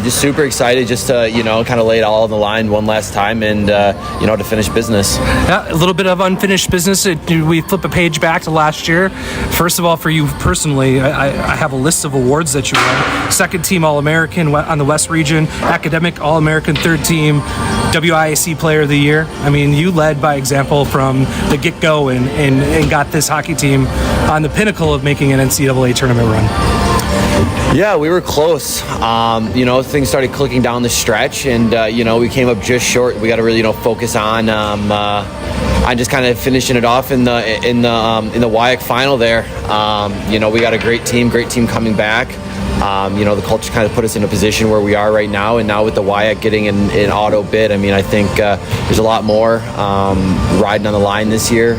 just super excited just to kind of lay it all on the line one last time and to finish business. Yeah, a little bit of unfinished business. We flip a page back to last year. First of all, for you personally, I have a list of awards that you won. Second team All-American on the West Region, academic All-American, third team WIAC Player of the Year. I mean, you led by example from the get-go and got this hockey team on the pinnacle of making an NCAA tournament run. Yeah, we were close. Things started clicking down the stretch, and we came up just short. We got to really focus on just kind of finishing it off in the WIAC final there. We got a great team coming back. The culture kind of put us in a position where we are right now, and now with the WIAC getting an auto bid, I mean, I think there's a lot more riding on the line this year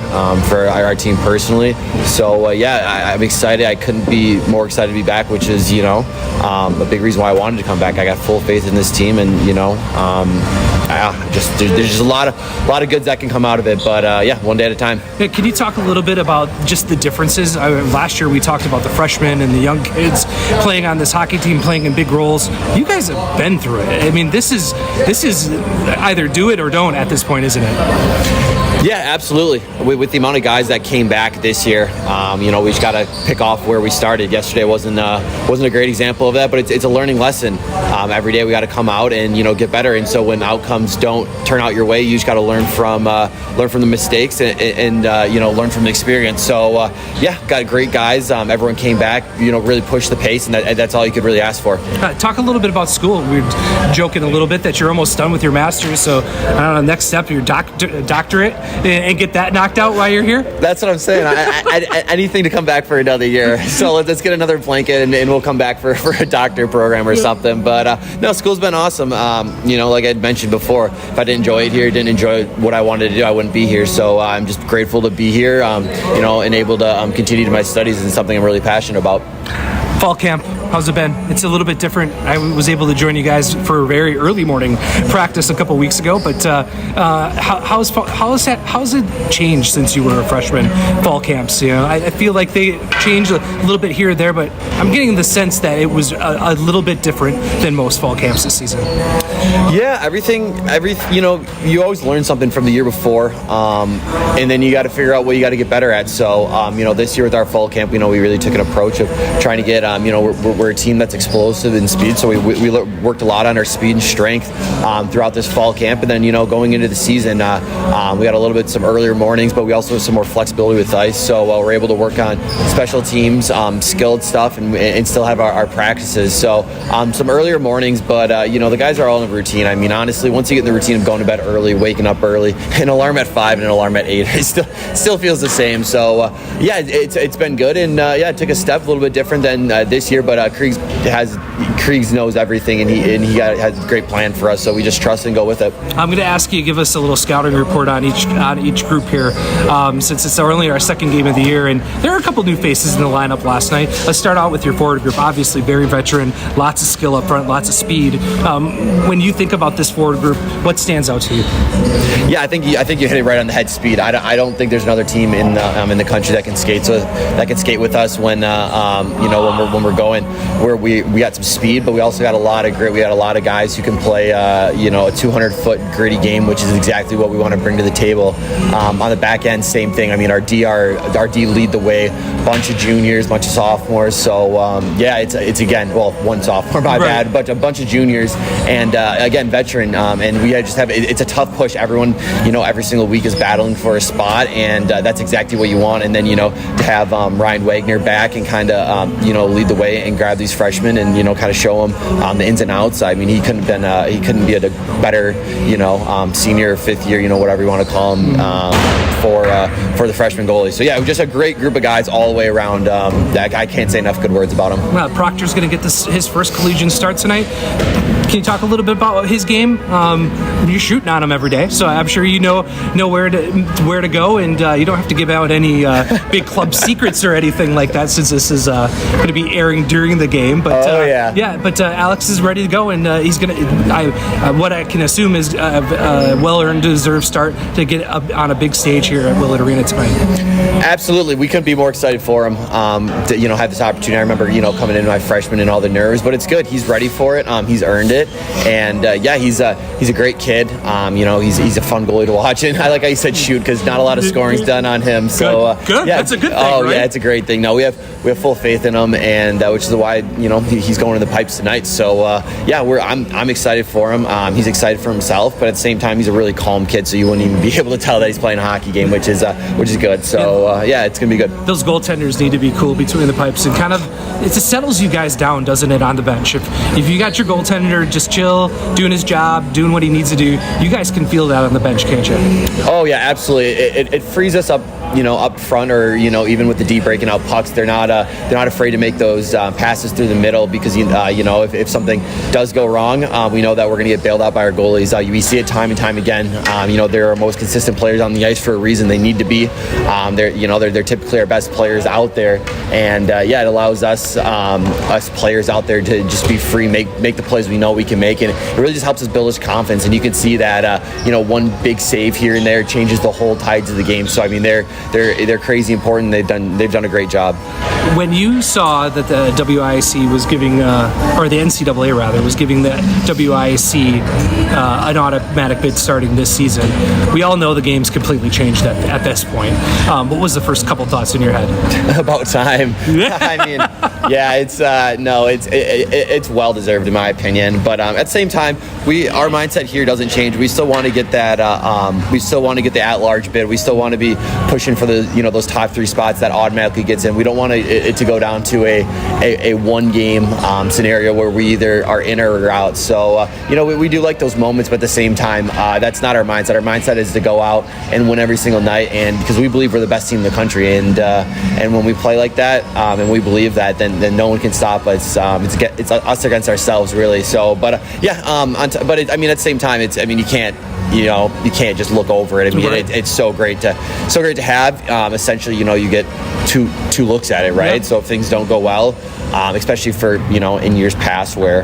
for our team personally. So I'm excited. I couldn't be more excited to be back, which is a big reason why I wanted to come back. I got full faith in this team, and there's just a lot of goods that can come out of it. But one day at a time. Yeah, can you talk a little bit about just the differences? Last year we talked about the freshmen and the young kids playing on this hockey team, playing in big roles. You guys have been through it. I mean, this is either do it or don't at this point, isn't it? Yeah, absolutely. With the amount of guys that came back this year, we just got to pick off where we started. Yesterday wasn't a great example of that, but it's a learning lesson. Every day we got to come out and get better. And so when outcomes don't turn out your way, you just got to learn from the mistakes and learn from the experience. So got great guys. Everyone came back, really pushed the pace, and that's all you could really ask for. Talk a little bit about school. We were joking a little bit that you're almost done with your master's. So I don't know, next step, your doctorate. And get that knocked out while you're here? That's what I'm saying. Anything to come back for another year. So let's get another blanket and we'll come back for a doctorate program or something. But no, school's been awesome. Like I had mentioned before, if I didn't enjoy it here, didn't enjoy what I wanted to do, I wouldn't be here. So I'm just grateful to be here, and able to continue my studies in something I'm really passionate about. Fall camp, how's it been? It's a little bit different. I was able to join you guys for a very early morning practice a couple weeks ago, but how's it changed since you were a freshman? Fall camps, I feel like they changed a little bit here or there, but I'm getting the sense that it was a little bit different than most fall camps this season. Yeah, you always learn something from the year before, and then you got to figure out what you got to get better at. So, this year with our fall camp, we really took an approach of trying to get we're a team that's explosive in speed, so we worked a lot on our speed and strength throughout this fall camp, and then going into the season, we got a little bit some earlier mornings, but we also have some more flexibility with ice, so we're able to work on special teams, skilled stuff, and still have our practices. So some earlier mornings, but the guys are all in a routine. I mean, honestly, once you get in the routine of going to bed early, waking up early, an alarm at 5 and an alarm at 8, it still feels the same. So it's been good, and it took a step a little bit different than this year, but Kriegs knows everything, and he has a great plan for us, so we just trust and go with it. I'm going to ask you to give us a little scouting report on each group here, since it's only our second game of the year, and there are a couple new faces in the lineup last night. Let's start out with your forward group. Obviously very veteran, lots of skill up front, lots of speed. When you think about this forward group, what stands out to you? Yeah, I think you hit it right on the head. Speed. I don't think there's another team in the country that can skate with us when we're going, where we got some speed, but we also got a lot of grit. We got a lot of guys who can play a 200-foot gritty game, which is exactly what we want to bring to the table. On the back end, same thing. I mean, our D lead the way. Bunch of juniors, bunch of sophomores. So it's again, one sophomore, my bad, but a bunch of juniors, and again, veteran. And we just have it's a tough push. Everyone, every single week is battling for a spot, and that's exactly what you want. And then to have Ryan Wagner back and kind of lead the way and grab these freshmen and kind of show them the ins and outs. I mean, he couldn't be a better senior, fifth year, whatever you want to call him, for the freshman goalie. So yeah, just a great group of guys all the way around. I can't say enough good words about him. Proctor's going to get his first collegiate start tonight. Can you talk a little bit about his game? You're shooting on him every day, so I'm sure you know where to go, and you don't have to give out any big club secrets or anything like that, since this is going to be airing during the game. But but Alex is ready to go, and he's going to. What I can assume is a well-earned, deserved start to get up on a big stage here at Willett Arena tonight. Absolutely, we couldn't be more excited for him to have this opportunity. I remember coming in my freshman and all the nerves, but it's good. He's ready for it. He's earned it, and he's a great kid. He's a fun goalie to watch, and I like how you said shoot, because not a lot of scoring's done on him. So good. That's a good thing. Oh right? Yeah, it's a great thing. No, we have full faith in him, and which is why he's going to the pipes tonight. So I'm excited for him. He's excited for himself, but at the same time, he's a really calm kid, so you wouldn't even be able to tell that he's playing a hockey game, which is good. So it's gonna be good. Those goaltenders need to be cool between the pipes, and kind of it settles you guys down, doesn't it, on the bench? If you got your goaltender just chill, doing his job, doing what he needs to do, you guys can feel that on the bench, can't you? Oh yeah, absolutely. It frees us up, up front, or even with the deep breaking out pucks, they're not afraid to make those passes through the middle, because if something does go wrong, we know that we're going to get bailed out by our goalies. We see it time and time again. They're our most consistent players on the ice for a reason. They need to be. They're typically our best players out there, and it allows us players out there to just be free, make the plays we know we can make, and it really just helps us build his confidence. And you can see that one big save here and there changes the whole tides of the game. So I mean, they're crazy important. They've done a great job. When you saw that the WIAC was giving, or the NCAA rather, was giving the WIAC an automatic bid starting this season, we all know the game's completely changed at this point. What was the first couple thoughts in your head? About time. I mean, it's well deserved in my opinion. But at the same time, our mindset here doesn't change. We still want to get that. We still want to get the at-large bid. We still want to be pushing for the those top 3 spots that automatically gets in. We don't want it to go down to a one game scenario where we either are in or we're out. So we do like those moments, but at the same time, that's not our mindset. Our mindset is to go out and win every single night, and because we believe we're the best team in the country, and when we play like that, and we believe that, then no one can stop us. It's us against ourselves, really. So, but at the same time, you can't just look over it. I mean, right. It's so great to have. Essentially, you get two looks at it, right? Yep. So if things don't go well, especially for in years past where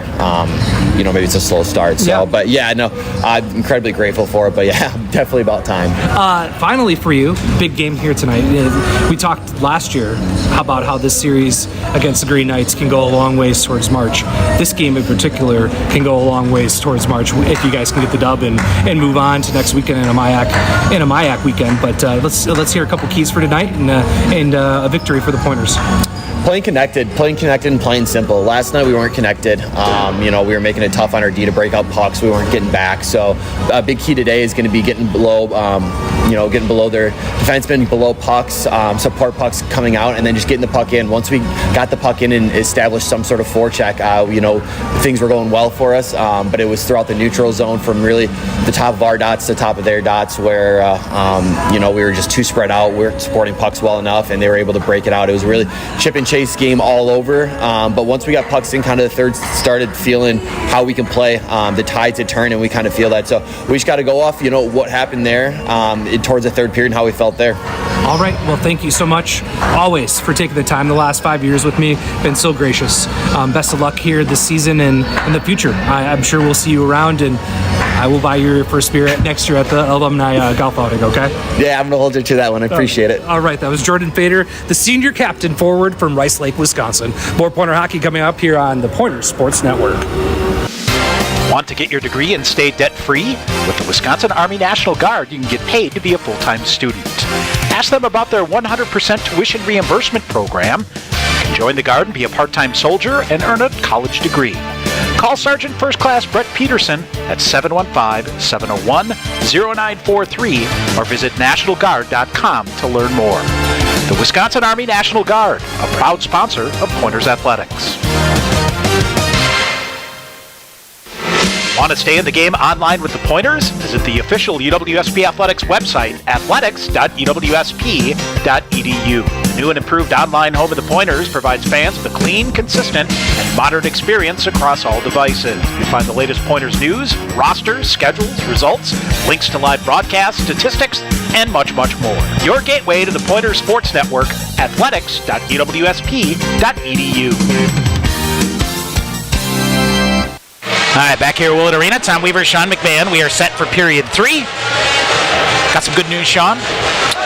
maybe it's a slow start. So, but I'm incredibly grateful for it. But definitely about time. Finally, for you, big game here tonight. We talked last year about how this series against the Green Knights can go a long ways towards March. This game in particular can go a long ways towards March if you guys can get the dub and move on to next weekend in a MIAC weekend. But let's hear a couple keys for tonight and a victory for the Pointers. Playing connected and playing simple. Last night we weren't connected. We were making it tough on our D to break out pucks. We weren't getting back. So a big key today is going to be getting below their defensemen, below pucks, support pucks coming out, and then just getting the puck in. Once we got the puck in and established some sort of forecheck, things were going well for us. But it was throughout the neutral zone from really the top of our dots to the top of their dots where, we were just too spread out. We weren't supporting pucks well enough, and they were able to break it out. It was really chip and chase game all over, but once we got pucks in, kind of the third started feeling how we can play. The tides had turned, and we kind of feel that. So we just got to go off, what happened there towards the third period and how we felt there. All right. Well, thank you so much, always, for taking the time the last 5 years with me. Been so gracious. Best of luck here this season and in the future. I'm sure we'll see you around, and I will buy your first beer next year at the alumni golf outing, okay? Yeah, I'm going to hold you to that one. I appreciate it. All right. That was Jordan Fader, the senior captain forward from Rice Lake, Wisconsin. More Pointer hockey coming up here on the Pointer Sports Network. Want to get your degree and stay debt-free? With the Wisconsin Army National Guard, you can get paid to be a full-time student. Ask them about their 100% tuition reimbursement program. You can join the Guard and be a part-time soldier and earn a college degree. Call Sergeant First Class Brett Peterson at 715-701-0943 or visit nationalguard.com to learn more. The Wisconsin Army National Guard, a proud sponsor of Pointers Athletics. Want to stay in the game online with the Pointers? Visit the official UWSP Athletics website, athletics.uwsp.edu. The new and improved online home of the Pointers provides fans with a clean, consistent, and modern experience across all devices. You'll find the latest Pointers news, rosters, schedules, results, links to live broadcasts, statistics, and much, much more. Your gateway to the Pointers Sports Network, athletics.uwsp.edu. All right, back here at Willett Arena. Tom Weaver, Sean McMahon. We are set for period 3. Got some good news, Sean.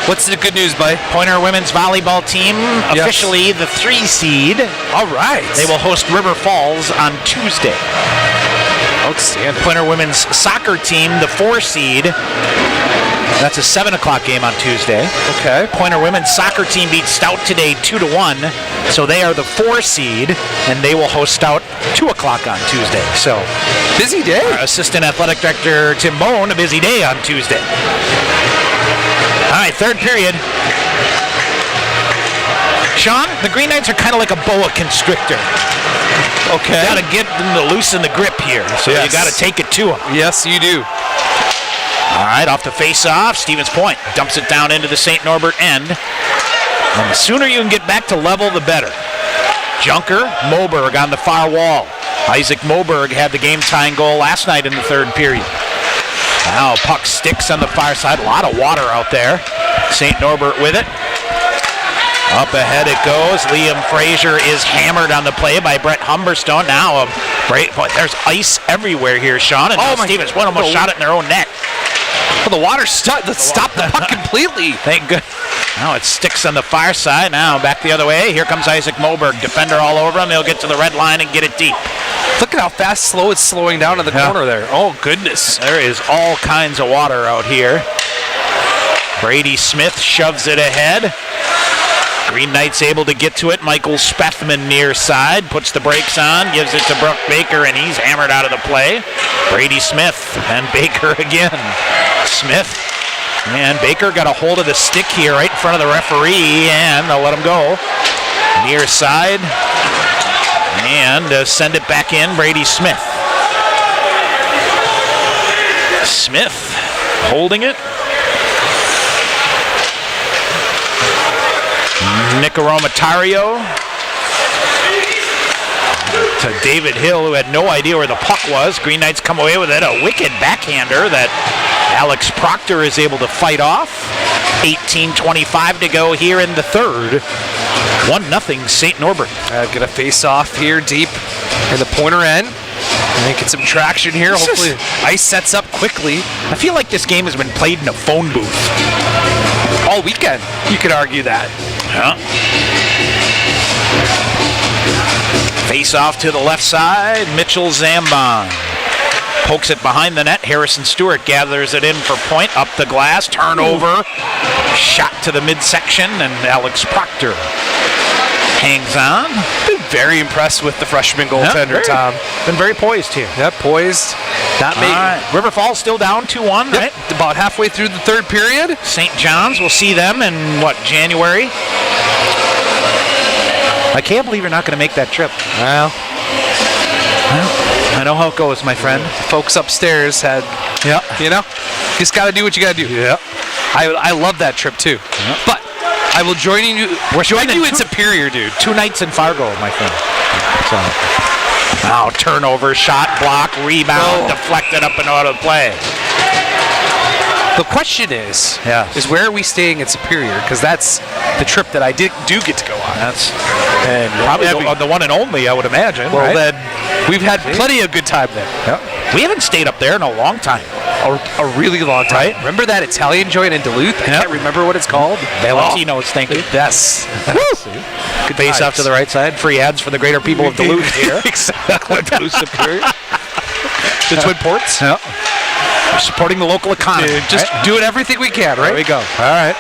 What's the good news, bud? Pointer women's volleyball team, officially the 3 seed. All right. They will host River Falls on Tuesday. Outstanding. Pointer women's soccer team, the 4 seed. That's a 7 o'clock game on Tuesday. Okay. Pointer women's soccer team beat Stout today 2-1. So they are the 4 seed, and they will host Stout 2 o'clock on Tuesday. So busy day. Our Assistant Athletic Director Tim Bone, a busy day on Tuesday. All right, third period. Sean, the Green Knights are kind of like a boa constrictor. Okay. You got to get them to loosen the grip here, so you got to take it to them. Yes, you do. All right, off the face-off, Stevens Point dumps it down into the St. Norbert end. And the sooner you can get back to level, the better. Junker, Moberg on the far wall. Isaac Moberg had the game-tying goal last night in the third period. Now puck sticks on the far side. A lot of water out there. St. Norbert with it. Up ahead it goes. Liam Frazier is hammered on the play by Brett Humberstone. Now, there's ice everywhere here, Sean. And Stevens Point almost shot it in their own net. Well, the water stopped the puck completely. Thank goodness. Now it sticks on the far side. Now back the other way. Here comes Isaac Moberg. Defender all over him. He'll get to the red line and get it deep. Look at how fast slow it's slowing down in the corner there. Oh, goodness. There is all kinds of water out here. Brady Smith shoves it ahead. Green Knights able to get to it. Michael Spethman near side. Puts the brakes on. Gives it to Brooke Baker, and he's hammered out of the play. Brady Smith and Baker again. Smith and Baker got a hold of the stick here right in front of the referee, and they'll let him go. Near side. And send it back in, Brady Smith. Smith holding it. Nicaromatario to David Hill, who had no idea where the puck was. Green Knights come away with it. A wicked backhander that Alex Proctor is able to fight off. 18:25 to go here in the third. 1-0 St. Norbert. Get a face-off here deep in the Pointer end. Making some traction here. Hopefully ice sets up quickly. I feel like this game has been played in a phone booth. All weekend, you could argue that. Yeah. Face-off to the left side. Mitchell Zambon pokes it behind the net. Harrison Stewart gathers it in for point. Up the glass. Turnover. Shot to the midsection. And Alex Proctor hangs on. Been very impressed with the freshman goaltender, Tom. Been very poised here. Yep, poised. Not me. River Falls still down 2-1, right? About halfway through the third period. St. John's, we'll see them in, January? I can't believe you're not going to make that trip. Well, I know how it goes, my friend. Folks upstairs had, just got to do what you got to do. Yeah. I love that trip, too. Yep. But I will join you. We're joining you in Superior, dude. 2 nights in Fargo, my friend. So. Now turnover, shot, block, rebound, deflected up and out of play. The question is where are we staying at Superior? Because that's the trip that I do get to go on. That's probably the one and only, I would imagine. Well, right? then we've had plenty of good time there. Yep. We haven't stayed up there in a long time. A really long time. Right? Remember that Italian joint in Duluth? I can't remember what it's called. Valentino's, thank you. Yes. Good face off to the right side. Free ads for the greater people of Duluth here. Exactly. Duluth Superior. The Twin Ports. Yeah. We're supporting the local economy. Just doing everything we can, right? There we go. All right.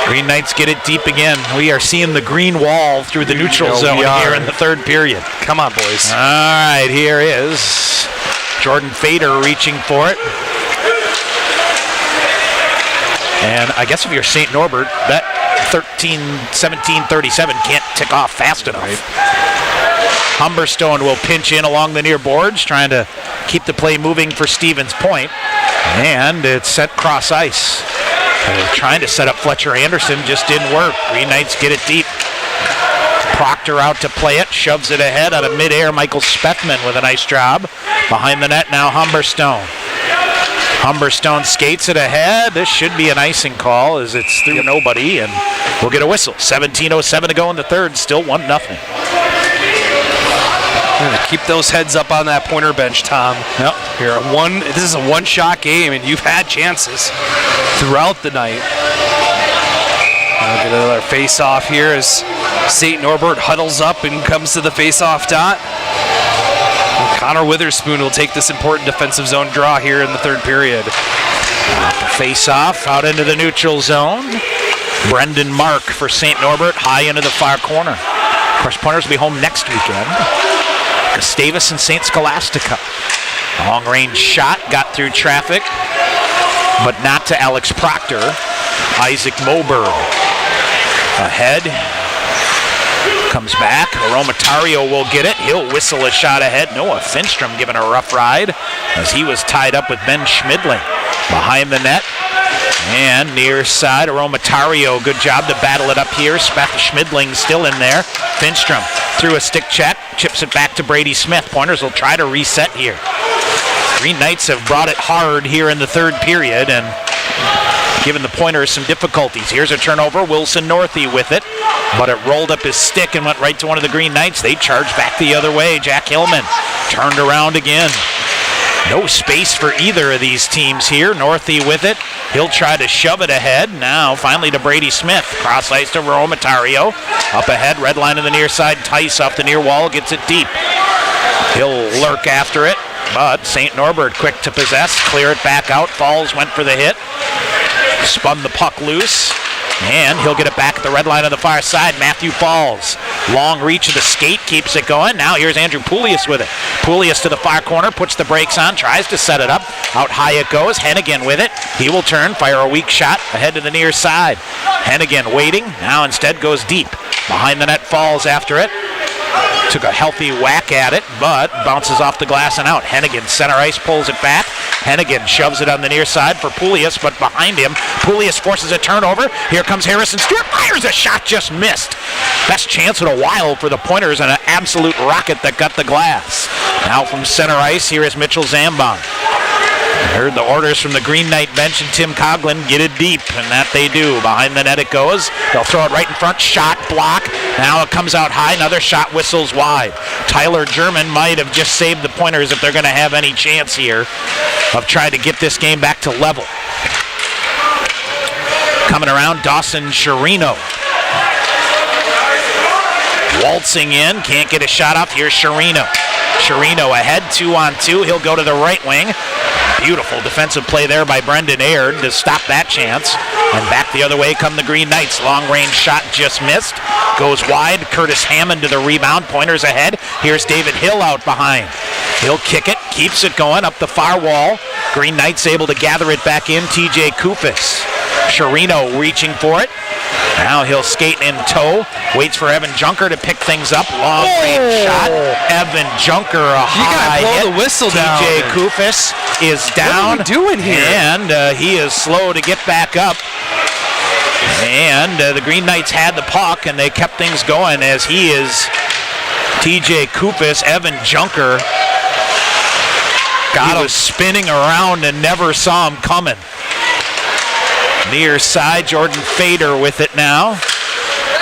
Green Knights get it deep again. We are seeing the green wall through the neutral zone here in the third period. Come on, boys. All right, here is Jordan Fader reaching for it. And I guess if you're St. Norbert, that 17-37 can't tick off fast enough. Humberstone will pinch in along the near boards, trying to keep the play moving for Stevens Point. And it's set cross ice. Trying to set up Fletcher Anderson, just didn't work. Green Knights get it deep. Proctor out to play it, shoves it ahead out of midair. Michael Spethman with a nice job. Behind the net now, Humberstone. Humberstone skates it ahead. This should be an icing call as it's through nobody, and we'll get a whistle. 17:07 to go in the third, still 1-0. Keep those heads up on that Pointer bench, Tom. Yep. This is a one-shot game, and you've had chances throughout the night. We'll get another face-off here as St. Norbert huddles up and comes to the face-off dot. And Connor Witherspoon will take this important defensive zone draw here in the third period. Face-off out into the neutral zone. Brendan Mark for St. Norbert, high into the far corner. Of course, Pointers will be home next weekend. Gustavus and St. Scholastica. Long-range shot, got through traffic, but not to Alex Proctor. Isaac Moberg ahead. Comes back. Aromatario will get it. He'll whistle a shot ahead. Noah Finstrom giving a rough ride as he was tied up with Ben Schmidling. Behind the net. And near side, Aromatario, good job to battle it up here. Schmidling still in there. Finstrom through a stick check, chips it back to Brady Smith. Pointers will try to reset here. Green Knights have brought it hard here in the third period and given the Pointers some difficulties. Here's a turnover. Wilson Northey with it, but it rolled up his stick and went right to one of the Green Knights. They charged back the other way. Jack Hillman turned around again. No space for either of these teams here. Northey with it. He'll try to shove it ahead. Now finally to Brady Smith. Cross ice to Aromatario. Up ahead, red line to the near side. Tice off the near wall, gets it deep. He'll lurk after it, but St. Norbert quick to possess. Clear it back out. Falls went for the hit. Spun the puck loose. And he'll get it back at the red line on the far side. Matthew Falls. Long reach of the skate, keeps it going. Now here's Andrew Poulias with it. Poulias to the far corner, puts the brakes on, tries to set it up. Out high it goes. Hennigan with it. He will turn, fire a weak shot ahead to the near side. Hennigan waiting, now instead goes deep. Behind the net, Falls after it. Took a healthy whack at it, but bounces off the glass and out. Hennigan, center ice, pulls it back. Hennigan shoves it on the near side for Poulias, but behind him, Poulias forces a turnover. Here comes Harrison Stewart, fires a shot, just missed. Best chance in a while for the Pointers and an absolute rocket that got the glass. Now from center ice, here is Mitchell Zambon. Heard the orders from the Green Knight bench and Tim Coughlin, get it deep, and that they do. Behind the net it goes. They'll throw it right in front, shot, block. Now it comes out high, another shot whistles wide. Tyler German might have just saved the Pointers if they're going to have any chance here of trying to get this game back to level. Coming around, Dawson Chirino. Waltzing in, can't get a shot off. Here's Chirino. Chirino ahead, 2-on-2. He'll go to the right wing. Beautiful defensive play there by Brendan Aird to stop that chance. And back the other way come the Green Knights. Long range shot just missed. Goes wide. Curtis Hammond to the rebound. Pointers ahead. Here's David Hill out behind. He'll kick it. Keeps it going up the far wall. Green Knights able to gather it back in. TJ Kufis. Chirino reaching for it. Now he'll skate in tow. Waits for Evan Junker to pick things up. Long range shot. Evan Junker a high hit. Blow the whistle down. TJ Kufis is down. What are we doing here? And he is slow to get back up. And the Green Knights had the puck and they kept things going as he is TJ Kufis. Evan Junker got him spinning around and never saw him coming. Near side, Jordan Fader with it now.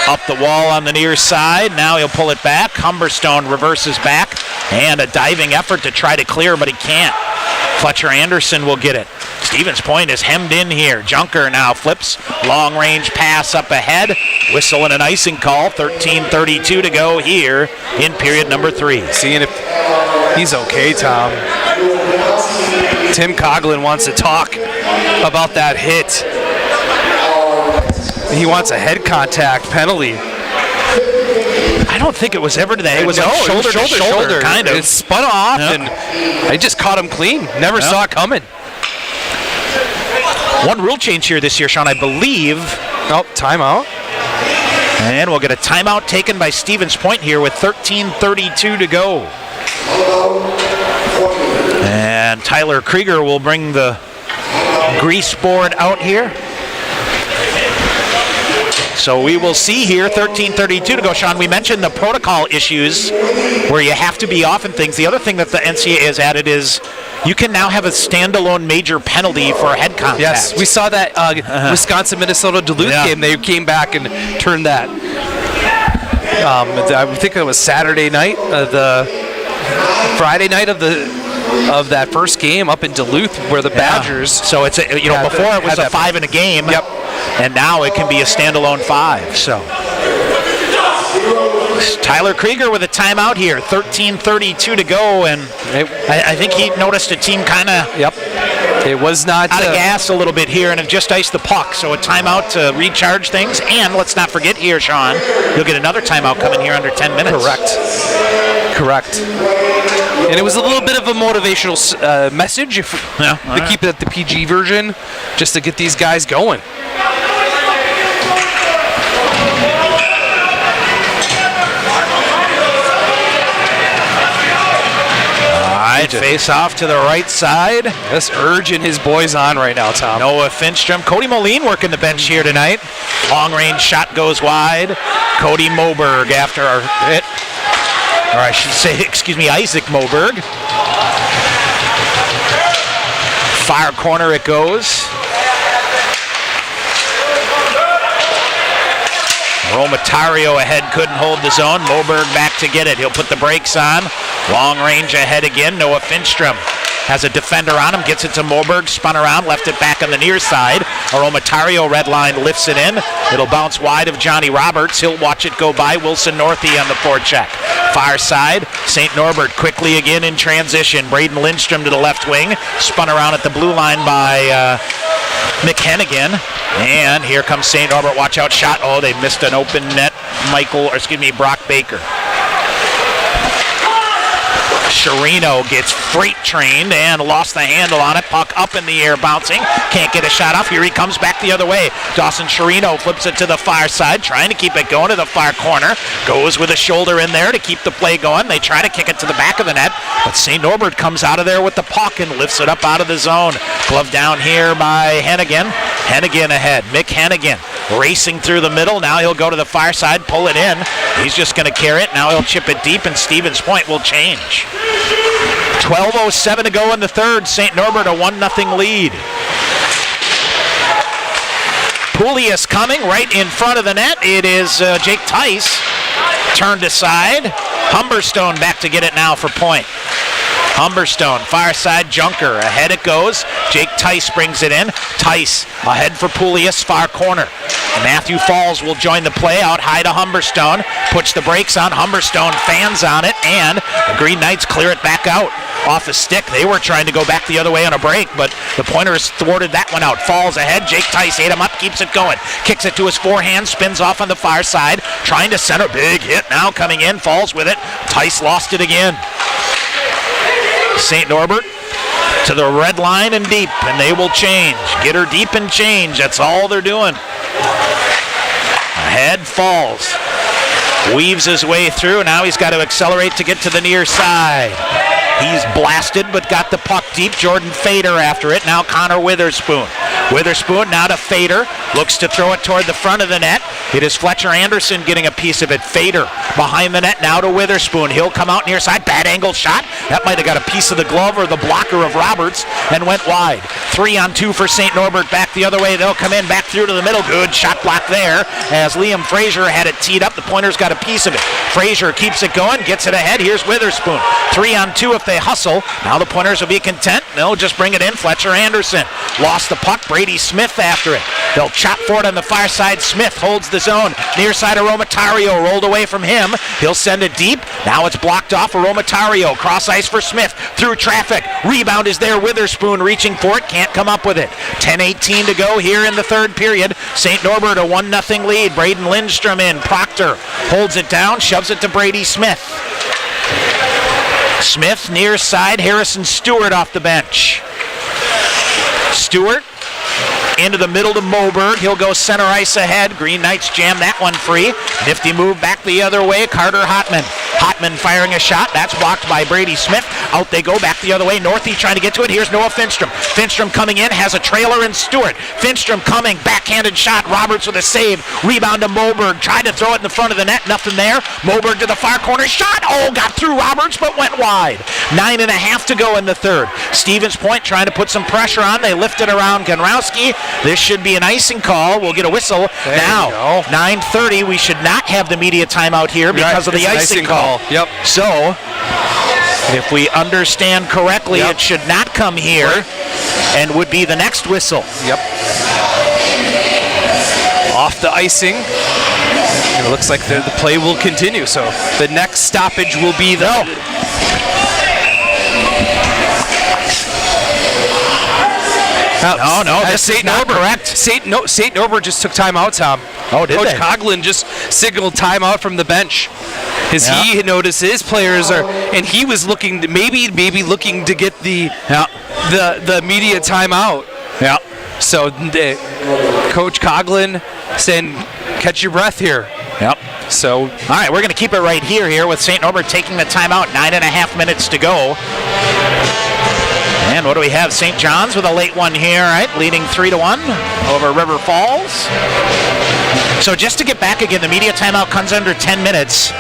Up the wall on the near side. Now he'll pull it back. Humberstone reverses back. And a diving effort to try to clear, but he can't. Fletcher Anderson will get it. Stevens Point is hemmed in here. Junker now flips. Long range pass up ahead. Whistle and an icing call. 13:32 to go here in period number 3. Seeing if he's okay, Tom. Tim Coughlin wants to talk about that hit. He wants a head contact penalty. I don't think it was ever to that. It was shoulder to shoulder, kind of. It spun off, and I just caught him clean. Never saw it coming. One rule change here this year, Sean, I believe. Oh, timeout. And we'll get a timeout taken by Stevens Point here with 13:32 to go. And Tyler Krieger will bring the grease board out here. So we will see here, 13:32 to go. Sean, we mentioned the protocol issues where you have to be off and things. The other thing that the NCAA has added is you can now have a standalone major penalty for head contact. Yes, we saw that Wisconsin-Minnesota Duluth game. They came back and turned that. I think it was Saturday night, the Friday night of that first game up in Duluth, where the Badgers. So it's before it was a 5 in a game. Yep. And now it can be a standalone 5. So Tyler Krieger with a timeout here, 13:32 to go, and I think he noticed a team kind of it was not out of gas a little bit here and have just iced the puck. So a timeout to recharge things, and let's not forget here, Sean, you'll get another timeout coming here under 10 minutes. Correct. And it was a little bit of a motivational message to keep it at the PG version, just to get these guys going. Face off to the right side. Just urging his boys on right now, Tom. Noah Finstrom. Cody Moline working the bench here tonight. Long range shot goes wide. Cody Moberg after our hit. Or I should say, Isaac Moberg. Far corner it goes. Romatario ahead, couldn't hold the zone. Moberg back to get it. He'll put the brakes on. Long range ahead again. Noah Finstrom has a defender on him, gets it to Moberg, spun around, left it back on the near side. Romatario red line lifts it in. It'll bounce wide of Johnny Roberts. He'll watch it go by. Wilson Northey on the forecheck. Far side, St. Norbert quickly again in transition. Braden Lindstrom to the left wing. Spun around at the blue line by Mick Hennigan. And here comes St. Norbert. Watch out, shot. Oh, they missed an open net. Brock Baker. Sherino gets freight trained and lost the handle on it. Puck up in the air, bouncing. Can't get a shot off. Here he comes back the other way. Dawson Sherino flips it to the far side, trying to keep it going to the far corner. Goes with a shoulder in there to keep the play going. They try to kick it to the back of the net, but St. Norbert comes out of there with the puck and lifts it up out of the zone. Glove down here by Hennigan. Hennigan ahead. Mick Hennigan racing through the middle. Now he'll go to the far side, pull it in. He's just going to carry it. Now he'll chip it deep, and Stevens Point will change. 12:07 to go in the third. St. Norbert a 1-0 lead. Poulias coming right in front of the net. It is Jake Tice. Turned aside. Humberstone back to get it now for Point. Humberstone, far side Junker. Ahead it goes. Jake Tice brings it in. Tice ahead for Poulias, far corner. Matthew Falls will join the play out high to Humberstone. Puts the brakes on. Humberstone fans on it, and the Green Knights clear it back out off the stick. They were trying to go back the other way on a break, but the Pointers thwarted that one out. Falls ahead. Jake Tice ate him up, keeps it going. Kicks it to his forehand, spins off on the far side. Trying to center. Big hit now coming in. Falls with it. Tice lost it again. St. Norbert to the red line and deep, and they will change. Get her deep and change. That's all they're doing. Ahead, Falls. Weaves his way through. Now he's got to accelerate to get to the near side. He's blasted, but got the puck deep. Jordan Fader after it. Now Connor Witherspoon. Witherspoon now to Fader. Looks to throw it toward the front of the net. It is Fletcher Anderson getting a piece of it. Fader behind the net now to Witherspoon. He'll come out near side. Bad angle shot. That might have got a piece of the glove or the blocker of Roberts and went wide. 3-on-2 for St. Norbert. Back the other way. They'll come in back through to the middle. Good shot block there as Liam Frazier had it teed up. The Pointers got a piece of it. Frazier keeps it going. Gets it ahead. Here's Witherspoon. 3-on-2 if they hustle. Now the Pointers will be content. They'll just bring it in. Fletcher Anderson lost the puck. Brady Smith after it. They'll chop for it on the far side. Smith holds the zone. Near side of Romatario rolled away from him. He'll send it deep. Now it's blocked off of Romatario. Cross ice for Smith. Through traffic. Rebound is there. Witherspoon reaching for it. Can't come up with it. 10:18 to go here in the third period. St. Norbert a 1-0 lead. Braden Lindstrom in. Proctor holds it down. Shoves it to Brady Smith. Smith near side. Harrison Stewart off the bench. Stewart Into the middle to Moberg. He'll go center ice ahead. Green Knights jam that one free. Nifty move back the other way. Carter Hotman. Hotman firing a shot. That's blocked by Brady Smith. Out they go back the other way. Northey trying to get to it. Here's Noah Finstrom. Finstrom coming in. Has a trailer in Stewart. Finstrom coming. Backhanded shot. Roberts with a save. Rebound to Moberg. Tried to throw it in the front of the net. Nothing there. Moberg to the far corner. Shot. Oh, got through Roberts but went wide. 9.5 to go in the third. Stevens Point trying to put some pressure on. They lift it around Ganrowski. This should be an icing call. We'll get a whistle. There now, 9:30. We should not have the media timeout here because of the icing call. Yep. So, if we understand correctly, it should not come here and would be the next whistle. Yep. Off the icing. It looks like the play will continue. So the next stoppage will be No, this is not correct. St. Norbert just took timeout, Tom. Oh, did Coach they? Coughlin just signaled timeout from the bench. He had noticed his players and he was looking to maybe looking to get the media timeout. Yeah. So Coach Coughlin saying, catch your breath here. Yep. So, all right, we're going to keep it right here with St. Norbert taking the timeout. 9.5 minutes to go. And what do we have? St. John's with a late one here, right? Leading 3-1 over River Falls. So just to get back again, the media timeout comes under 10 minutes,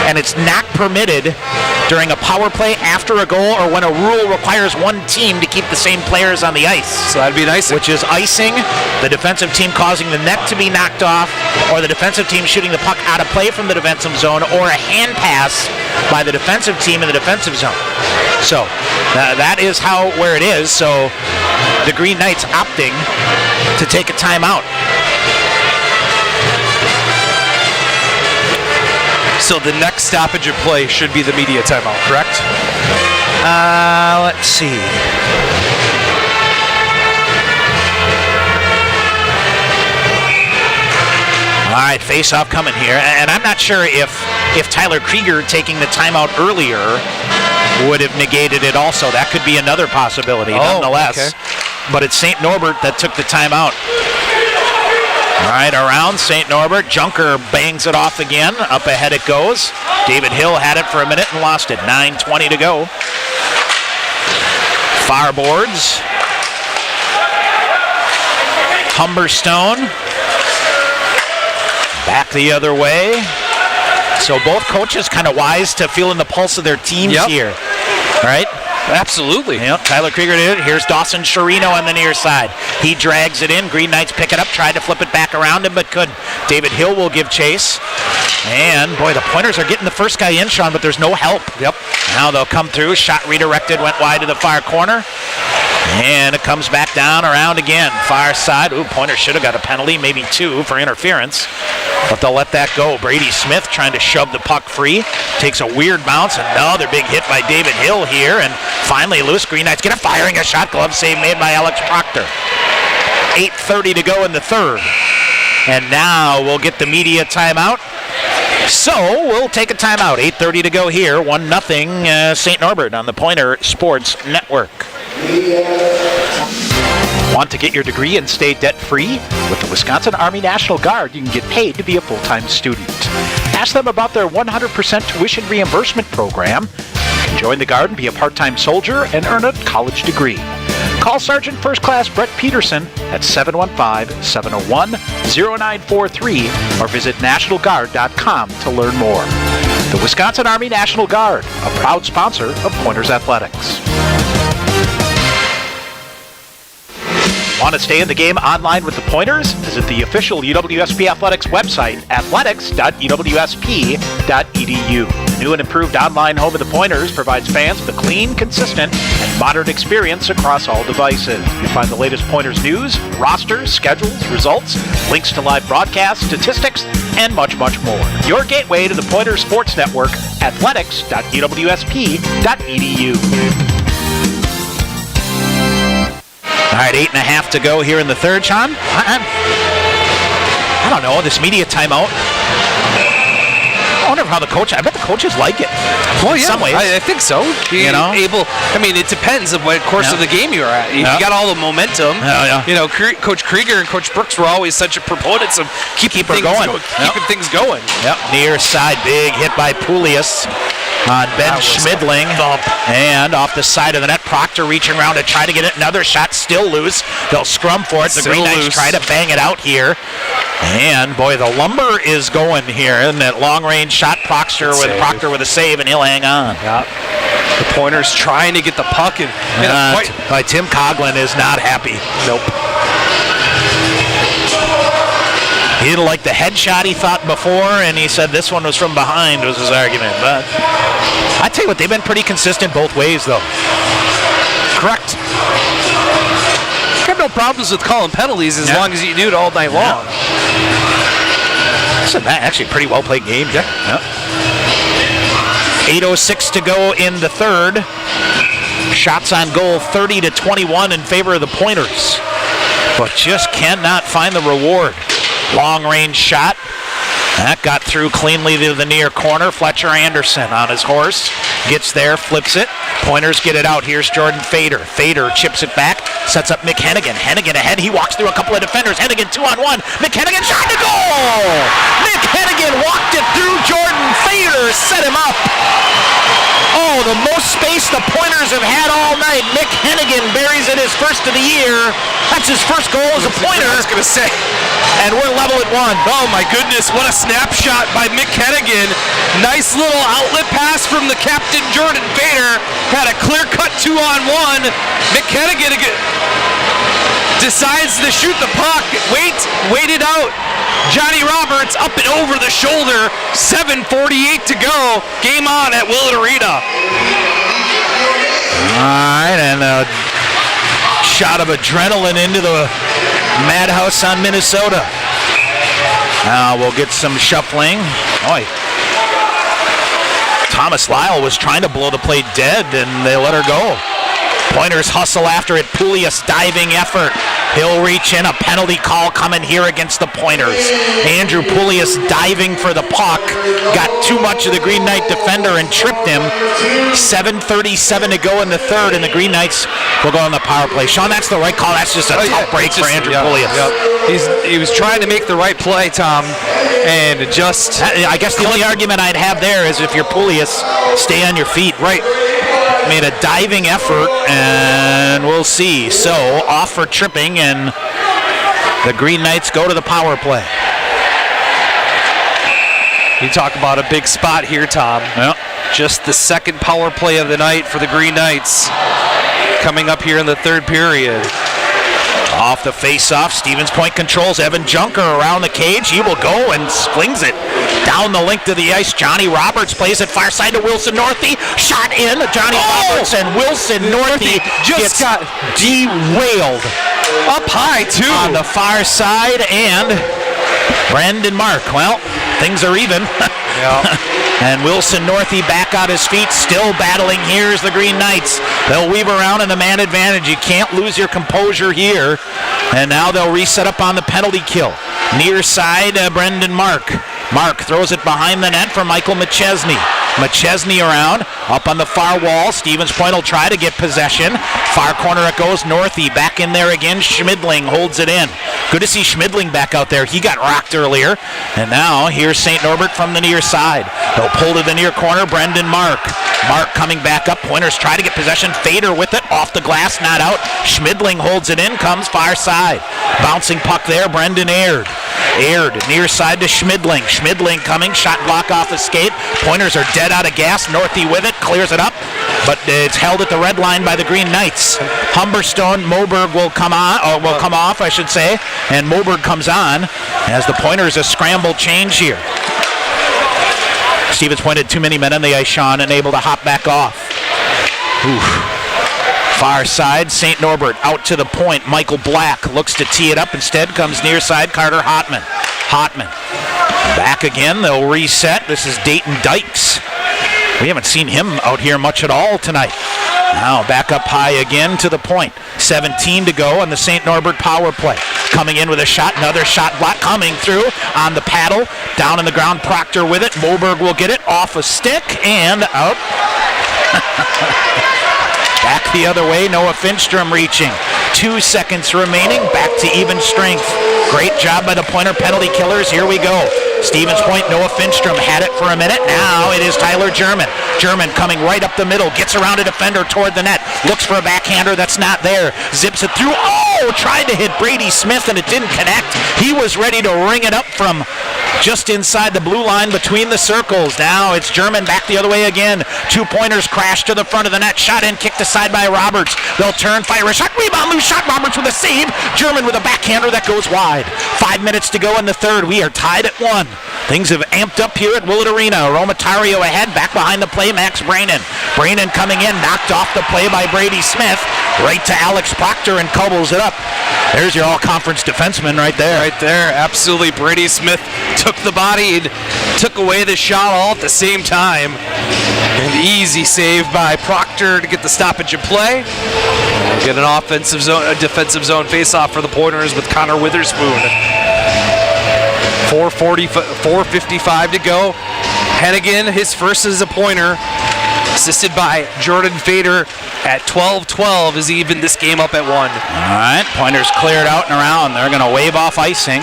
and it's not permitted during a power play after a goal or when a rule requires one team to keep the same players on the ice. So that'd be an icing. Which is icing, the defensive team causing the net to be knocked off, or the defensive team shooting the puck out of play from the defensive zone, or a hand pass by the defensive team in the defensive zone. So that is where it is. So the Green Knights opting to take a timeout. So the next stoppage of play should be the media timeout, correct? Let's see. All right, face-off coming here. And I'm not sure if Tyler Krieger taking the timeout earlier would have negated it also. That could be another possibility, nonetheless. Okay. But it's St. Norbert that took the timeout. All right, around St. Norbert. Junker bangs it off again. Up ahead it goes. David Hill had it for a minute and lost it. 9:20 to go. Far boards. Humberstone. Back the other way. So both coaches kind of wise to feeling the pulse of their teams here. Right? Absolutely. Yep, Tyler Krieger did it. Here's Dawson Chirino on the near side. He drags it in. Green Knights pick it up, tried to flip it back around him, but couldn't. David Hill will give chase. And, boy, the Pointers are getting the first guy in, Sean, but there's no help. Yep. Now they'll come through. Shot redirected, went wide to the far corner. And it comes back down, around again. Far side. Ooh, Pointers should have got a penalty, maybe 2 for interference. But they'll let that go. Brady Smith trying to shove the puck free. Takes a weird bounce. Another big hit by David Hill here. And finally loose. Green Knights get a firing a shot. Glove save made by Alex Proctor. 8:30 to go in the third. And now we'll get the media timeout. So we'll take a timeout. 8:30 to go here. 1-0 St. Norbert on the Pointer Sports Network. Want to get your degree and stay debt-free? With the Wisconsin Army National Guard, you can get paid to be a full-time student. Ask them about their 100% tuition reimbursement program. You can join the Guard and be a part-time soldier and earn a college degree. Call Sergeant First Class Brett Peterson at 715-701-0943 or visit nationalguard.com to learn more. The Wisconsin Army National Guard, a proud sponsor of Pointers Athletics. Want to stay in the game online with the Pointers? Visit the official UWSP Athletics website, athletics.uwsp.edu. The new and improved online home of the Pointers provides fans with a clean, consistent, and modern experience across all devices. You'll find the latest Pointers news, rosters, schedules, results, links to live broadcasts, statistics, and much, much more. Your gateway to the Pointers Sports Network, athletics.uwsp.edu. All right, 8.5 to go here in the third, Sean. I don't know, this media timeout. I wonder if how the coach. I bet the coaches like it. Well, in yeah, some ways. I think so. You know, it depends on what course of the game you're at. If you got all the momentum. You know, Coach Krieger and Coach Brooks were always such proponents of keeping things going. Yep. Near side, big hit by Poulias on Ben Schmidling, and off the side of the net, Proctor reaching around to try to get it. Another shot, still loose. They'll scrum for it. The Green Knights try to bang it out here. And boy, the lumber is going here. And that long-range shot, Proctor with a save, and he'll hang on. Yep. The Pointers trying to get the puck in. Tim Coughlin is not happy. Nope. He didn't like the headshot he thought before, and he said this one was from behind was his argument. But I tell you what, they've been pretty consistent both ways, though. Correct. Got no problems with calling penalties as long as you do it all night long. That's actually a pretty well-played game. Yeah. 8:06 to go in the third. Shots on goal 30-21 in favor of the Pointers, but just cannot find the reward. Long-range shot. That got through cleanly to the near corner. Fletcher Anderson on his horse. Gets there, flips it. Pointers get it out. Here's Jordan Fader. Fader chips it back. Sets up Mick Hennigan. Hennigan ahead. He walks through a couple of defenders. Hennigan 2-on-1. Mick Hennigan shot to goal! Mick Hennigan walked it through Jordan Fader. Set him up. Oh, the most space the Pointers have had all night. Mick Hennigan buries it his first of the year. That's his first goal as a Pointer. I was going to say. And we're level at 1. Oh, my goodness. What a snapshot by Mick Hennigan. Nice little outlet pass from the captain, Jordan Fader. Had a clear-cut 2-on-1. Mick Hennigan decides to shoot the puck. Wait it out. Johnny Roberts up and over the shoulder. 7:48 to go. Game on at Willett Arena. All right, and a shot of adrenaline into the madhouse on Minnesota. Now we'll get some shuffling. Boy, Thomas Lyle was trying to blow the play dead, and they let her go. Pointers hustle after it. Poulias diving effort. He'll reach in. A penalty call coming here against the Pointers. Andrew Poulias diving for the puck. Got too much of the Green Knight defender and tripped him. 7:37 to go in the third, and the Green Knights will go on the power play. Sean, that's the right call. That's just a tough break for Andrew Poulias. He was trying to make the right play, Tom, and just... I guess the only argument I'd have there is if you're Poulias, stay on your feet. Right. Made a diving effort, and we'll see. So, off for tripping, and the Green Knights go to the power play. You talk about a big spot here, Tom. Yep. Just the second power play of the night for the Green Knights. Coming up here in the third period. Off the face-off, Stevens Point controls Evan Junker around the cage. He will go and flings it down the length of the ice. Johnny Roberts plays it far side to Wilson Northey. Shot in. Johnny Roberts and Wilson Northey just got derailed. Up high, too. On the far side, and Brandon Mark. Well, things are even. And Wilson Northey back on his feet, still battling. Here's the Green Knights. They'll weave around in the man advantage. You can't lose your composure here. And now they'll reset up on the penalty kill. Near side, Brendan Mark. Mark throws it behind the net for Michael McChesney. McChesney around, up on the far wall. Stevens Point will try to get possession. Far corner it goes. Northey back in there again. Schmidling holds it in. Good to see Schmidling back out there. He got rocked earlier. And now here's St. Norbert from the near side. They'll pull to the near corner. Brendan Mark. Mark coming back up. Pointers try to get possession. Fader with it. Off the glass, not out. Schmidling holds it in. Comes far side. Bouncing puck there. Brendan Aird. Aird near side to Schmidling. Schmidling coming. Shot block off the skate. Pointers are dead out of gas. Northey with it. Clears it up. But it's held at the red line by the Green Knights. Humberstone, Moberg will come on, or will come off, I should say. And Moberg comes on as the Pointers a scramble change here. Stevens Point had too many men on the ice, Sean, and able to hop back off. Far side, St. Norbert out to the point. Michael Black looks to tee it up. Instead comes near side, Carter Hotman. Back again, they'll reset. This is Dayton Dykes. We haven't seen him out here much at all tonight. Now back up high again to the point. 17 to go on the St. Norbert power play. Coming in with a shot, another shot block coming through on the paddle. Down on the ground, Proctor with it. Moberg will get it off a stick and out. Back the other way, Noah Finstrom reaching. 2 seconds remaining, back to even strength. Great job by the Pointer penalty killers. Here we go. Stevens Point, Noah Finstrom had it for a minute. Now it is Tyler German. German coming right up the middle, gets around a defender toward the net, looks for a backhander that's not there, zips it through. Oh, tried to hit Brady Smith and it didn't connect. He was ready to ring it up from just inside the blue line between the circles. Now it's German back the other way again. 2 pointers crash to the front of the net. Shot in, kicked aside by Roberts. They'll turn, fire a shot, rebound, loose shot. Roberts with a save. German with a backhander that goes wide. 5 minutes to go in the third. We are tied at 1. Things have amped up here at Willett Arena. Romatario ahead, back behind the play, Max Brainin. Brainin coming in, knocked off the play by Brady Smith. Right to Alex Proctor and cobbles it up. There's your all-conference defenseman right there. Right there, absolutely. Brady Smith took the body and took away the shot all at the same time. An easy save by Proctor to get the stoppage in play. We'll get an a defensive zone face-off for the Pointers with Connor Witherspoon. 4:55 to go. Hennigan, his first as a Pointer, assisted by Jordan Fader at 12-12 is even this game up at 1. All right, Pointers cleared out and around. They're going to wave off icing.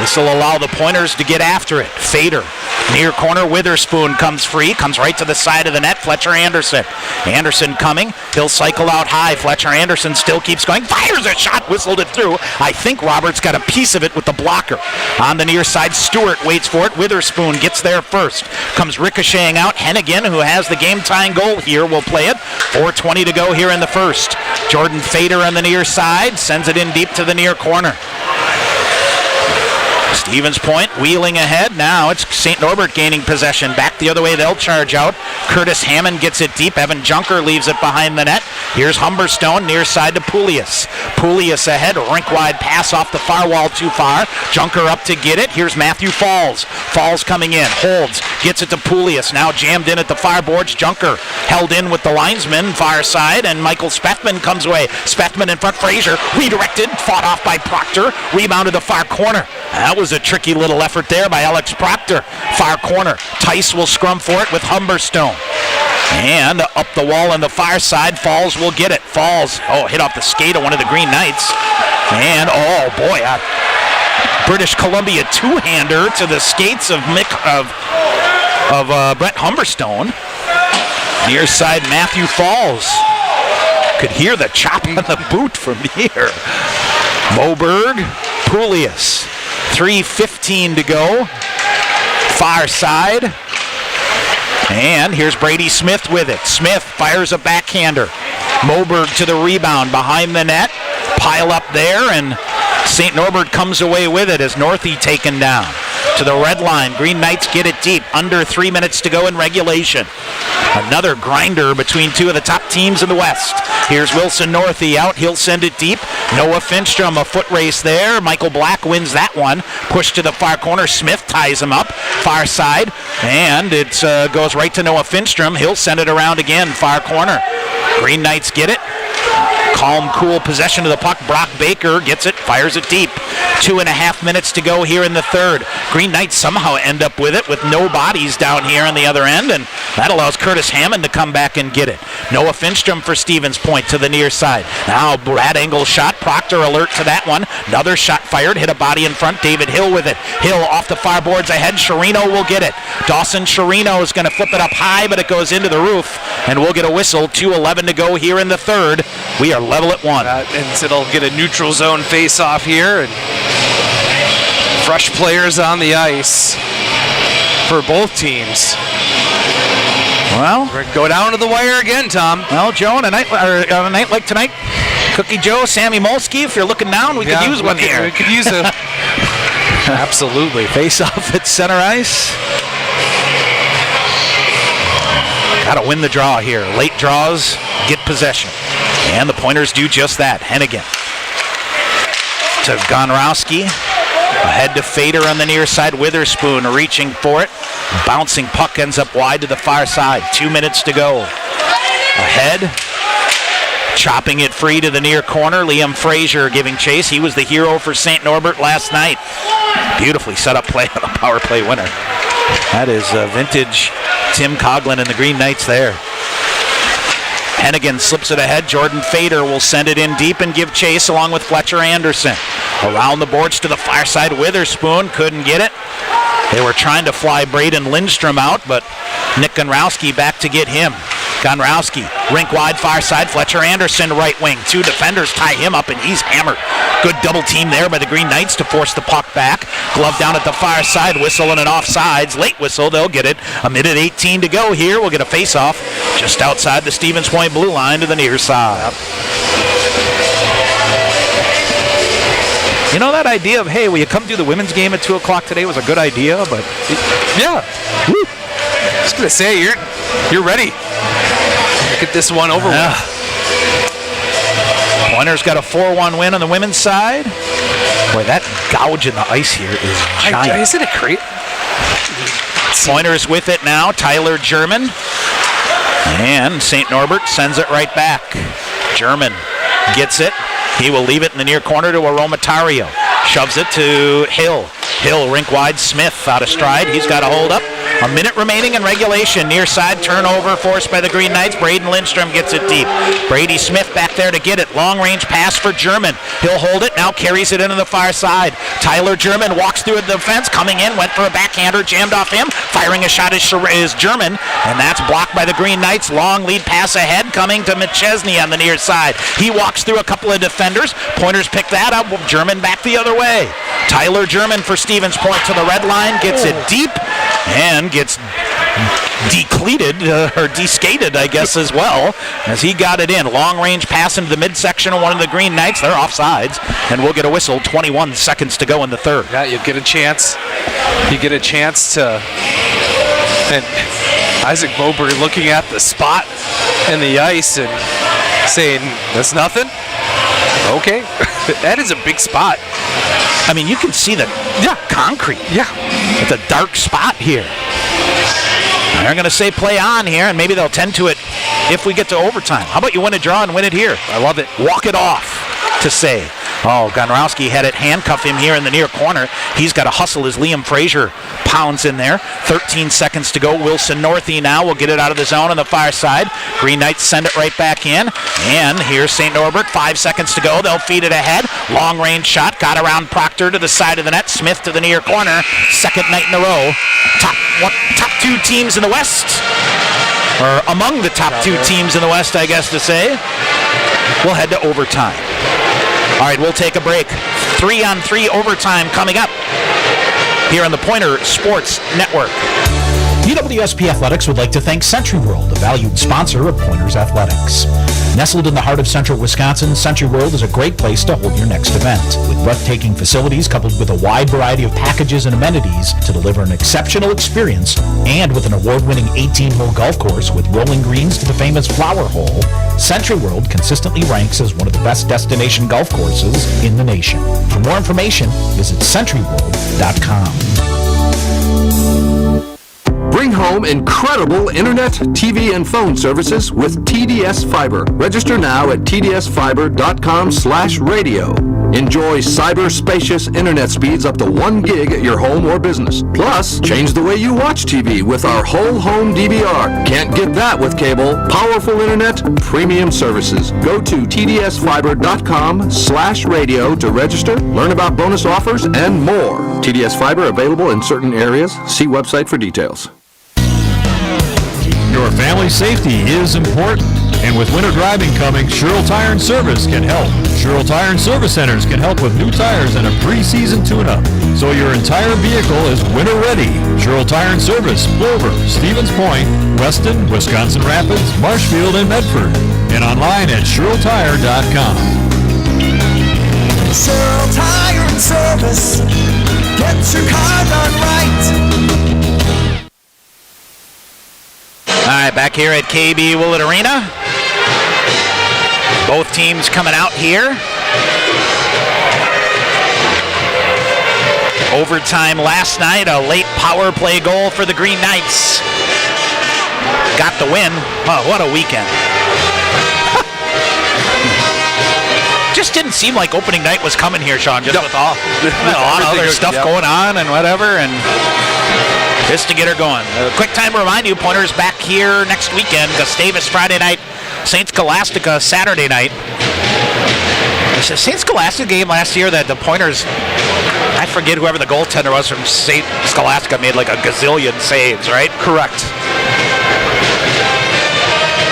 This will allow the Pointers to get after it. Fader, near corner, Witherspoon comes free, comes right to the side of the net. Fletcher Anderson. Anderson coming. He'll cycle out high. Fletcher Anderson still keeps going. Fires a shot, whistled it through. I think Roberts got a piece of it with the blocker. On the near side, Stewart waits for it. Witherspoon gets there first. Comes ricocheting out. Hennigan, who has the game-tying goal here, will play it. 4:20 to go here in the first. Jordan Fader on the near side. Sends it in deep to the near corner. Stevens Point wheeling ahead. Now it's St. Norbert gaining possession. Back the other way, they'll charge out. Curtis Hammond gets it deep. Evan Junker leaves it behind the net. Here's Humberstone near side to Poulias. Poulias ahead, rink-wide pass off the far wall too far. Junker up to get it. Here's Matthew Falls. Falls coming in, holds, gets it to Poulias. Now jammed in at the far boards. Junker held in with the linesman, far side, and Michael Spethman comes away. Spethman in front, Frazier redirected, fought off by Proctor, rebounded the far corner. That was a tricky little effort there by Alex Proctor. Far corner. Tice will scrum for it with Humberstone. And up the wall on the far side, Falls will get it. Falls, hit off the skate of one of the Green Knights. And, a British Columbia two-hander to the skates of Brett Humberstone. Near side, Matthew Falls. Could hear the chop on the boot from here. Moberg, Poulias. 3:15 to go. Far side. And here's Brady Smith with it. Smith fires a backhander. Moberg to the rebound behind the net. Pile up there, and St. Norbert comes away with it as Northey taken down. To the red line. Green Knights get it deep. Under 3 minutes to go in regulation. Another grinder between two of the top teams in the West. Here's Wilson Northey out. He'll send it deep. Noah Finstrom, a foot race there. Michael Black wins that one. Push to the far corner. Smith ties him up. Far side. And it goes right to Noah Finstrom. He'll send it around again. Far corner. Green Knights get it. Calm, cool possession of the puck. Brock Baker gets it, fires it deep. 2.5 minutes to go here in the third. Green Knights somehow end up with it with no bodies down here on the other end, and that allows Curtis Hammond to come back and get it. Noah Finstrom for Stevens Point to the near side. Now Brad Engel's shot. Proctor alert to that one. Another shot fired, hit a body in front. David Hill with it. Hill off the far boards ahead. Chirino will get it. Dawson Chirino is going to flip it up high, but it goes into the roof, and we'll get a whistle. 2:11 to go here in the third. We are level at 1. And it'll get a neutral zone face-off here. And fresh players on the ice for both teams. Well, we're going to go down to the wire again, Tom. Well, Joe, on a night like tonight, Cookie Joe, Sammy Molsky, if you're looking down, we could use one here. We could use a... Absolutely. Face-off at center ice. Got to win the draw here. Late draws, get possession. And the Pointers do just that. Hennigan to Gonrowski. Ahead to Fader on the near side. Witherspoon reaching for it. Bouncing puck ends up wide to the far side. 2 minutes to go. Ahead Chopping it free to the near corner. Liam Frazier giving chase. He was the hero for St. Norbert last night. Beautifully set up play on a power play winner. That is vintage Tim Coughlin and the Green Knights there. Hennigan slips it ahead. Jordan Fader will send it in deep and give chase along with Fletcher Anderson. Around the boards to the far side. Witherspoon couldn't get it. They were trying to fly Braden Lindstrom out, but Nick Gonrowski back to get him. Gonrowski, rink wide far side. Fletcher Anderson right wing. Two defenders tie him up and he's hammered. Good double team there by the Green Knights to force the puck back. Glove down at the far side. Whistle and an offsides. Late whistle. They'll get it. A minute 18 to go here. We'll get a face-off just outside the Stevens Point blue line to the near side. You know, that idea of, hey, will you come do the women's game at 2 o'clock today was a good idea, but... Yeah. Woo. I was going to say, you're ready. Get this one over with. Pointers got a 4-1 win on the women's side. Boy, that gouge in the ice here is giant. Isn't it great? Pointers with it now. Tyler German. And St. Norbert sends it right back. German gets it. He will leave it in the near corner to Aromatario. Shoves it to Hill. Hill, rink wide. Smith out of stride. He's got a hold up. A minute remaining in regulation. Near side turnover forced by the Green Knights. Braden Lindstrom gets it deep. Brady Smith back there to get it. Long range pass for German. He'll hold it. Now carries it into the far side. Tyler German walks through the defense. Coming in. Went for a backhander. Jammed off him. Firing a shot is German. And that's blocked by the Green Knights. Long lead pass ahead. Coming to McChesney on the near side. He walks through a couple of defenders. Pointers pick that up. German back the other way. Tyler German for Stevens Point to the red line. Gets it deep. And gets decleated, or deskated, I guess, as well, as he got it in. Long range pass into the midsection of one of the Green Knights. They're offsides, and we'll get a whistle. 21 seconds to go in the third. Yeah, you get a chance. You get a chance to... And Isaac Mowbray looking at the spot in the ice and saying, that's nothing? Okay. That is a big spot. I mean, you can see the concrete. Yeah. It's a dark spot here. They're going to say play on here, and maybe they'll tend to it if we get to overtime. How about you win a draw and win it here? I love it. Walk it off to say. Oh, Gonrowski had it handcuff him here in the near corner. He's got to hustle as Liam Frazier pounds in there. 13 seconds to go. Wilson Northey now will get it out of the zone on the far side. Green Knights send it right back in. And here's St. Norbert. 5 seconds to go. They'll feed it ahead. Long range shot. Got around Proctor to the side of the net. Smith to the near corner. Second night in a row. Top two teams in the West. Or among the top two teams in the West, I guess to say. We'll head to overtime. All right, we'll take a break. 3-on-3 overtime coming up here on the Pointer Sports Network. UWSP Athletics would like to thank Century World, a valued sponsor of Pointers Athletics. Nestled in the heart of central Wisconsin, Century World is a great place to hold your next event. With breathtaking facilities coupled with a wide variety of packages and amenities to deliver an exceptional experience, and with an award-winning 18-hole golf course with rolling greens to the famous Flower Hole, Century World consistently ranks as one of the best destination golf courses in the nation. For more information, visit centuryworld.com. Bring home incredible internet, TV, and phone services with TDS Fiber. Register now at tdsfiber.com/radio. Enjoy cyber-spacious internet speeds up to 1 gig at your home or business. Plus, change the way you watch TV with our whole home DVR. Can't get that with cable. Powerful internet, premium services. Go to tdsfiber.com/radio to register, learn about bonus offers, and more. TDS Fiber available in certain areas. See website for details. Your family safety is important, and with winter driving coming, Sherrill Tire and Service can help. Sherrill Tire and Service Centers can help with new tires and a pre-season tune-up, so your entire vehicle is winter ready. Sherrill Tire and Service, Plover, Stevens Point, Weston, Wisconsin Rapids, Marshfield, and Medford, and online at SherrillTire.com. Sherrill Tire and Service, get your car done right. All right, back here at KB Willett Arena. Both teams coming out here. Overtime last night, a late power play goal for the Green Knights. Got the win. Oh, what a weekend. Just didn't seem like opening night was coming here, Sean, just with all a lot of other stuff going on and whatever, and just to get her going. A quick time to remind you, Pointers back here next weekend. Gustavus Friday night, St. Scholastica Saturday night. It's a St. Scholastica game last year that the Pointers, I forget whoever the goaltender was from St. Scholastica, made like a gazillion saves, right? Correct.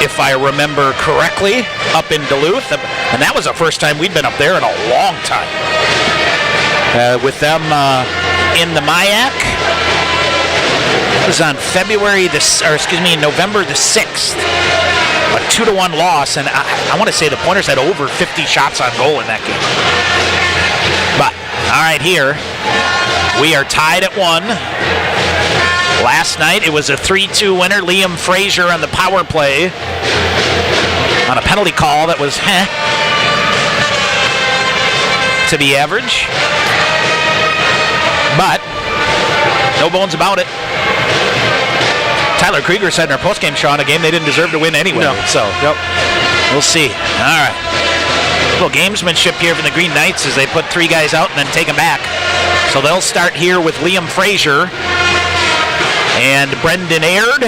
If I remember correctly, up in Duluth, and that was the first time we'd been up there in a long time. With them in the MIAC, it was on November the 6th. A 2-1 loss, and I want to say the Pointers had over 50 shots on goal in that game. But, all right, here, we are tied at 1. Last night, it was a 3-2 winner. Liam Frazier on the power play on a penalty call that was to the average. But, no bones about it. Tyler Krieger said in our postgame show on a game they didn't deserve to win anyway. No. So, we'll see. All right. Little gamesmanship here from the Green Knights as they put 3 guys out and then take them back. So they'll start here with Liam Frazier and Brendan Aird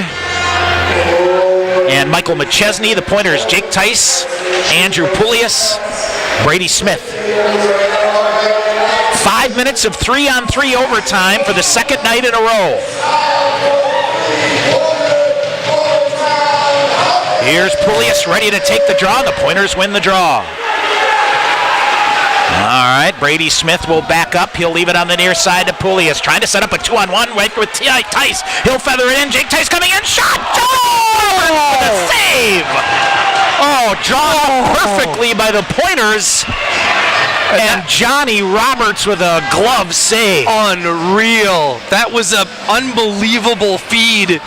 and Michael McChesney. The Pointers, Jake Tice, Andrew Poulias, Brady Smith. 5 minutes of 3-on-3 overtime for the second night in a row. Here's Poulias ready to take the draw. The Pointers win the draw. All right, Brady Smith will back up. He'll leave it on the near side to Poulias. Trying to set up a 2-on-1 right with Tice. He'll feather it in. Jake Tice coming in. Shot! Oh! With a save! Oh, drawn perfectly by the Pointers. And Johnny Roberts with a glove save. Unreal. That was an unbelievable feed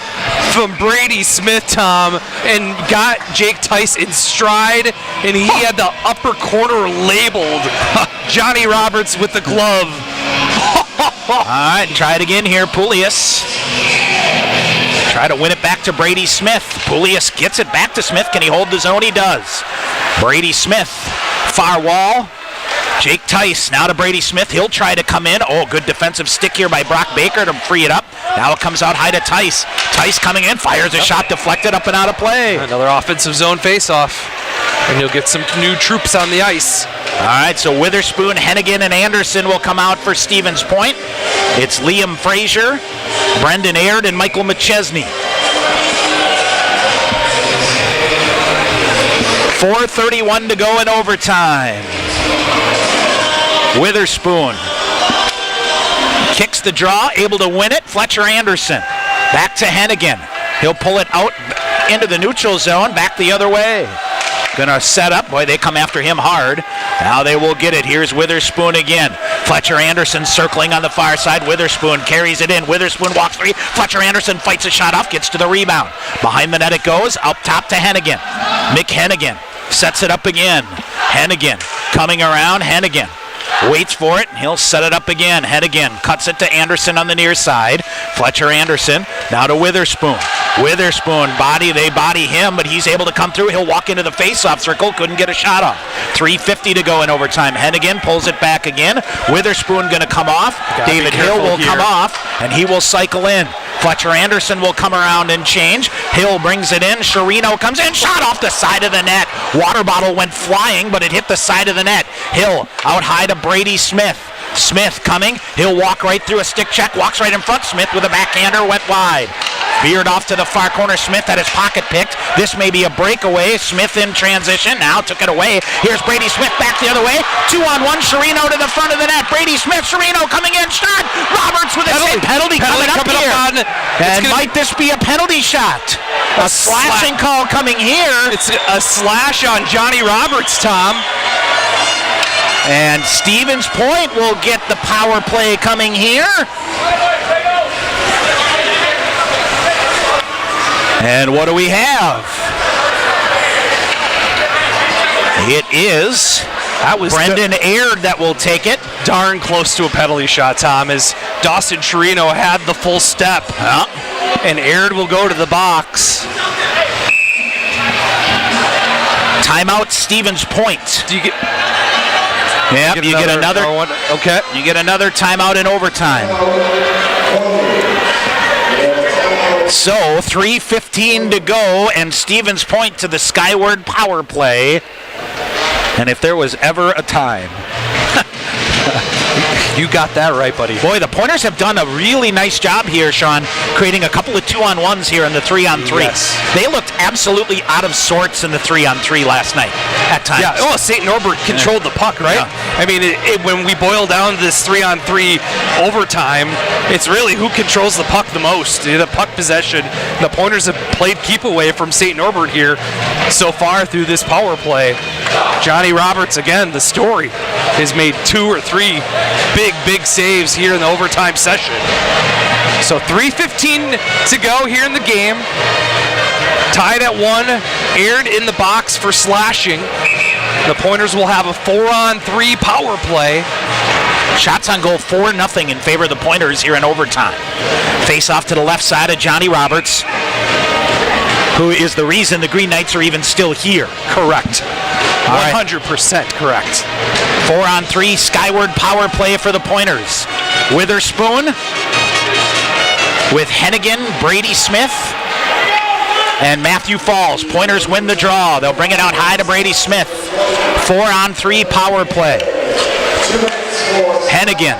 from Brady Smith, Tom, and got Jake Tice in stride, and he had the upper corner labeled. Johnny Roberts with the glove. All right, try it again here. Poulias. Try to win it back to Brady Smith. Poulias gets it back to Smith. Can he hold the zone? He does. Brady Smith, far wall. Jake Tice now to Brady Smith. He'll try to come in. Oh, good defensive stick here by Brock Baker to free it up. Now it comes out high to Tice. Tice coming in, fires a shot deflected up and out of play. Another offensive zone faceoff. And you'll get some new troops on the ice. All right, so Witherspoon, Hennigan, and Anderson will come out for Stevens Point. It's Liam Frazier, Brendan Aird, and Michael McChesney. 4:31 to go in overtime. Witherspoon kicks the draw, able to win it. Fletcher Anderson back to Hennigan. He'll pull it out into the neutral zone, back the other way. Gonna set up. Boy, they come after him hard. Now they will get it. Here's Witherspoon again. Fletcher Anderson circling on the far side. Witherspoon carries it in. Witherspoon walks free. Fletcher Anderson fights a shot off, gets to the rebound. Behind the net it goes, up top to Hennigan. Mick Hennigan sets it up again. Hennigan coming around. Hennigan waits for it. He'll set it up again. Hennigan cuts it to Anderson on the near side. Fletcher Anderson now to Witherspoon. Witherspoon, they body him, but he's able to come through. He'll walk into the face-off circle. Couldn't get a shot off. 3:50 to go in overtime. Hennigan pulls it back again. Witherspoon going to come off. David Hill will come off, and he will cycle in. Fletcher Anderson will come around and change. Hill brings it in. Chirino comes in. Shot off the side of the net. Water bottle went flying, but it hit the side of the net. Hill out high to Brady Smith. Smith coming. He'll walk right through a stick check. Walks right in front. Smith with a backhander went wide. Veered off to the far corner. Smith had his pocket picked. This may be a breakaway. Smith in transition. Now took it away. Here's Brady Smith back the other way. 2-on-1. Chirino to the front of the net. Brady Smith. Chirino coming in. Shot. Roberts with a penalty coming up here. And might this be a penalty shot? A slashing call coming here. It's a slash on Johnny Roberts, Tom. And Stevens Point will get the power play coming here. And what do we have? It is Brendan Aird that will take it. Darn close to a penalty shot, Tom, as Dawson Chirino had the full step. And Aird will go to the box. Timeout, Stevens Point. Yep, you get another. Okay. You get another timeout in overtime. So 3:15 to go, and Stevens Point to the skyward power play. And if there was ever a time. You got that right, buddy. Boy, the Pointers have done a really nice job here, Sean, creating a couple of 2-on-1s here in the 3-on-3. Yes. They looked absolutely out of sorts in the 3-on-3 last night at times. Yeah, oh, St. Norbert controlled the puck, right? Yeah. I mean, when we boil down this 3-on-3 overtime, it's really who controls the puck the most. The puck possession. The Pointers have played keep away from St. Norbert here so far through this power play. Johnny Roberts, again, the story, has made 2 or 3 big saves here in the overtime session. So 3:15 to go here in the game. Tied at 1, aired in the box for slashing. The Pointers will have a 4-on-3 power play. Shots on goal 4-0 in favor of the Pointers here in overtime. Face off to the left side of Johnny Roberts, who is the reason the Green Knights are even still here. Correct. 100% correct. 4-on-3 skyward power play for the Pointers. Witherspoon with Hennigan, Brady Smith, and Matthew Falls. Pointers win the draw. They'll bring it out high to Brady Smith. 4-on-3 power play. Hennigan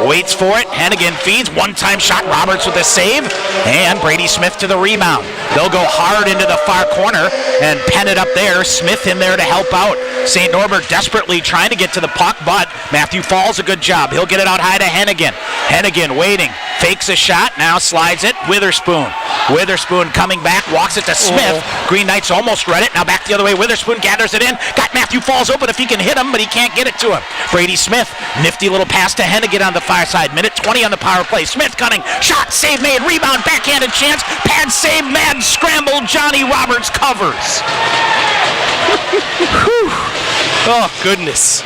waits for it. Hennigan feeds. One-time shot. Roberts with a save. And Brady Smith to the rebound. They'll go hard into the far corner and pen it up there. Smith in there to help out. St. Norbert desperately trying to get to the puck, but Matthew Falls a good job. He'll get it out high to Hennigan. Hennigan waiting. Fakes a shot. Now slides it. Witherspoon. Witherspoon coming back. Walks it to Smith. Green Knights almost read it. Now back the other way. Witherspoon gathers it in. Got Matthew Falls open if he can hit him, but he can't get it to him. Brady Smith. Nifty little pass to Hennigan on the far side. Minute 20 on the power play. Smith cutting. Shot. Save made. Rebound. Backhanded chance. Pad save. Mad scramble. Johnny Roberts covers. Oh, goodness.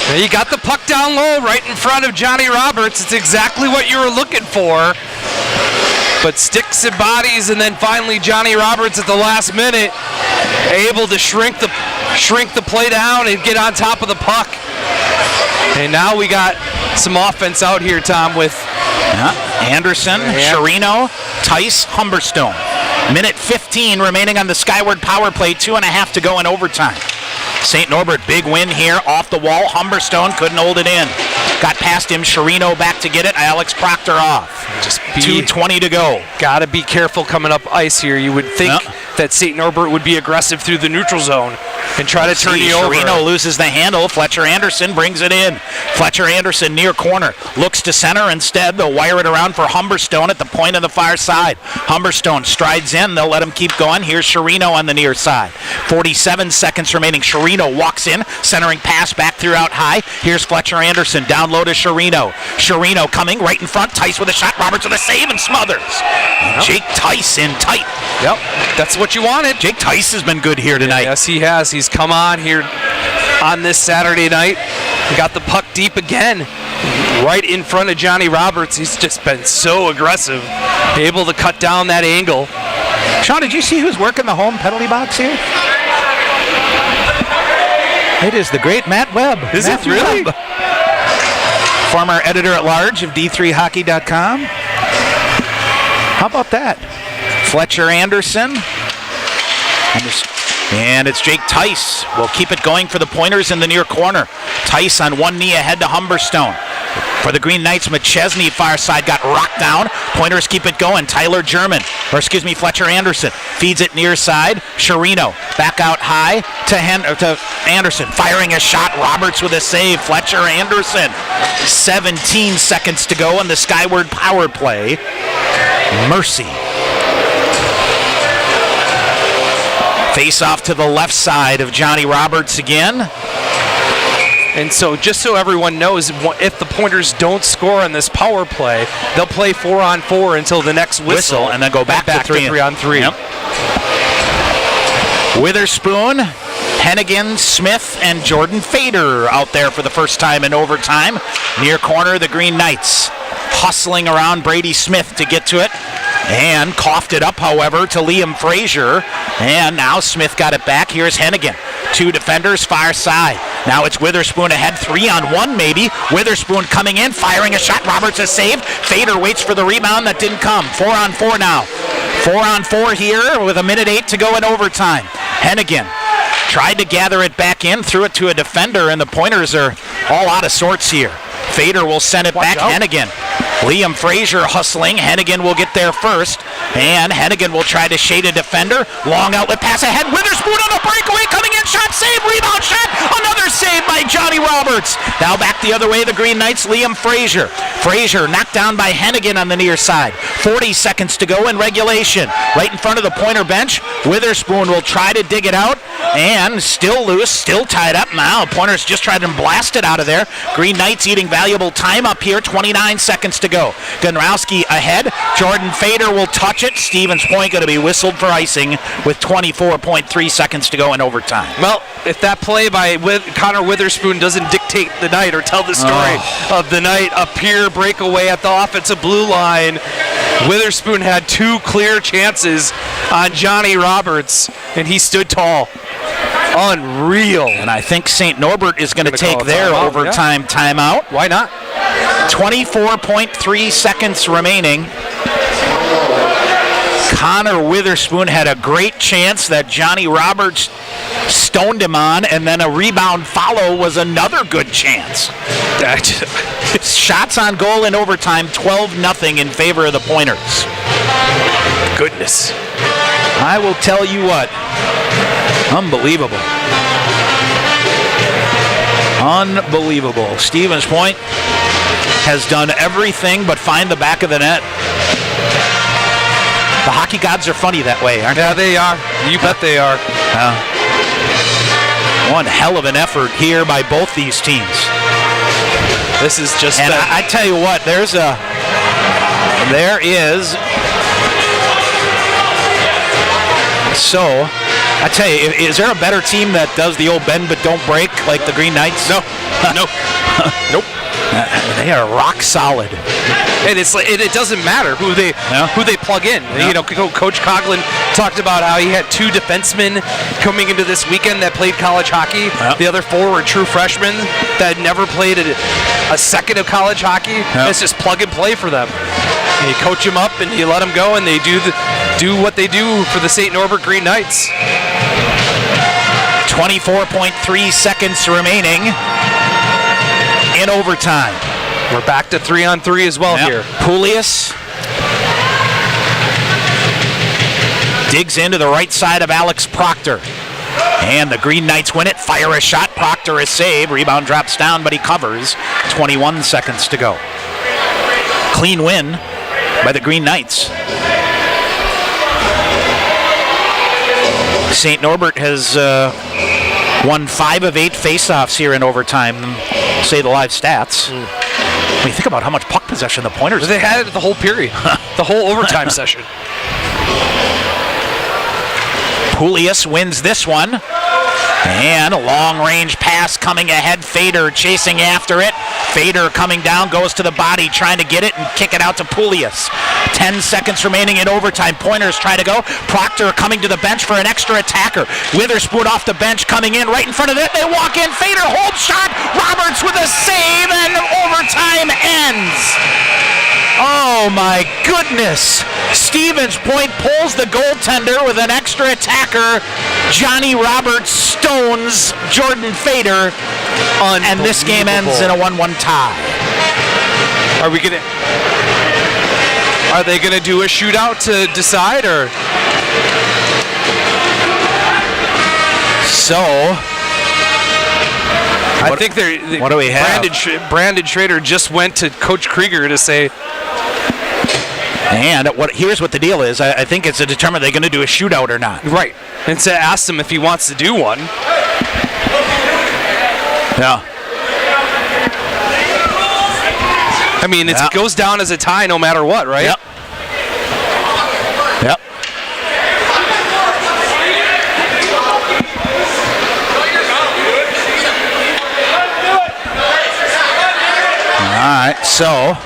Now you got the puck down low right in front of Johnny Roberts. It's exactly what you were looking for. But sticks and bodies, and then finally Johnny Roberts at the last minute able to shrink the play down and get on top of the puck. And now we got some offense out here, Tom, with Anderson, Chirino, Tice, Humberstone. Minute 15 remaining on the skyward power play. 2.5 to go in overtime. St. Norbert, big win here off the wall. Humberstone couldn't hold it in. Got past him. Chirino back to get it. Alex Proctor off. Just 2:20 to go. Got to be careful coming up ice here. You would think that St. Norbert would be aggressive through the neutral zone and try to turn you over. Chirino loses the handle. Fletcher Anderson brings it in. Fletcher Anderson near corner. Looks to center instead. They'll wire it around for Humberstone at the point of the far side. Humberstone strides in. They'll let him keep going. Here's Chirino on the near side. 47 seconds remaining. Chirino walks in. Centering pass back throughout high. Here's Fletcher Anderson. Down low to Chirino. Chirino coming right in front. Tice with a shot. Roberts with a save and smothers. Jake Tice in tight. Yep, that's what you wanted. Jake Tice has been good here tonight. Yes, he has. He's come on here on this Saturday night. He got the puck deep again, right in front of Johnny Roberts. He's just been so aggressive, able to cut down that angle. Sean, did you see who's working the home penalty box here? It is the great Matt Webb. Is it really? Webb. Former editor-at-large of D3Hockey.com. How about that? Fletcher Anderson. And it's Jake Tice. Will keep it going for the Pointers in the near corner. Tice on one knee ahead to Humberstone. For the Green Knights, McChesney far side got rocked down. Pointers keep it going. Fletcher Anderson feeds it near side. Chirino back out high to Anderson. Firing a shot. Roberts with a save. Fletcher Anderson. 17 seconds to go in the skyward power play. Mercy. Face off to the left side of Johnny Roberts again. And so just so everyone knows, if the Pointers don't score on this power play, they'll play 4-on-4 until the next whistle and then go back to 3-on-3. Yep. Witherspoon, Hennigan, Smith, and Jordan Fader out there for the first time in overtime. Near corner, the Green Knights hustling around Brady Smith to get to it. And coughed it up, however, to Liam Frazier. And now Smith got it back. Here's Hennigan. Two defenders, far side. Now it's Witherspoon ahead, 3-on-1 maybe. Witherspoon coming in, firing a shot. Roberts is saved. Fader waits for the rebound. That didn't come. 4-on-4 now. 4-on-4 here with 1:08 to go in overtime. Hennigan tried to gather it back in, threw it to a defender, and the Pointers are all out of sorts here. Fader will send it back. Hennigan. Liam Frazier hustling. Hennigan will get there first, and Hennigan will try to shade a defender. Long outlet pass ahead. Witherspoon on a breakaway, coming in, shot save, rebound shot, another save by Johnny Roberts. Now back the other way, the Green Knights, Liam Frazier. Frazier knocked down by Hennigan on the near side. 40 seconds to go in regulation. Right in front of the Pointer bench, Witherspoon will try to dig it out, and still loose, still tied up. Now Pointers just tried to blast it out of there. Green Knights eating valuable time up here, 29 seconds to go. Gunrowski ahead. Jordan Fader will touch it. Stevens Point going to be whistled for icing with 24.3 seconds to go in overtime. Well, if that play by Connor Witherspoon doesn't dictate the night or tell the story of the night, a peer breakaway at the offensive blue line, Witherspoon had 2 clear chances on Johnny Roberts, and he stood tall. Unreal. And I think St. Norbert is going to take their overtime timeout. Why not? 24.3 seconds remaining. Connor Witherspoon had a great chance that Johnny Roberts stoned him on, and then a rebound follow was another good chance. Shots on goal in overtime, 12-0 in favor of the Pointers. Goodness. I will tell you what. Unbelievable. Unbelievable. Stevens Point has done everything but find the back of the net. The hockey gods are funny that way, aren't they? Yeah, they are. You bet they are. One hell of an effort here by both these teams. This is just... And I tell you what, there is... So, I tell you, is there a better team that does the old bend but don't break like the Green Knights? No. Nope. They are rock solid. And it's like, it doesn't matter who they plug in. You know, Coach Coughlin talked about how he had 2 defensemen coming into this weekend that played college hockey. The other 4 were true freshmen that never played a second of college hockey. It's just plug and play for them. And you coach them up and you let them go, and they do what they do for the St. Norbert Green Knights. 24.3 seconds remaining in overtime. We're back to 3-on-3 as well here. Poulias digs into the right side of Alex Proctor. And the Green Knights win it. Fire a shot. Proctor is saved. Rebound drops down, but he covers. 21 seconds to go. Clean win by the Green Knights. St. Norbert has won 5 of 8 faceoffs here in overtime, say the live stats. When you think about how much puck possession the Pointers had it the whole period, the whole overtime session. Poulias wins this one. And a long-range pass coming ahead. Fader chasing after it. Fader coming down, goes to the body, trying to get it and kick it out to Poulias. 10 seconds remaining in overtime. Pointers try to go. Proctor coming to the bench for an extra attacker. Witherspoon off the bench coming in right in front of it. They walk in. Fader holds shot. Roberts with a save, and overtime ends. Oh my goodness. Stevens Point pulls the goaltender with an extra attacker. Johnny Roberts stones Jordan Fader. And this game ends in a 1-1 tie. Are they gonna do a shootout to decide, or? So I think what do we have? Brandon Schrader just went to Coach Krieger to say. And here's what the deal is. I think it's to determine they're going to do a shootout or not. Right. And to ask him if he wants to do one. Yeah. I mean, it goes down as a tie no matter what, right? Yep. All right, so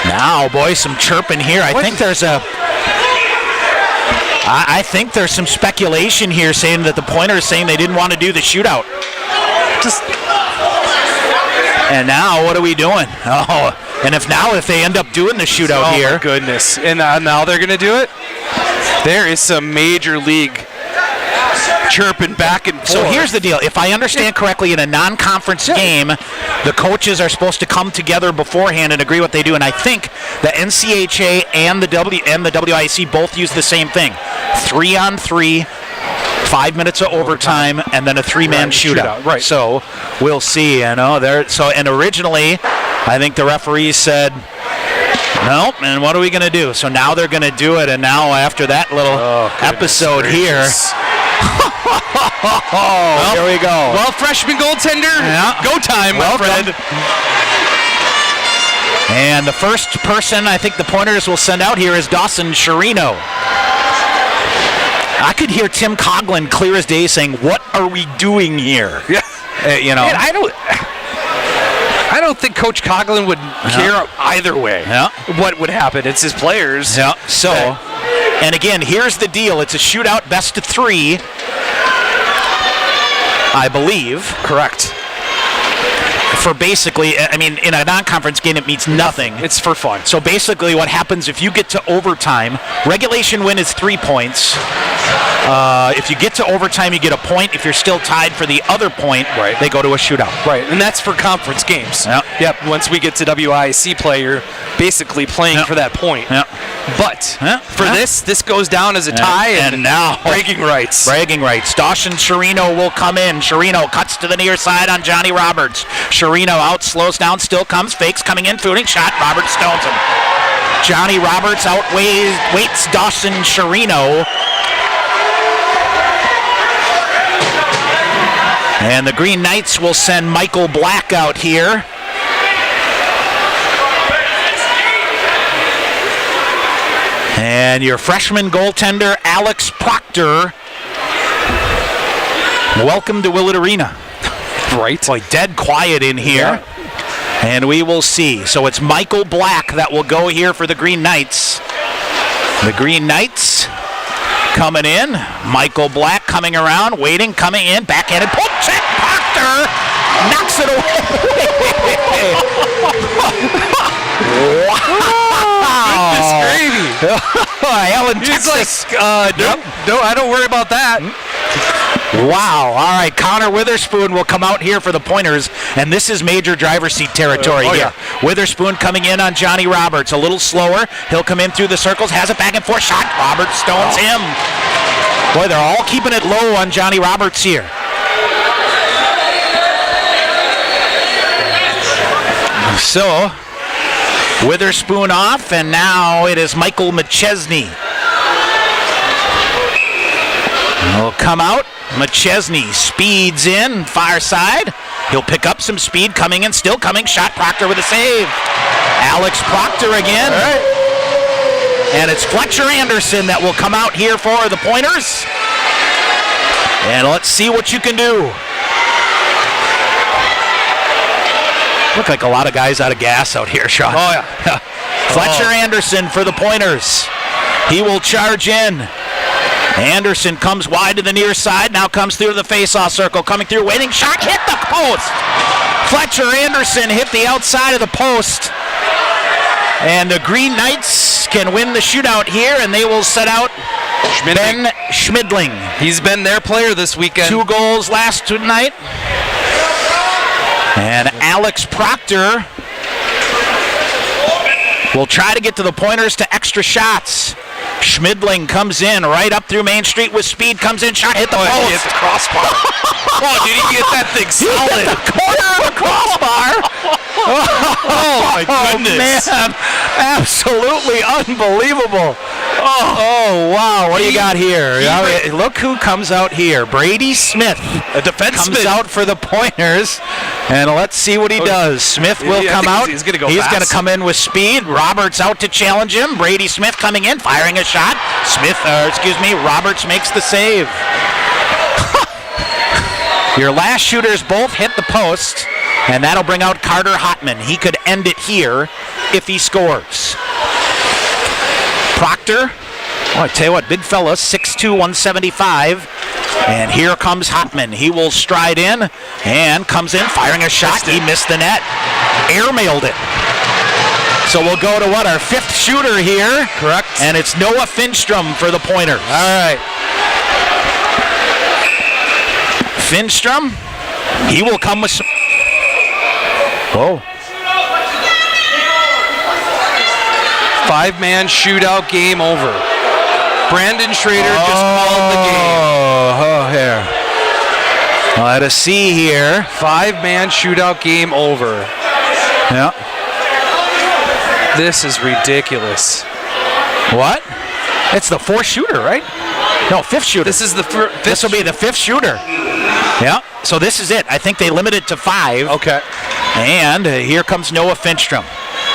now, boys, some chirping here. I think there's a I think there's some speculation here saying that the Pointers saying they didn't want to do the shootout. And now what are we doing? Oh, and if they end up doing the shootout here. Oh, my goodness. And now they're going to do it? There is some major league chirping back and forth. So here's the deal. If I understand correctly, in a non-conference game, the coaches are supposed to come together beforehand and agree what they do. And I think the NCHA and the WIC both use the same thing. 3-on-3, 5 minutes of overtime, and then a 3-man shootout. Right. So we'll see. And originally, I think the referees said, nope, and what are we going to do? So now they're going to do it, and now after that little episode here. Here we go. Well, freshman goaltender, go time, my friend. And the first person I think the Pointers will send out here is Dawson Chirino. I could hear Tim Coughlin clear as day saying, "What are we doing here?" Yeah, Man, I don't think Coach Coughlin would care either way. What would happen? It's his players. Yeah. So, and again, here's the deal: it's a shootout, best of 3. I believe. Correct. For basically, in a non-conference game, it means nothing. It's for fun. So basically what happens if you get to overtime, regulation win is 3 points. If you get to overtime, you get a point. If you're still tied for the other point, they go to a shootout. Right, and that's for conference games. Yep. Once we get to WIC play, you're basically playing for that point. But for this goes down as a tie, and now bragging rights. Dawson Chirino will come in. Chirino cuts to the near side on Johnny Roberts. Chirino out, slows down, still comes, fakes, coming in, shooting shot. Roberts stones him. Johnny Roberts waits Dawson Chirino. And the Green Knights will send Michael Black out here. And your freshman goaltender, Alex Proctor. Welcome to Willett Arena. Right. It's like dead quiet in here. And we will see. So it's Michael Black that will go here for the Green Knights. The Green Knights coming in. Michael Black coming around, waiting, coming in, backhanded poke check. Proctor knocks it away. Goodness gravy. Alan He's Texas. like, no, I don't worry about that. Wow. All right. Connor Witherspoon will come out here for the Pointers, and this is major driver's seat territory here. Witherspoon coming in on Johnny Roberts. A little slower. He'll come in through the circles, has a back and forth shot. Roberts stones him. Boy, they're all keeping it low on Johnny Roberts here. So, Witherspoon off, and now it is Michael McChesney. Will come out. McChesney speeds in, far side. He'll pick up some speed, coming in, still coming. Shot. Proctor with a save. Alex Proctor again. All right. And it's Fletcher Anderson that will come out here for the Pointers. And let's see what you can do. Look like a lot of guys out of gas out here, Sean. Oh, yeah. Fletcher Anderson for the Pointers. He will charge in. Anderson comes wide to the near side, now comes through the face-off circle, coming through, waiting, shot, hit the post. Fletcher Anderson hit the outside of the post. And the Green Knights can win the shootout here, and they will set out Ben Schmidling. He's been their player this weekend. 2 goals last night. And Alex Proctor will try to get to the Pointers to extra shots. Schmidling comes in right up through Main Street with speed, comes in, shot, hit the post. He hit the crossbar. Did he get that thing solid? He hit the corner of the crossbar. Oh, my goodness. Man, absolutely unbelievable. Oh, wow. What do you got here? Look who comes out here. Brady Smith, a defenseman, comes out for the Pointers. And let's see what he does. Smith will come out. He's going to go He's fast. going to come in with speed. Roberts out to challenge him. Brady Smith coming in, firing a shot. Roberts makes the save. Your last shooters both hit the post, and that'll bring out Carter Hotman. He could end it here if he scores. Proctor Well, I tell you what, big fella, 6'2", 175. And here comes Hotman. He will stride in and comes in, firing a shot. He missed the net. Airmailed it. So we'll go to our fifth shooter here. Correct. And it's Noah Finstrom for the Pointers. All right. Finstrom, he will come with some... Whoa. 5-man shootout, game over. Brandon Schrader just called the game. Oh, here. Let us see here. 5-man shootout, game over. Yeah. This is ridiculous. What? It's the fourth shooter, right? No, fifth shooter. This is the fifth. This will be the fifth shooter. Yeah. So this is it. I think they limit it to 5. Okay. And here comes Noah Finstrom.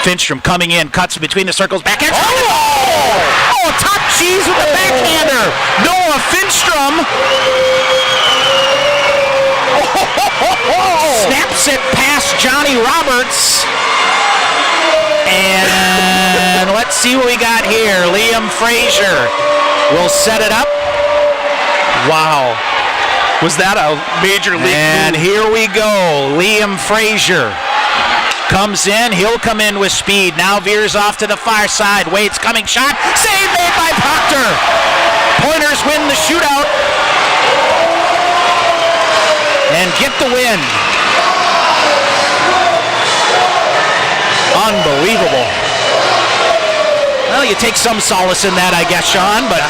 Finstrom coming in, cuts between the circles, backhand. Oh, top cheese with the backhander. Noah Finstrom. Snaps it past Johnny Roberts. And let's see what we got here. Liam Frazier will set it up. Wow. Was that a major league And move? here we go. Liam Frazier comes in. He'll come in with speed. Now veers off to the far side. Wade's coming shot. Save made by Proctor. Pointers win the shootout and get the win. Unbelievable. Well, you take some solace in that, I guess, Sean, but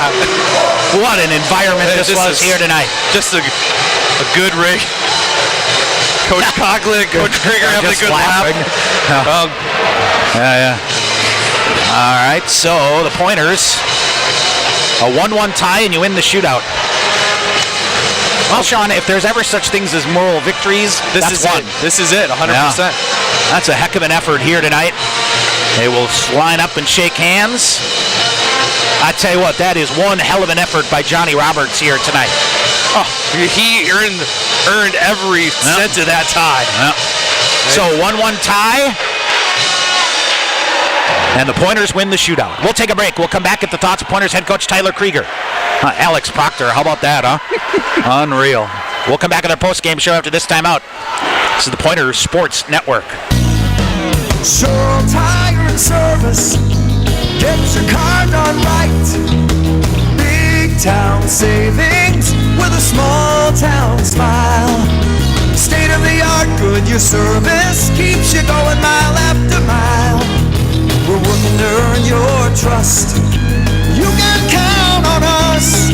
what an environment this was here tonight. Just a good rig. Coach Conklin, Coach Krieger having a good laugh. Yeah. All right, so the Pointers, a 1-1 tie, and you win the shootout. Well, Sean, if there's ever such things as moral victories, This is it. This is it, 100%. Yeah. That's a heck of an effort here tonight. They will line up and shake hands. I tell you what, that is one hell of an effort by Johnny Roberts here tonight. Oh, he earned every cent of that tie. Yep. So 1-1 tie. And the Pointers win the shootout. We'll take a break. We'll come back at the thoughts of Pointers head coach Tyler Krieger. Alex Proctor, how about that, huh? Unreal. We'll come back at our post-game show after this timeout. This is the Pointers Sports Network. Sure Tire and Service, get your car done right. Big town savings with a small town smile. State of the art Goodyear service keeps you going mile after mile. We're working to earn your trust. You can count on us.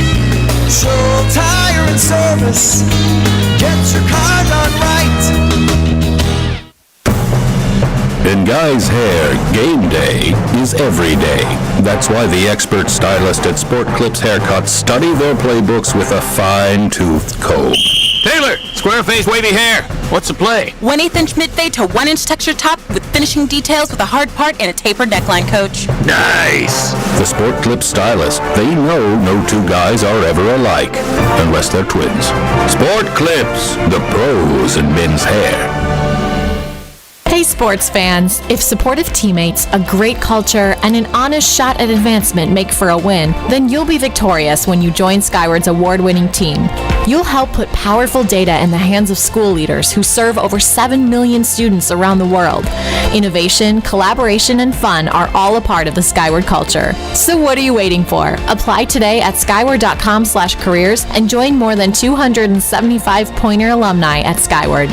Sure Tire and Service, get your car done right. In guys' hair, game day is every day. That's why the expert stylist at Sport Clips Haircuts study their playbooks with a fine-toothed comb. Taylor, square face, wavy hair. What's the play? 1/8 inch mid-fade to 1 inch texture top with finishing details with a hard part and a tapered neckline, coach. Nice. The Sport Clips stylist, they know no two guys are ever alike, unless they're twins. Sport Clips, the pros in men's hair. Hey sports fans, if supportive teammates, a great culture, and an honest shot at advancement make for a win, then you'll be victorious when you join Skyward's award-winning team. You'll help put powerful data in the hands of school leaders who serve over 7 million students around the world. Innovation, collaboration, and fun are all a part of the Skyward culture. So what are you waiting for? Apply today at skyward.com/careers and join more than 275 Pointer alumni at Skyward.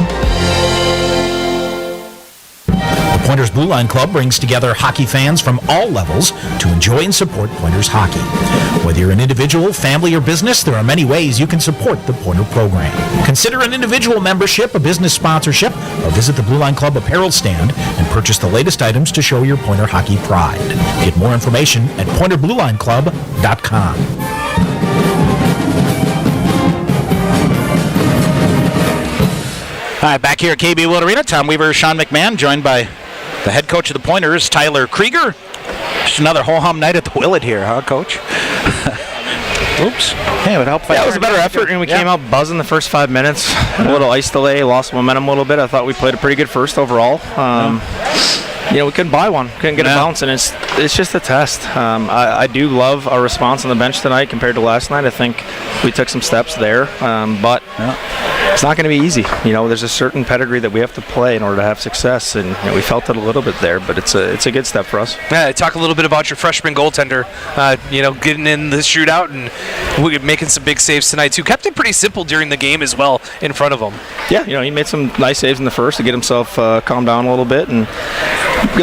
The Pointers Blue Line Club brings together hockey fans from all levels to enjoy and support Pointers hockey. Whether you're an individual, family, or business, there are many ways you can support the Pointer program. Consider an individual membership, a business sponsorship, or visit the Blue Line Club apparel stand and purchase the latest items to show your Pointer hockey pride. Get more information at pointerbluelineclub.com. All right, back here at KB Willett Arena, Tom Weaver, Sean McMahon, joined by the head coach of the Pointers, Tyler Krieger. Just another ho-hum night at the Willett here, huh, Coach? Oops. Hey, it would help. Yeah, it was a better effort, and we came out buzzing the first 5 minutes. A little ice delay, lost momentum a little bit. I thought we played a pretty good first overall. we couldn't buy one, couldn't get a bounce, and it's just a test. I do love our response on the bench tonight compared to last night. I think we took some steps there, but it's not going to be easy. There's a certain pedigree that we have to play in order to have success, and we felt it a little bit there, but it's a good step for us. Yeah, talk a little bit about your freshman goaltender, getting in the shootout and making some big saves tonight too. Kept it pretty simple during the game as well in front of him. Yeah, he made some nice saves in the first to get himself calmed down a little bit, and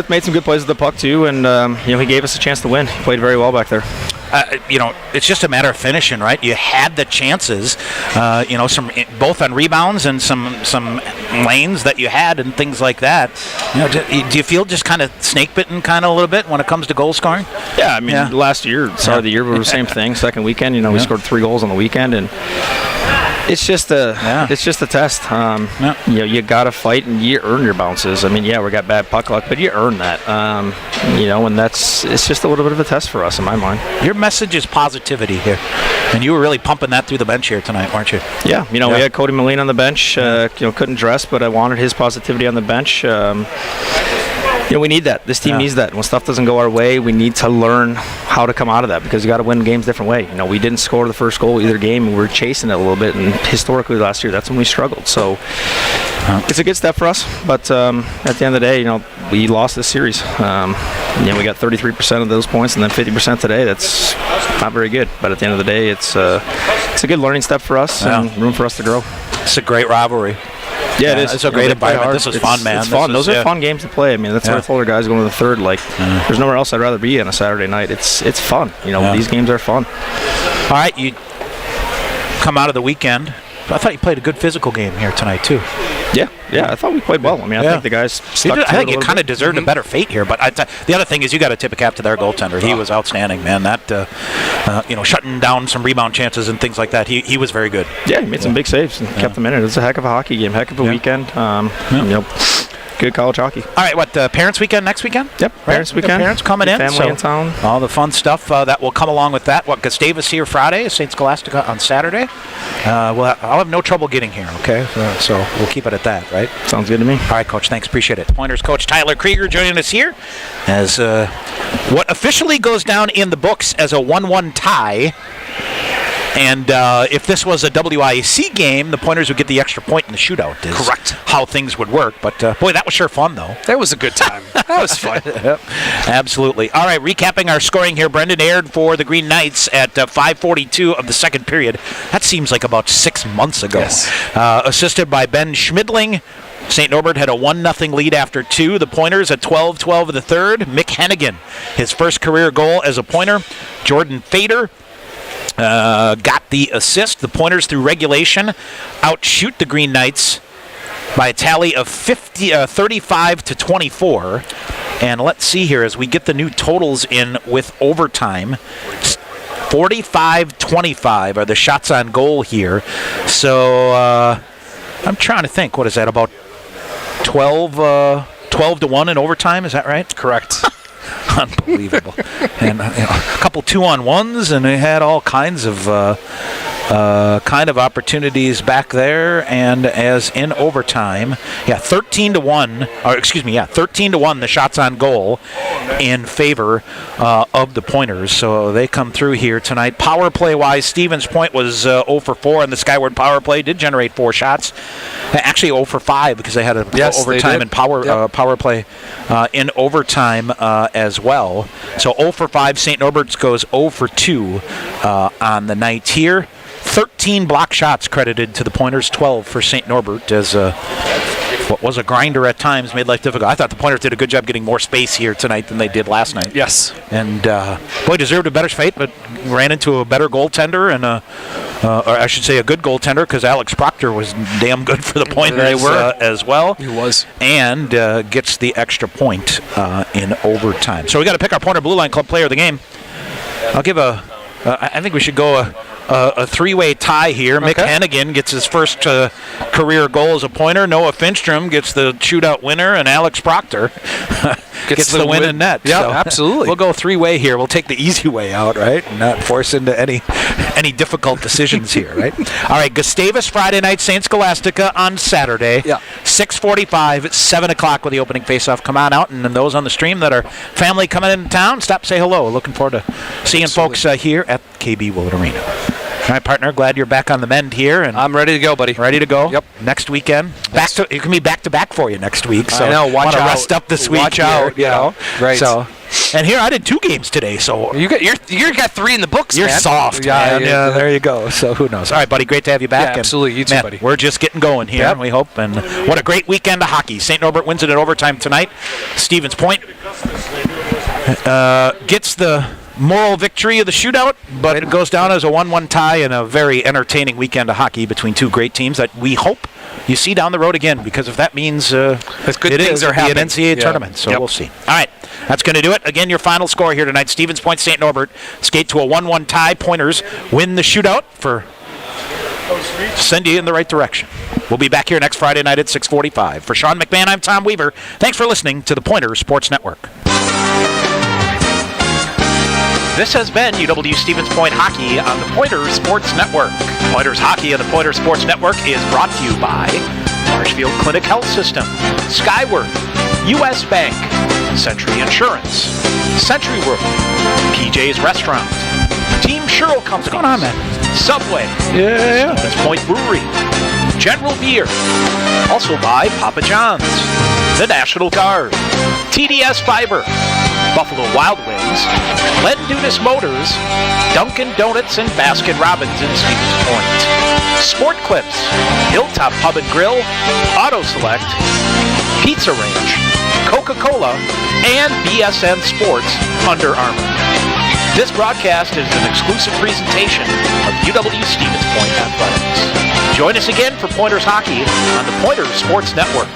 made some good plays with the puck too, and he gave us a chance to win. He played very well back there. It's just a matter of finishing, right? You had the chances, some both on rebounds and some lanes that you had and things like that. Do you feel just kind of snake bitten kind of a little bit when it comes to goal scoring? Yeah, I mean, last year, start of the year, we were the same thing. Second weekend, we scored 3 goals on the weekend, and it's just a test. You got to fight and you earn your bounces. I mean, we got bad puck luck, but you earn that. And it's just a little bit of a test for us in my mind. Your message is positivity here, and you were really pumping that through the bench here tonight, weren't you? Yeah, we had Cody Moline on the bench. Couldn't dress, but I wanted his positivity on the bench. We need that. This team needs that. When stuff doesn't go our way, we need to learn how to come out of that, because you got to win games a different way. We didn't score the first goal either game, and we were chasing it a little bit. And historically, last year, that's when we struggled. So it's a good step for us. But at the end of the day, we lost this series. We got 33% of those points, and then 50% today. That's not very good. But at the end of the day, it's a good learning step for us and room for us to grow. It's a great rivalry. Yeah, it is. It's a great environment. This is fun, man. It's fun. Those are fun games to play. I mean, that's what I told our guys going to the third. There's nowhere else I'd rather be on a Saturday night. It's fun. These games are fun. All right, you come out of the weekend. I thought you played a good physical game here tonight, too. Yeah, I thought we played well. I mean, I think the guys stuck to it. I think you kind of deserved a better fate here, but the other thing is you got to tip a cap to their goaltender. He was outstanding, man. That, shutting down some rebound chances and things like that, he was very good. Yeah, he made some big saves and kept them in it. It was a heck of a hockey game, heck of a weekend. Good college hockey. All right, Parents' Weekend next weekend? Yep, Parents' Weekend. Parents coming in. Family in town. All the fun stuff that will come along with that. Gustavus here Friday, St. Scholastica on Saturday. I'll have no trouble getting here, okay? So we'll keep it at that, right? Sounds good to me. All right, Coach, thanks. Appreciate it. Pointers coach Tyler Krieger joining us here as what officially goes down in the books as a 1-1 tie. And if this was a WIAC game, the Pointers would get the extra point in the shootout. Correct. How things would work. But, boy, that was sure fun, though. That was a good time. That was fun. Yep. Absolutely. All right, recapping our scoring here. Brendan Aird for the Green Knights at 5:42 of the second period. That seems like about 6 months ago. Yes. Assisted by Ben Schmidling. St. Norbert had a 1-0 lead after 2. The Pointers at 12-12 of the third. Mick Hennigan, his first career goal as a Pointer. Jordan Fader got the assist. The Pointers, through regulation, outshoot the Green Knights by a tally of 35-24. And let's see here as we get the new totals in with overtime. 45-25 are the shots on goal here. So I'm trying to think. What is that, about 12-1 in overtime? Is that right? Correct. Unbelievable. And a couple 2-on-1s, and they had all kinds of opportunities back there. And as in overtime, 13-1 the shots on goal in favor of the Pointers. So they come through here tonight. Power play wise, Stevens Point was 0 for 4 on the Skyward power play. Did generate 4 shots. Actually 0 for 5 because they had an overtime and power play in overtime as well. So 0 for 5. St. Norbert's goes 0 for 2 on the night here. 13 block shots credited to the Pointers, 12 for St. Norbert, as what was a grinder at times made life difficult. I thought the Pointers did a good job getting more space here tonight than they did last night. Yes. And, boy, deserved a better fate, but ran into a better goaltender, and or I should say a good goaltender, because Alex Proctor was damn good for the Pointers as well. He was. And gets the extra point in overtime. So we got to pick our Pointer Blue Line Club player of the game. I'll give I think we should go a three-way tie here. Mick Hennigan gets his first career goal as a Pointer. Noah Finstrom gets the shootout winner, and Alex Proctor gets the win in net. Yeah, so absolutely. We'll go three-way here. We'll take the easy way out, right? And not force into any difficult decisions here, right? All right, Gustavus Friday night, St. Scholastica on Saturday. Yeah. 6:45, 7 o'clock with the opening faceoff. Come on out, and those on the stream that are family coming into town, stop, say hello. Looking forward to seeing folks here at KB Willett Arena. All right, partner, glad you're back on the mend here. And I'm ready to go, buddy. Ready to go? Yep. Next weekend. It can be back-to-back for you next week. So I know. Watch out. Rest up this week. Watch out. You know? Right. So, and here I did 2 games today. So you got 3 in the books. You're man. soft. Yeah, man. Yeah, there you go. So who knows? All right, buddy. Great to have you back. Yeah, absolutely. You too, man, buddy. We're just getting going here, and we hope. And what a great weekend of hockey. St. Norbert wins it in overtime tonight. Stevens Point gets the moral victory of the shootout, but it goes down as a 1-1 tie in a very entertaining weekend of hockey between 2 great teams that we hope you see down the road again, because if that means good things are happening. An NCAA tournament, so we'll see. All right, that's going to do it. Again, your final score here tonight: Stevens Point, St. Norbert skate to a 1-1 tie. Pointers win the shootout for send you in the right direction. We'll be back here next Friday night at 6:45. For Sean McMahon, I'm Tom Weaver. Thanks for listening to the Pointers Sports Network. This has been UW Stevens Point Hockey on the Pointers Sports Network. Pointers Hockey on the Pointers Sports Network is brought to you by Marshfield Clinic Health System, Skyward, U.S. Bank, Century Insurance, Century World, PJ's Restaurant, Team Sherrill Company. What's going on, man? Subway, Stevens Point Brewery, General Beer, also by Papa John's, the National Guard, TDS Fiber, Buffalo Wild Wings, Len Dunas Motors, Dunkin' Donuts and Baskin Robbins in Stevens Point, Sport Clips, Hilltop Pub and Grill, Auto Select, Pizza Ranch, Coca-Cola, and BSN Sports Under Armour. This broadcast is an exclusive presentation of UW Stevens Point Athletics. Join us again for Pointers Hockey on the Pointers Sports Network.